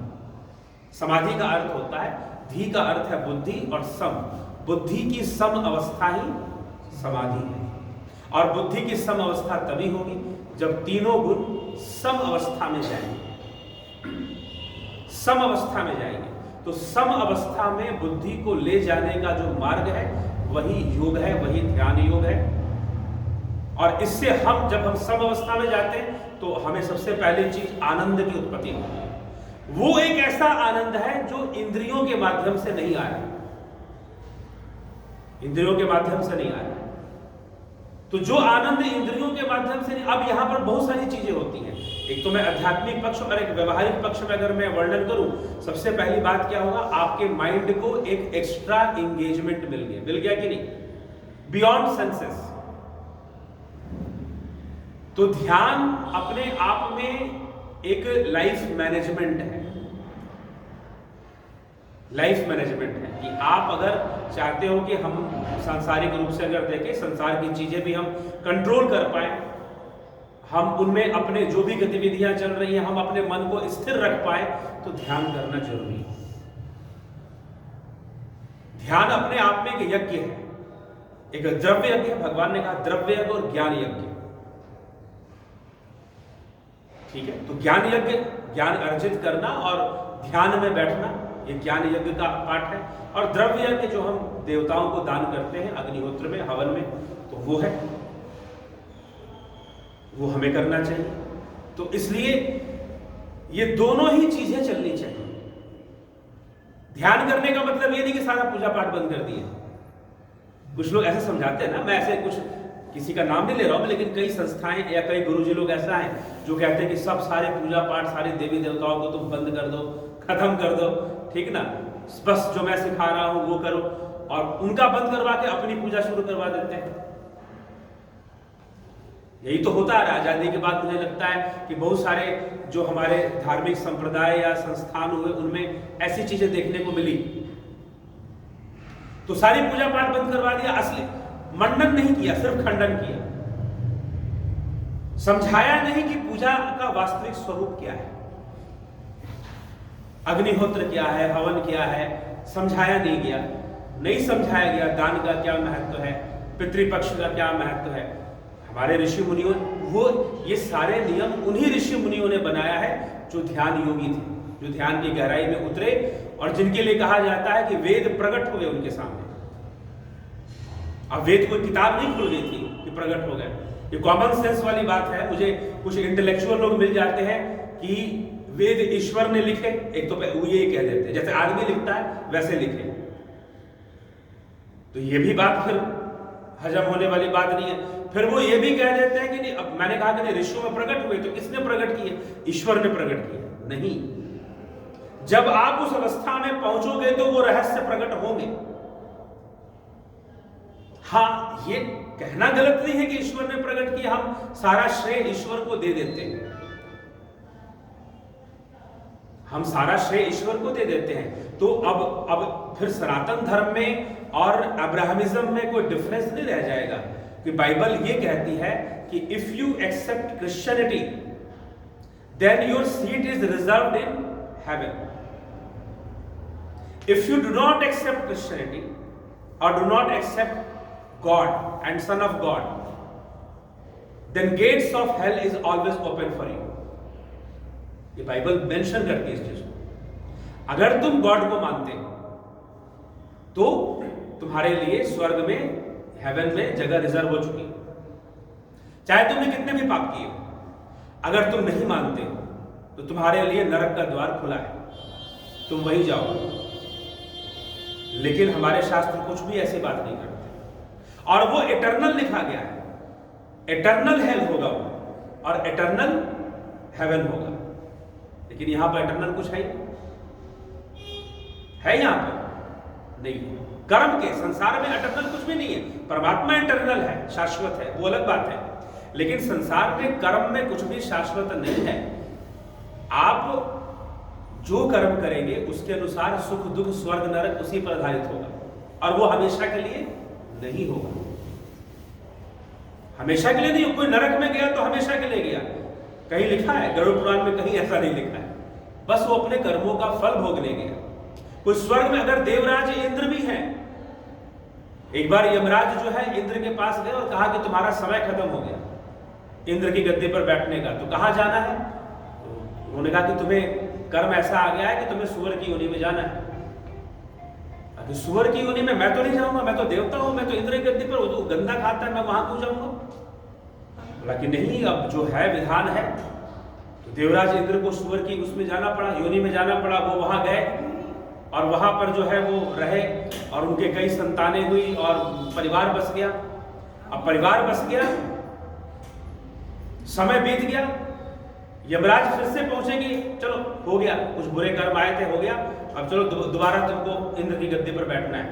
समाधि का अर्थ होता है, धी का अर्थ है बुद्धि और सम, बुद्धि की सम अवस्था ही समाधि है। और बुद्धि की सम अवस्था तभी होगी जब तीनों गुण सम अवस्था में जाएंगे। सम अवस्था में जाएंगे तो सम अवस्था में बुद्धि को ले जाने का जो मार्ग है वही योग है, वही ध्यान योग है। और इससे हम जब हम सम अवस्था में जाते हैं तो हमें सबसे पहली चीज आनंद की उत्पत्ति होती है। वो एक ऐसा आनंद है जो इंद्रियों के माध्यम से नहीं आ रहा, इंद्रियों के माध्यम से नहीं आ रहा। तो जो आनंद इंद्रियों के माध्यम से नहीं, अब यहां पर बहुत सारी चीजें होती हैं। एक तो मैं आध्यात्मिक पक्ष और एक व्यवहारिक पक्ष में अगर मैं वर्णन करूं, सबसे पहली बात क्या होगा, आपके माइंड को एक एक्स्ट्रा एंगेजमेंट मिल गया कि नहीं, बियॉन्ड सेंसेस। तो ध्यान अपने आप में एक लाइफ मैनेजमेंट है, लाइफ मैनेजमेंट है कि आप अगर चाहते हो कि हम सांसारिक रूप से अगर देखें, संसार की चीजें भी हम कंट्रोल कर पाए, हम उनमें अपने जो भी गतिविधियां चल रही हैं हम अपने मन को स्थिर रख पाए, तो ध्यान करना जरूरी है। ध्यान अपने आप में एक यज्ञ है, एक द्रव्य यज्ञ है। भगवान ने कहा द्रव्य यज्ञ और ज्ञान यज्ञ। ठीक है, तो ज्ञान यज्ञ, ज्ञान अर्जित करना और ध्यान में बैठना, ये ज्ञान यज्ञ का पाठ है। और द्रव्य यज्ञ जो हम देवताओं को दान करते हैं अग्निहोत्र में, हवन में, तो वो है, वो हमें करना चाहिए। तो इसलिए ये दोनों ही चीजें चलनी चाहिए। ध्यान करने का मतलब ये नहीं कि सारा पूजा पाठ बंद कर दिए। कुछ लोग ऐसे समझाते हैं ना, मैं ऐसे कुछ किसी का नाम नहीं ले रहा हूं, लेकिन कई संस्थाएं या कई गुरुजी लोग ऐसा है जो कहते हैं कि सब सारे पूजा पाठ, सारे देवी देवताओं को तुम बंद कर दो, खत्म कर दो, ठीक ना, बस जो मैं सिखा रहा हूं वो करो, और उनका बंद करवा के अपनी पूजा शुरू करवा देते हैं। यही तो होता है। आजादी के बाद मुझे लगता है कि बहुत सारे जो हमारे धार्मिक संप्रदाय या संस्थान हुए उनमें ऐसी चीजें देखने को मिली, तो सारी पूजा पाठ बंद करवा दिया। असली मंडन नहीं किया, सिर्फ खंडन किया, समझाया नहीं कि पूजा का वास्तविक स्वरूप क्या है, अग्निहोत्र क्या है, हवन क्या है, समझाया नहीं गया, नहीं समझाया गया दान का क्या महत्व है, पितृपक्ष का क्या महत्व है। हमारे ऋषि मुनियों, वो ये सारे नियम उन्हीं ऋषि मुनियों ने बनाया है जो ध्यान योगी थे, जो ध्यान की गहराई में उतरे और जिनके लिए कहा जाता है कि वेद प्रकट हुए उनके सामने। अब वेद कोई किताब नहीं खुल गई थी कि प्रकट हो गए, ये कॉमन सेंस वाली बात है। मुझे कुछ इंटेलेक्चुअल लोग मिल जाते हैं कि वेद ईश्वर ने लिखे, एक तो वो ये कह देते हैं जैसे आदमी लिखता है वैसे लिखे, तो ये भी बात फिर हजम होने वाली बात नहीं है। फिर वो ये भी कह देते हैं कि नहीं, अब मैंने कहा कि नहीं ऋषियों में प्रकट हुए, तो किसने प्रकट किए? ईश्वर ने प्रकट किए। नहीं, जब आप उस अवस्था में पहुंचोगे तो वो रहस्य प्रकट होंगे। हाँ, ये कहना गलत नहीं है कि ईश्वर ने प्रकट किया, हम सारा श्रेय ईश्वर को दे देते हैं, हम सारा श्रेय ईश्वर को दे देते हैं। तो अब फिर सनातन धर्म में और अब्राहमिज्म में कोई डिफरेंस नहीं रह जाएगा कि बाइबल ये कहती है कि if you accept Christianity then your seat is reserved in heaven. If you do not accept Christianity और do not accept God and son of God, then gates of hell is always open for you. ये Bible mention करती है इस चीज को। अगर तुम God को मानते हो तो तुम्हारे लिए स्वर्ग में हेवन में जगह रिजर्व हो चुकी है। चाहे तुमने कितने भी पाप किए, अगर तुम नहीं मानते तो तुम्हारे लिए नरक का द्वार खुला है, तुम वहीं जाओ। लेकिन हमारे शास्त्र कुछ भी ऐसी बात नहीं करते, और वो इटर्नल लिखा गया है, इटर्नल हेल होगा वो, और इटर्नल हेवन होगा। लेकिन यहां पर इटर्नल कुछ है यहां पर नहीं। कर्म के संसार में इटर्नल कुछ भी नहीं है। परमात्मा इटर्नल है, शाश्वत है, वो अलग बात है। लेकिन संसार में कर्म में कुछ भी शाश्वत नहीं है। आप जो कर्म करेंगे उसके अनुसार सुख दुख स्वर्ग नरक उसी पर आधारित होगा, और वो हमेशा के लिए नहीं होगा। हमेशा के लिए नहीं। कोई नरक में गया तो हमेशा के लिए गया, कहीं लिखा है गरुड़ पुराण में? कहीं ऐसा नहीं लिखा है। बस वो अपने कर्मों का फल भोगने गया। कोई स्वर्ग में, अगर देवराज इंद्र भी है, एक बार यमराज जो है इंद्र के पास गए और कहा कि तुम्हारा समय खत्म हो गया इंद्र की गद्दी पर बैठने का, तो कहां जाना है? तो उन्होंने कहा कि तुम्हें कर्म ऐसा आ गया है कि तुम्हें सुअर की योनि में जाना है। अभी सुअर की योनि में मैं तो नहीं जाऊंगा, मैं तो देवता हूं, मैं तो इंद्र की गद्दी पर, वो तो गंदा खाता है, मैं वहां क्यों जाऊंगा? बोला कि नहीं, अब जो है विधान है। तो देवराज इंद्र को सुअर की उसमें जाना पड़ा, योनि में जाना पड़ा। वो वहां गए और वहां पर जो है वो रहे, और उनके कई संतानें हुई और परिवार बस गया। अब परिवार बस गया, समय बीत गया, यमराज फिर से पहुंचेंगे, चलो हो गया, कुछ बुरे कर्म आए थे, हो गया, अब चलो दोबारा तुमको इंद्र की गद्दी पर बैठना है।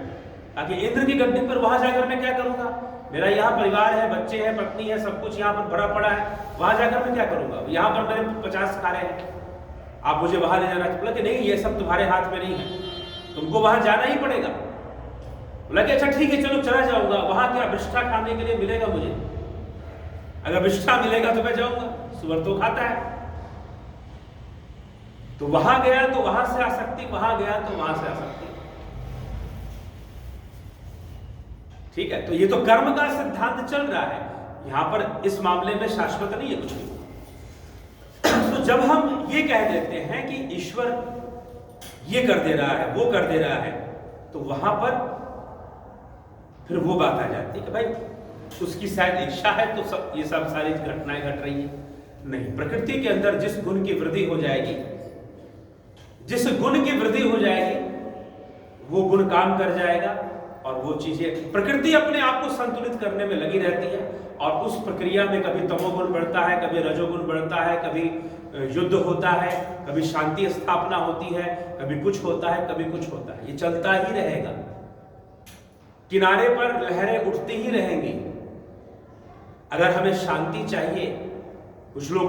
ताकि इंद्र की गद्दी पर वहां जाकर मैं क्या करूंगा? मेरा यहाँ परिवार है, बच्चे हैं, पत्नी है, सब कुछ यहाँ पर भरा पड़ा है, वहां जाकर मैं क्या करूंगा? यहाँ पर मेरे 50 कारें हैं, आप मुझे वहां ले जाना। बोला कि नहीं, ये सब तुम्हारे हाथ में नहीं है, तुमको वहां जाना ही पड़ेगा। बोला कि अच्छा ठीक है, चलो चला जाऊंगा। वहां क्या विष्ठा खाने के लिए मिलेगा मुझे? अगर विष्ठा मिलेगा तो मैं जाऊंगा, सुअर तो खाता है। तो वहां गया तो वहां से आसक्ति, वहां गया तो वहां से आसक्ति। ठीक है, तो ये तो कर्म का सिद्धांत चल रहा है, यहां पर इस मामले में शाश्वत नहीं है कुछ भी। तो जब हम ये कह देते हैं कि ईश्वर ये कर दे रहा है, वो कर दे रहा है, तो वहां पर फिर वो बात आ जाती है कि भाई उसकी शायद इच्छा है तो सब ये सब सारी घटनाएं घट रही है। नहीं, प्रकृति के अंदर जिस गुण की वृद्धि हो जाएगी, जिस गुण की वृद्धि हो जाएगी, वो गुण काम कर जाएगा, और वो चीजें, प्रकृति अपने आप को संतुलित करने में लगी रहती है। और उस प्रक्रिया में कभी तमोगुण बढ़ता है, कभी रजोगुण बढ़ता है, कभी युद्ध होता है, कभी शांति स्थापना होती है, कभी कुछ होता है, कभी कुछ होता है। ये चलता ही रहेगा, किनारे पर लहरें उठती ही रहेंगी। अगर हमें शांति चाहिए, कुछ लोग,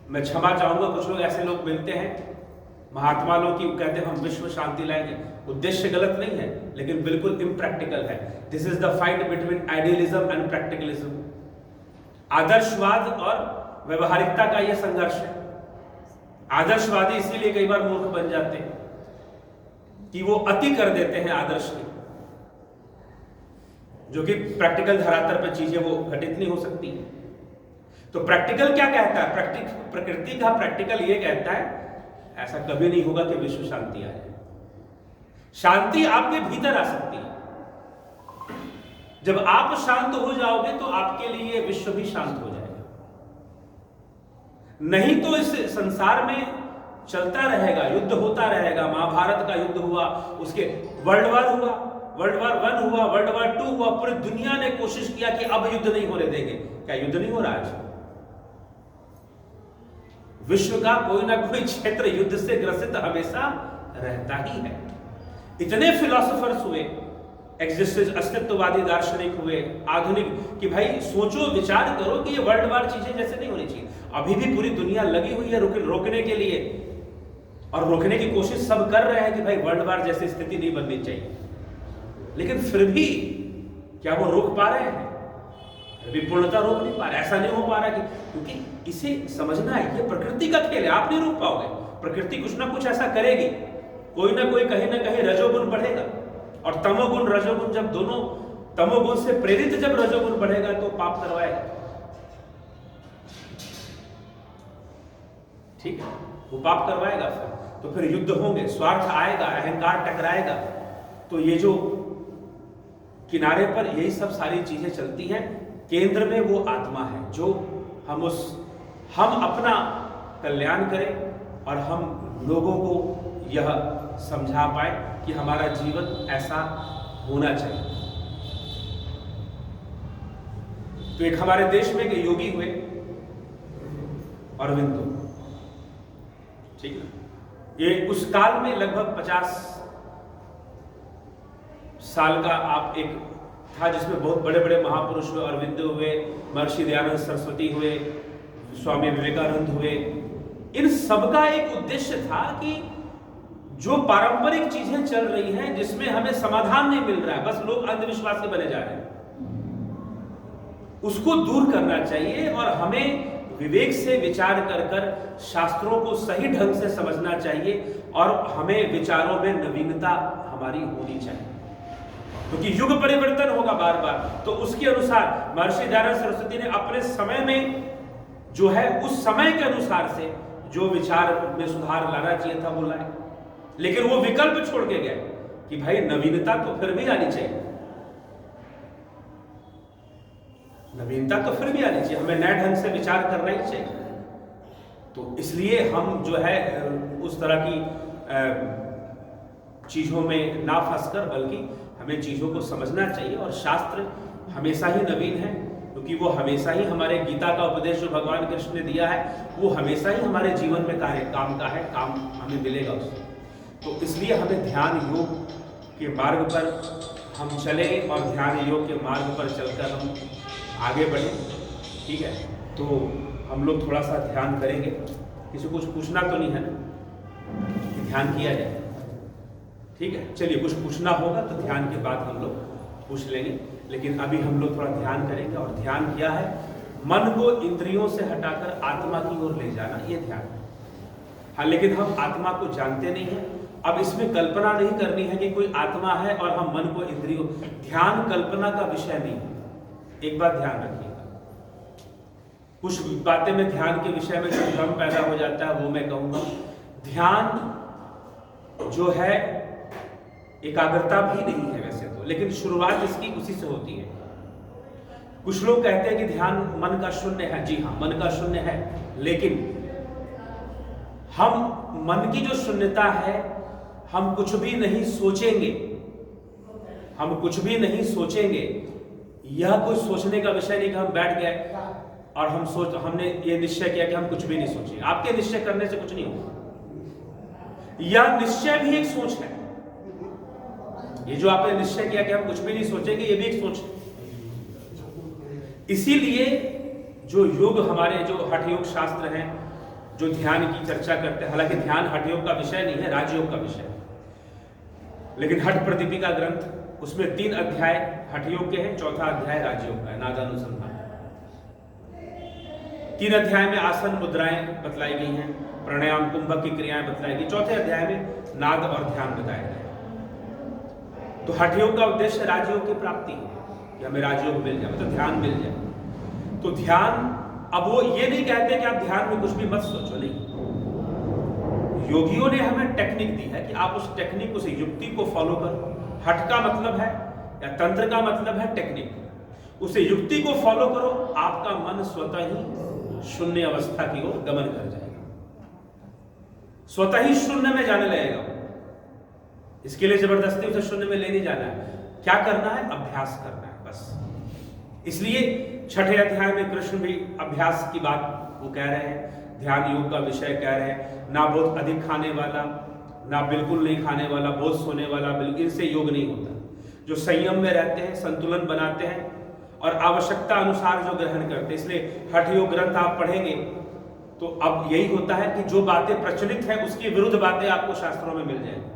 मैं क्षमा चाहूंगा, कुछ लोग ऐसे लोग मिलते हैं महात्मा लोग की, कहते हैं हम विश्व शांति लाएंगे। उद्देश्य गलत नहीं है, लेकिन बिल्कुल इम्प्रैक्टिकल है। This is the fight between idealism and practicalism. आदर्शवाद और व्यवहारिकता का यह संघर्ष है। आदर्शवादी इसीलिए कई बार मूर्ख बन जाते हैं कि वो अति कर देते हैं आदर्श की, जो कि प्रैक्टिकल धरातल पर चीजें वो घटित नहीं हो सकती। तो प्रैक्टिकल क्या कहता है? प्रकृति का प्रैक्टिकल ये कहता है ऐसा कभी नहीं होगा कि विश्व शांति आ जाए। शांति आपके भीतर आ सकती है। जब आप शांत हो जाओगे तो आपके लिए विश्व भी शांत हो जाएगा। नहीं तो इस संसार में चलता रहेगा, युद्ध होता रहेगा। महाभारत का युद्ध हुआ, उसके वर्ल्ड वार हुआ, वर्ल्ड वार 1 हुआ, वर्ल्ड वार 2 हुआ। पूरी दुनिया ने कोशिश किया कि अब युद्ध नहीं होने देंगे। क्या युद्ध नहीं हो रहा आज? विश्व का कोई ना कोई क्षेत्र युद्ध से ग्रसित हमेशा रहता ही है। इतने फिलोसोफर्स हुए, अस्तित्ववादी दार्शनिक हुए, आधुनिक, कि भाई सोचो, विचार करो कि ये वर्ल्ड वार चीजें जैसे नहीं होनी चाहिए। अभी भी पूरी दुनिया लगी हुई है रोकने के लिए, और रोकने की कोशिश सब कर रहे हैं कि भाई वर्ल्ड वार जैसी स्थिति नहीं बननी चाहिए। लेकिन फिर भी क्या वो रोक पा रहे हैं? अभी पूर्णता रोक नहीं पा रहे। ऐसा नहीं हो पा रहा क्योंकि इसे समझना है, ये प्रकृति का खेल है, आप नहीं रोक पाओगे। प्रकृति कुछ ना कुछ ऐसा करेगी, कोई ना कोई कहीं ना कहीं रजोगुण बढ़ेगा, और तमोगुण रजोगुण, जब दोनों तमोगुण से प्रेरित जब रजोगुण बढ़ेगा तो पाप करवाएगा। ठीक है, वो पाप करवाएगा। तो फिर युद्ध होंगे, स्वार्थ आएगा, अहंकार टकराएगा। तो ये जो किनारे पर यही सब सारी चीजें चलती हैं। केंद्र में वो आत्मा है जो हम अपना कल्याण करें और हम लोगों को यह समझा पाए कि हमारा जीवन ऐसा होना चाहिए। तो एक हमारे देश में एक योगी हुए अरविंदो, ठीक है, ये उस काल में लगभग 50 साल का आप एक था जिसमें बहुत बड़े बड़े महापुरुष हुए, अरविंदो हुए, महर्षि दयानंद सरस्वती हुए, स्वामी विवेकानंद हुए। इन सबका एक उद्देश्य था कि जो पारंपरिक चीजें चल रही हैं जिसमें हमें समाधान नहीं मिल रहा है, बस लोग अंधविश्वास के बने जा रहे हैं, उसको दूर करना चाहिए और हमें विवेक से विचार कर शास्त्रों को सही ढंग से समझना चाहिए और हमें विचारों में नवीनता हमारी होनी चाहिए, क्योंकि युग परिवर्तन होगा बार बार। तो उसके अनुसार महर्षि दयानंद सरस्वती ने अपने समय में जो है उस समय के अनुसार से जो विचार में सुधार लाना चाहिए था वो लाए, लेकिन वो विकल्प छोड़ के गए कि भाई नवीनता तो फिर भी आनी चाहिए, नवीनता तो फिर भी आनी चाहिए, हमें नए ढंग से विचार करना ही चाहिए। तो इसलिए हम जो है उस तरह की चीजों में ना फंसकर बल्कि हमें चीजों को समझना चाहिए। और शास्त्र हमेशा ही नवीन है, क्योंकि वो हमेशा ही हमारे गीता का उपदेश जो भगवान कृष्ण ने दिया है वो हमेशा ही हमारे जीवन में काम का है, काम हमें मिलेगा उससे। तो इसलिए हमें ध्यान योग के मार्ग पर हम चले और ध्यान योग के मार्ग पर चलकर हम आगे बढ़े, ठीक है। तो हम लोग थोड़ा सा ध्यान करेंगे। किसी को कुछ पूछना तो नहीं है ना कि ध्यान किया जाए, ठीक है। चलिए, कुछ पूछना होगा तो ध्यान के बाद हम लोग पूछ लेंगे, लेकिन अभी हम लोग थोड़ा ध्यान करेंगे। और ध्यान क्या है? मन को इंद्रियों से हटाकर आत्मा की ओर ले जाना, ये ध्यान है। हाँ, लेकिन हम आत्मा को जानते नहीं हैं। अब इसमें कल्पना नहीं करनी है कि कोई आत्मा है और हम मन को इंद्रियों, ध्यान कल्पना का विषय नहीं है, एक बात ध्यान रखिएगा। कुछ बातें में ध्यान के विषय में जो भ्रम पैदा हो जाता है वो मैं कहूंगा। ध्यान जो है एकाग्रता भी नहीं है वैसे तो, लेकिन शुरुआत इसकी उसी से होती है। कुछ लोग कहते हैं कि ध्यान मन का शून्य है। जी हाँ, मन का शून्य है, लेकिन हम मन की जो शून्यता है, हम कुछ भी नहीं सोचेंगे, हम कुछ भी नहीं सोचेंगे। यह कोई सोचने का विषय नहीं कि हम बैठ गए और हमने ये निश्चय किया कि हम कुछ भी नहीं सोचेंगे। आपके निश्चय करने से कुछ नहीं होगा। यह निश्चय भी एक सोच है। ये जो आपने निश्चय किया कि हम कुछ भी नहीं सोचेंगे, ये भी एक सोच है। इसीलिए जो योग हमारे जो हठ योग शास्त्र हैं जो ध्यान की चर्चा करते हैं, हालांकि ध्यान हठ योग का विषय नहीं है, राजयोग का विषय है, लेकिन हठ प्रदीपिका ग्रंथ उसमें 3 अध्याय हठ योग के हैं, 4था अध्याय राजयोग का है, नादानुसंधान। 3 अध्याय में आसन मुद्राएं बतलाई गई हैं, प्राणायाम कुंभक की क्रियाएं बतलाई गई, 4थे अध्याय में नाद और ध्यान बताया गया। तो हठ योग का उद्देश्य राजयोग की प्राप्ति है कि हमें राजयोग मिल जाए, मतलब ध्यान मिल जाए। तो ध्यान, अब वो ये नहीं कहते कि आप ध्यान में कुछ भी मत सोचो, नहीं। योगियों ने हमें टेक्निक दी है कि आप उस टेक्निक, उस युक्ति को फॉलो करो। हठ का मतलब है या तंत्र का मतलब है टेक्निक। उस युक्ति को फॉलो करो, आपका मन स्वतः ही शून्य अवस्था की ओर गमन कर जाएगा, स्वतः ही शून्य में जाने लगेगा। इसके लिए जबरदस्ती उसे शून्य में ले नहीं जाना है। क्या करना है? अभ्यास करना है, बस। इसलिए 6ठे अध्याय में कृष्ण भी अभ्यास की बात वो कह रहे हैं, ध्यान योग का विषय कह रहे हैं। ना बहुत अधिक खाने वाला, ना बिल्कुल नहीं खाने वाला, बहुत सोने वाला, बिल्कुल, इनसे योग नहीं होता। जो संयम में रहते हैं, संतुलन बनाते हैं और आवश्यकता अनुसार जो ग्रहण करते हैं। इसलिए हठ योग ग्रंथ आप पढ़ेंगे तो अब यही होता है कि जो बातें प्रचलित हैं उसकी विरुद्ध बातें आपको शास्त्रों में मिल जाएंगी,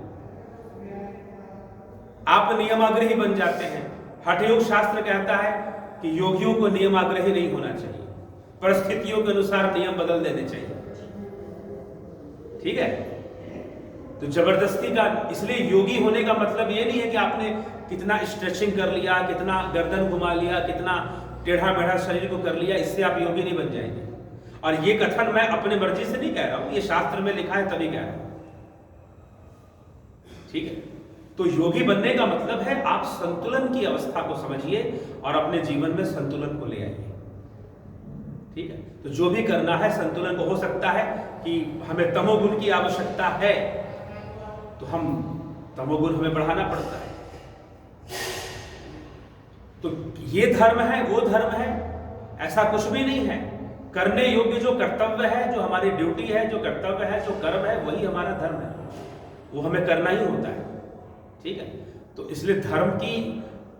आप नियमाग्रही बन जाते हैं। हठ योग शास्त्र कहता है कि योगियों को नियमाग्रही नहीं होना चाहिए, परिस्थितियों के अनुसार नियम बदल देने चाहिए, ठीक है। तो जबरदस्ती का, इसलिए योगी होने का मतलब ये नहीं है कि आपने कितना स्ट्रेचिंग कर लिया, कितना गर्दन घुमा लिया, कितना टेढ़ा मेढ़ा शरीर को कर लिया, इससे आप योगी नहीं बन जाएंगे। और ये कथन मैं अपने मर्जी से नहीं कह रहा हूं, ये शास्त्र में लिखा है तभी कह रहा हूं, ठीक है। तो योगी बनने का मतलब है आप संतुलन की अवस्था को समझिए और अपने जीवन में संतुलन को ले आइए। ठीक है, तो जो भी करना है संतुलन को, हो सकता है कि हमें तमोगुण की आवश्यकता है तो हम तमोगुण हमें बढ़ाना पड़ता है। तो ये धर्म है वो धर्म है ऐसा कुछ भी नहीं है। करने योग्य जो कर्तव्य है, जो हमारी ड्यूटी है, जो कर्तव्य है, जो कर्म है, वही हमारा धर्म है, वो हमें करना ही होता है। ठीक है, तो इसलिए धर्म की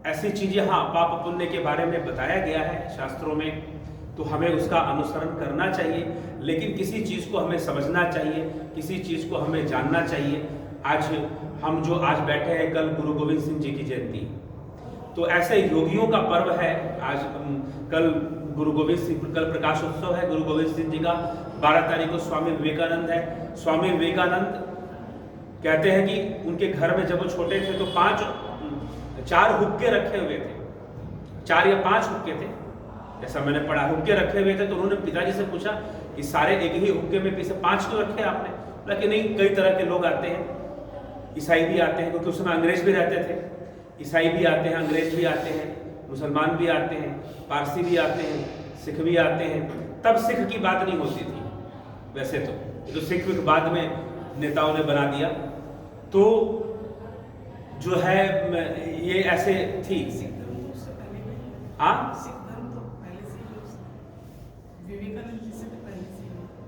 ऐसी चीजें, हाँ पाप पुण्य के बारे में बताया गया है शास्त्रों में, तो हमें उसका अनुसरण करना चाहिए, लेकिन किसी चीज को हमें समझना चाहिए, किसी चीज को हमें जानना चाहिए। आज हम जो आज बैठे हैं, कल गुरु गोविंद सिंह जी की जयंती, तो ऐसे योगियों का पर्व है आज। कल गुरु गोविंद सिंह, कल प्रकाश उत्सव है गुरु गोविंद सिंह जी का। 12 तारीख को स्वामी विवेकानंद है। स्वामी विवेकानंद कहते हैं कि उनके घर में जब वो छोटे थे तो 4 हुक्के रखे हुए थे, 4 या 5 हुक्के थे, ऐसा मैंने पढ़ा। हुक्के रखे हुए थे तो उन्होंने पिताजी से पूछा कि सारे एक ही हुक्के में पीछे 5 क्यों रखे आपने? बोला कि नहीं, कई तरह के लोग आते हैं, ईसाई भी आते हैं, क्योंकि उस समय अंग्रेज भी रहते थे, ईसाई भी आते हैं, अंग्रेज भी आते हैं, मुसलमान भी आते हैं, पारसी भी आते हैं, सिख भी आते हैं। तब सिख की बात नहीं होती थी, वैसे तो सिख बाद में नेताओं ने बना दिया। तो जो है ये ऐसे थी। हाँ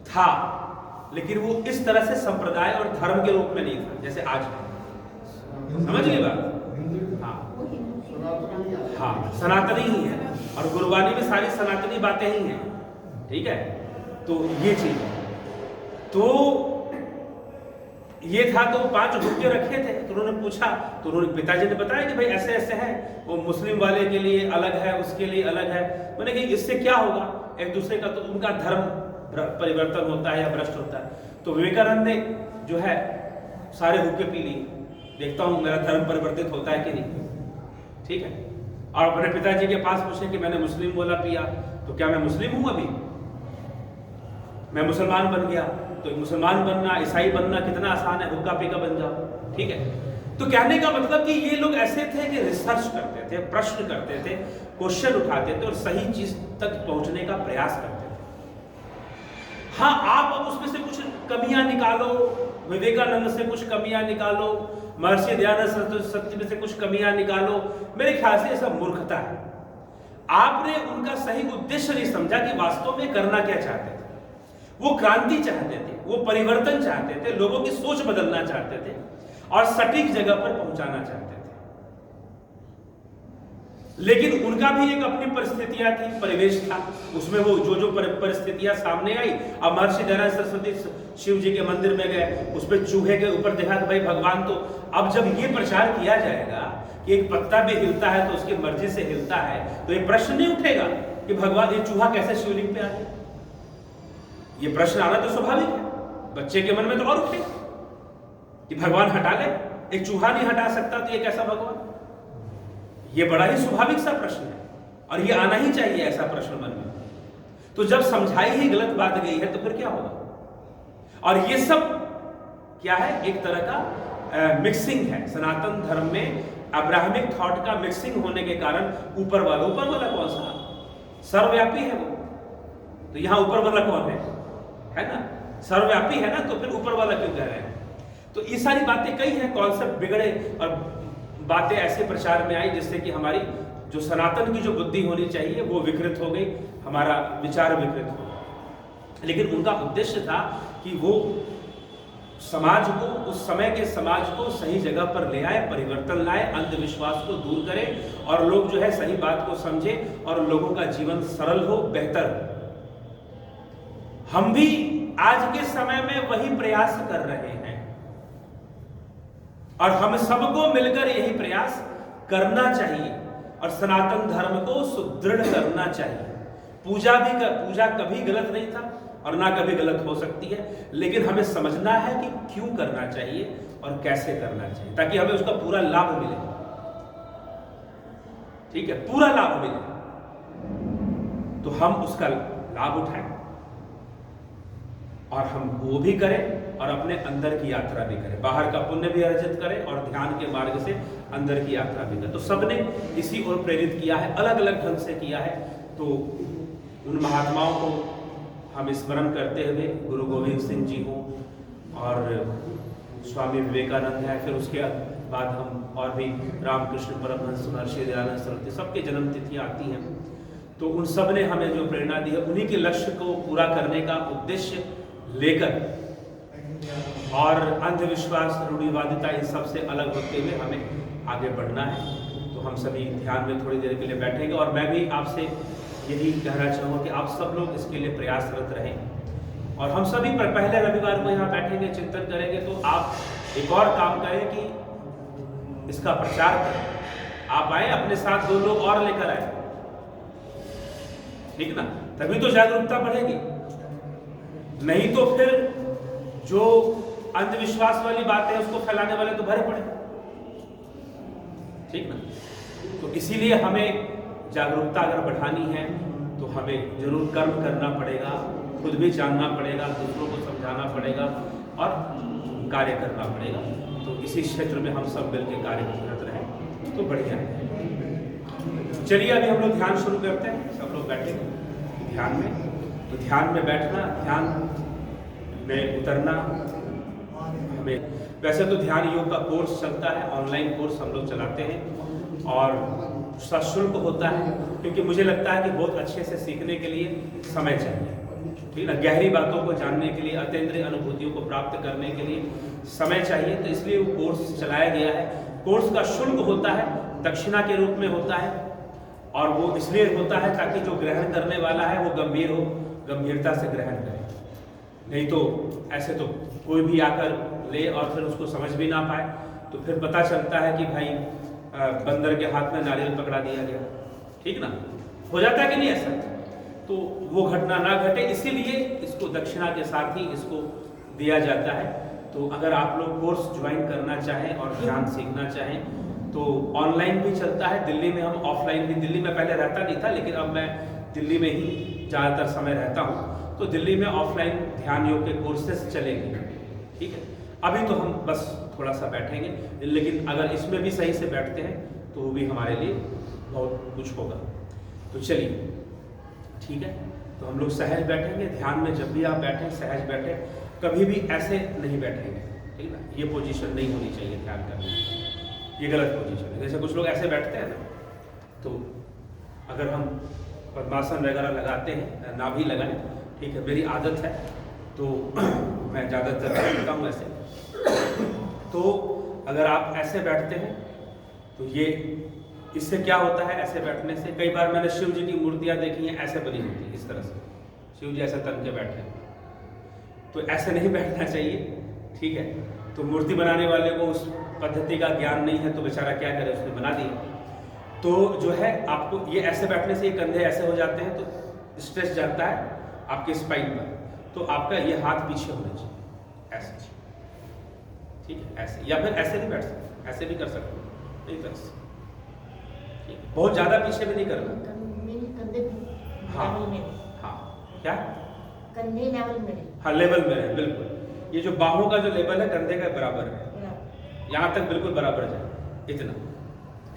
था, लेकिन वो इस तरह से संप्रदाय और धर्म के रूप में नहीं था जैसे आज है। समझ गए बात? हाँ हाँ, सनातनी ही है, और गुरबानी में सारी सनातनी बातें ही हैं। ठीक है, तो ये चीज है। तो ये था, तो 5 हुक्के रखे थे, तो उन्होंने पूछा, तो उन्होंने पिताजी ने बताया कि भाई ऐसे ऐसे है, वो मुस्लिम वाले के लिए अलग है, उसके लिए अलग है। मैंने कि इससे क्या होगा, एक दूसरे का तो उनका धर्म परिवर्तन होता है या भ्रष्ट होता है। तो विवेकानंद ने जो है सारे हुक्के पी लिए, देखता हूं मेरा धर्म परिवर्तित होता है कि नहीं। ठीक है, और अपने पिताजी के पास पूछे कि मैंने मुस्लिम बोला पिया, तो क्या मैं मुस्लिम हूं? अभी मैं मुसलमान बन गया, तो मुसलमान बनना, ईसाई बनना कितना आसान है, हुक्का पी का बन जाओ। ठीक है, तो कहने का मतलब कि ये लोग ऐसे थे कि रिसर्च करते थे, प्रश्न करते थे, क्वेश्चन उठाते थे और सही चीज तक पहुंचने का प्रयास करते थे। हाँ, आप अब उसमें से कुछ कमियां निकालो, विवेकानंद से कुछ कमियां निकालो, महर्षि दयानंद सरस्वती में से कुछ कमियां निकालो, मेरे ख्याल से ये सब मूर्खता है। आपने उनका सही उद्देश्य नहीं समझा कि वास्तव में करना क्या चाहते थे। वो क्रांति चाहते थे, वो परिवर्तन चाहते थे, लोगों की सोच बदलना चाहते थे और सटीक जगह पर पहुंचाना चाहते थे। लेकिन उनका भी एक अपनी परिस्थितियां थी, परिवेश था, उसमें वो जो परिस्थितियां सामने आई। अब महर्षि दयानंद सरस्वती शिव जी के मंदिर में गए, उस पर चूहे के ऊपर देखा कि भाई भगवान तो, अब जब ये प्रचार किया जाएगा कि एक पत्ता भी हिलता है तो उसकी मर्जी से हिलता है, तो ये प्रश्न नहीं उठेगा कि भगवान ये चूहा कैसे शिवलिंग पे आ गया। ये प्रश्न आना तो स्वाभाविक है, बच्चे के मन में तो और उठेगा कि भगवान हटा ले, एक चूहा नहीं हटा सकता तो ये कैसा भगवान। ये बड़ा ही स्वाभाविक सा प्रश्न है और ये आना ही चाहिए ऐसा प्रश्न मन में। तो जब समझाई ही गलत बात गई है तो फिर क्या होगा। और ये सब क्या है, एक तरह का मिक्सिंग है सनातन धर्म में, अब्राहमिक थॉट का मिक्सिंग होने के कारण ऊपर वाला कौन सा, सर्वव्यापी है वो, तो यहां ऊपर वाला कौन है ना, सर्वव्यापी है ना, तो फिर ऊपर वाला क्यों कह रहे हैं। तो ये सारी बातें कई हैं, कॉन्सेप्ट बिगड़े और बातें ऐसे प्रचार में आई जिससे कि हमारी जो सनातन की जो बुद्धि होनी चाहिए वो विकृत हो गई, हमारा विचार विकृत हो गया। लेकिन उनका उद्देश्य था कि वो समाज को, उस समय के समाज को सही जगह पर ले आए, परिवर्तन लाए, अंधविश्वास को दूर करें और लोग जो है सही बात को समझे और लोगों का जीवन सरल हो, बेहतर हो। हम भी आज के समय में वही प्रयास कर रहे हैं और हम सबको मिलकर यही प्रयास करना चाहिए और सनातन धर्म को सुदृढ़ करना चाहिए। पूजा कभी गलत नहीं था और ना कभी गलत हो सकती है, लेकिन हमें समझना है कि क्यों करना चाहिए और कैसे करना चाहिए ताकि हमें उसका पूरा लाभ मिले। ठीक है, पूरा लाभ मिले तो हम उसका लाभ उठाएं और हम वो भी करें और अपने अंदर की यात्रा भी करें, बाहर का पुण्य भी अर्जित करें और ध्यान के मार्ग से अंदर की यात्रा भी करें। तो सबने इसी ओर प्रेरित किया है, अलग अलग ढंग से किया है। तो उन महात्माओं को हम स्मरण करते हुए गुरु गोविंद सिंह जी हों और स्वामी विवेकानंद है, फिर उसके बाद हम और भी रामकृष्ण परमहंस, महर्षि दयानंद सरस्वती, सबके जन्म तिथियाँ आती हैं। तो उन सब ने हमें जो प्रेरणा दी है, उन्हीं के लक्ष्य को पूरा करने का उद्देश्य लेकर और अंधविश्वास, रूढ़िवादिता, इन सब से अलग होते हुए हमें आगे बढ़ना है। तो हम सभी ध्यान में थोड़ी देर के लिए बैठेंगे और मैं भी आपसे यही कहना चाहूँगा कि आप सब लोग इसके लिए प्रयासरत रहें। और हम सभी पर पहले रविवार को यहाँ बैठेंगे, चिंतन करेंगे। तो आप एक और काम करें कि इसका प्रचार करें। आप आए, अपने साथ 2 लोग और लेकर आए, ठीक ना, तभी तो जागरूकता बढ़ेगी। नहीं तो फिर जो अंधविश्वास वाली बात है उसको फैलाने वाले तो भरे पड़े, ठीक ना। तो इसीलिए हमें जागरूकता अगर बढ़ानी है तो हमें जरूर कर्म करना पड़ेगा, खुद भी जानना पड़ेगा, दूसरों को समझाना पड़ेगा और कार्य करना पड़ेगा। तो इसी क्षेत्र में हम सब मिलकर कार्य करते रहें तो बढ़िया है। चलिए अभी हम लोग ध्यान शुरू करते हैं। सब लोग बैठेंगे ध्यान में। तो ध्यान में बैठना, ध्यान में उतरना हमें, वैसे तो ध्यान योग का कोर्स चलता है, ऑनलाइन कोर्स हम लोग चलाते हैं और सशुल्क होता है, क्योंकि मुझे लगता है कि बहुत अच्छे से सीखने के लिए समय चाहिए, ठीक है ना। गहरी बातों को जानने के लिए, अतीन्द्रिय अनुभूतियों को प्राप्त करने के लिए समय चाहिए। तो इसलिए वो कोर्स चलाया गया है। कोर्स का शुल्क होता है, दक्षिणा के रूप में होता है, और वो इसलिए होता है ताकि जो ग्रहण करने वाला है वो गंभीर हो, गंभीरता से ग्रहण करे। नहीं तो ऐसे तो कोई भी आकर ले और फिर उसको समझ भी ना पाए, तो फिर पता चलता है कि भाई बंदर के हाथ में नारियल पकड़ा दिया गया, ठीक ना, हो जाता है कि नहीं ऐसा। तो वो घटना ना घटे, इसीलिए इसको दक्षिणा के साथ ही इसको दिया जाता है। तो अगर आप लोग कोर्स ज्वाइन करना चाहें और ध्यान सीखना चाहें तो ऑनलाइन भी चलता है, दिल्ली में हम ऑफलाइन भी, दिल्ली में पहले रहता नहीं था लेकिन अब मैं दिल्ली में ही ज़्यादातर समय रहता हूँ। तो दिल्ली में ऑफलाइन ध्यान योग के कोर्सेस चलेंगे, ठीक है। अभी तो हम बस थोड़ा सा बैठेंगे, लेकिन अगर इसमें भी सही से बैठते हैं तो वो भी हमारे लिए बहुत कुछ होगा। तो चलिए ठीक है, तो हम लोग सहज बैठेंगे। ध्यान में जब भी आप बैठें सहज बैठें, कभी भी ऐसे नहीं बैठेंगे, ठीक है। ये पोजीशन नहीं होनी चाहिए ध्यान करने की, ये गलत पोजीशन है। जैसे कुछ लोग ऐसे बैठते हैं ना, तो अगर हम पद्मासन वगैरह लगाते हैं, ना भी लगाएं, ठीक है, मेरी आदत है तो मैं ज़्यादातर बैठता हूँ ऐसे। तो अगर आप ऐसे बैठते हैं तो ये, इससे क्या होता है, ऐसे बैठने से, कई बार मैंने शिव जी की मूर्तियाँ देखी हैं ऐसे बनी होती है, इस तरह से शिव जी ऐसे तन के बैठे हैं। तो ऐसे नहीं बैठना चाहिए, ठीक है। तो मूर्ति बनाने वाले को उस पद्धति का ज्ञान नहीं है तो बेचारा क्या करे, उसने बना दिया। तो जो है आपको ये ऐसे बैठने से ये कंधे ऐसे हो जाते हैं तो स्ट्रेस जाता है आपके स्पाइन पर, तो आपका ये हाथ पीछे होना चाहिए ऐसे, ठीक है, ऐसे, या फिर ऐसे भी बैठ सकते, ऐसे भी कर सकते हैं, नहीं तो ऐसे, ठीक है। बहुत ज़्यादा पीछे भी नहीं करना, कंधे हाँ लेवल में, हाँ, क्या कंधे लेवल में, हाँ लेवल में है, बिल्कुल। ये जो बाहों का जो लेवल है कंधे का बराबर है, यहाँ तक बिल्कुल बराबर जाए, इतना,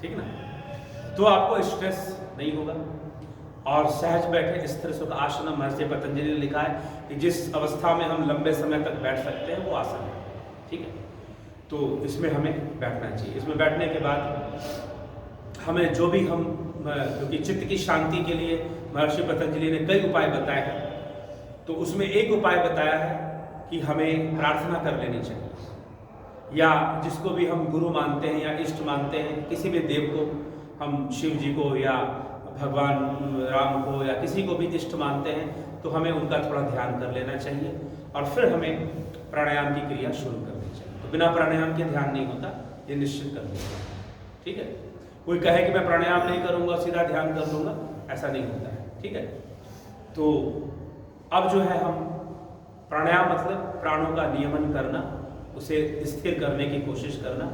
ठीक ना। तो आपको स्ट्रेस नहीं होगा और सहज बैठे। स्थिर सुख आसन महर्षि पतंजलि ने लिखा है कि जिस अवस्था में हम लंबे समय तक बैठ सकते हैं वो आसन है, ठीक है। तो इसमें हमें बैठना चाहिए। इसमें बैठने के बाद हमें जो भी हम, क्योंकि चित्त की शांति के लिए महर्षि पतंजलि ने कई उपाय बताए हैं, तो उसमें एक उपाय बताया है कि हमें प्रार्थना कर लेनी चाहिए, या जिसको भी हम गुरु मानते हैं या इष्ट मानते हैं, किसी भी देव को, हम शिव जी को या भगवान राम को या किसी को भी इष्ट मानते हैं, तो हमें उनका थोड़ा ध्यान कर लेना चाहिए और फिर हमें प्राणायाम की क्रिया शुरू करनी चाहिए। तो बिना प्राणायाम के ध्यान नहीं होता, ये निश्चित कर देना, ठीक है। कोई कहे कि मैं प्राणायाम नहीं करूँगा सीधा ध्यान कर लूँगा, ऐसा नहीं होता है, ठीक है। तो अब जो है हम प्राणायाम मतलब प्राणों का नियमन करना, उसे स्थिर करने की कोशिश करना।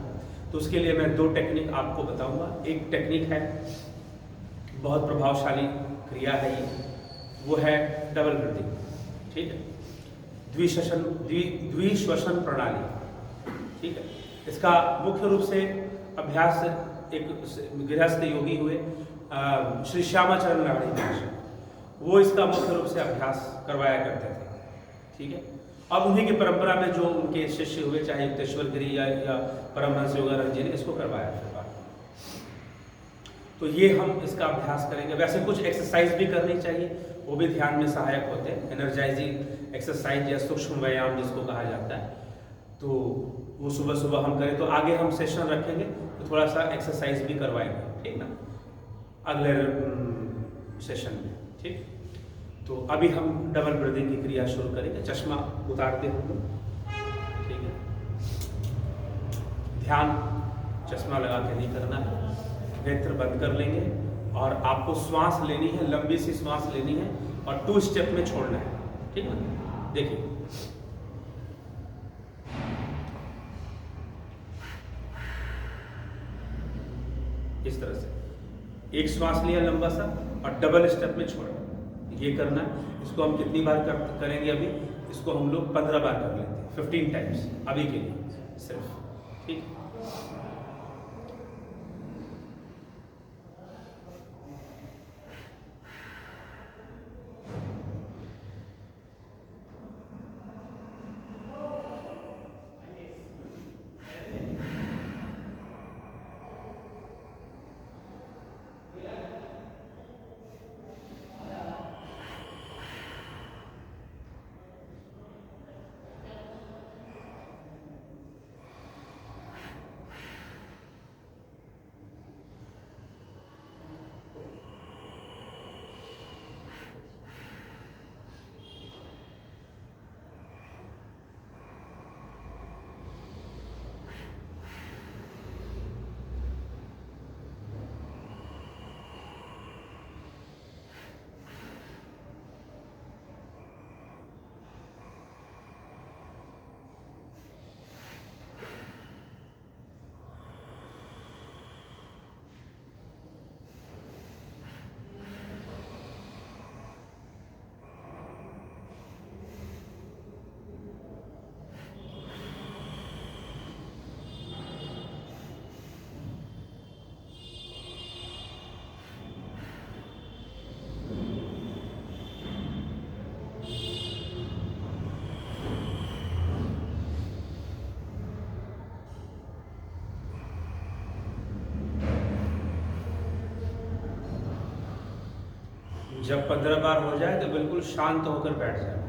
तो उसके लिए मैं 2 टेक्निक आपको बताऊंगा। एक टेक्निक है, बहुत प्रभावशाली क्रिया है ये, वो है डबल ब्रीथिंग, ठीक है। द्विश्वसन प्रणाली। ठीक है, इसका मुख्य रूप से अभ्यास एक गृहस्थ योगी हुए श्री श्यामाचरण लाड़ी महाशय, वो इसका मुख्य रूप से अभ्यास करवाया करते थे। ठीक है, अब उन्हीं की परंपरा में जो उनके शिष्य हुए, चाहे युक्तेश्वर गिरी या परमहंस योगानंद जी ने इसको करवाया था। तो ये हम इसका अभ्यास करेंगे। वैसे कुछ एक्सरसाइज भी करनी चाहिए, वो भी ध्यान में सहायक होते हैं, एनर्जाइजिंग एक्सरसाइज या सूक्ष्म व्यायाम जिसको कहा जाता है। तो वो सुबह सुबह हम करें, तो आगे हम सेशन रखेंगे तो थोड़ा सा एक्सरसाइज भी करवाएंगे, ठीक ना, अगले सेशन में। ठीक, तो अभी हम डबल ब्रीदिंग की क्रिया शुरू करेंगे। चश्मा उतारते हम लोग, ठीक है, ध्यान चश्मा लगा के नहीं करना है, नेत्र बंद कर लेंगे और आपको श्वास लेनी है, लंबी सी श्वास लेनी है और 2 स्टेप में छोड़ना है। ठीक है, देखिए इस तरह से एक श्वास लिया लंबा सा और डबल स्टेप में छोड़ा, ये करना है। इसको हम कितनी बार करेंगे अभी, इसको हम लोग 15 बार कर लेते हैं, 15 टाइम्स अभी के लिए सिर्फ। ठीक, जब 15 बार हो जाए तो बिल्कुल शांत होकर बैठ जाए।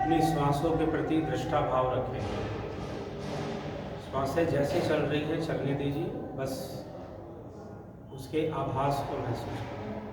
अपनी श्वासों के प्रति दृष्टा भाव रखें। श्वासें जैसे चल रही है चलने दीजिए, बस उसके आभास को महसूस करें।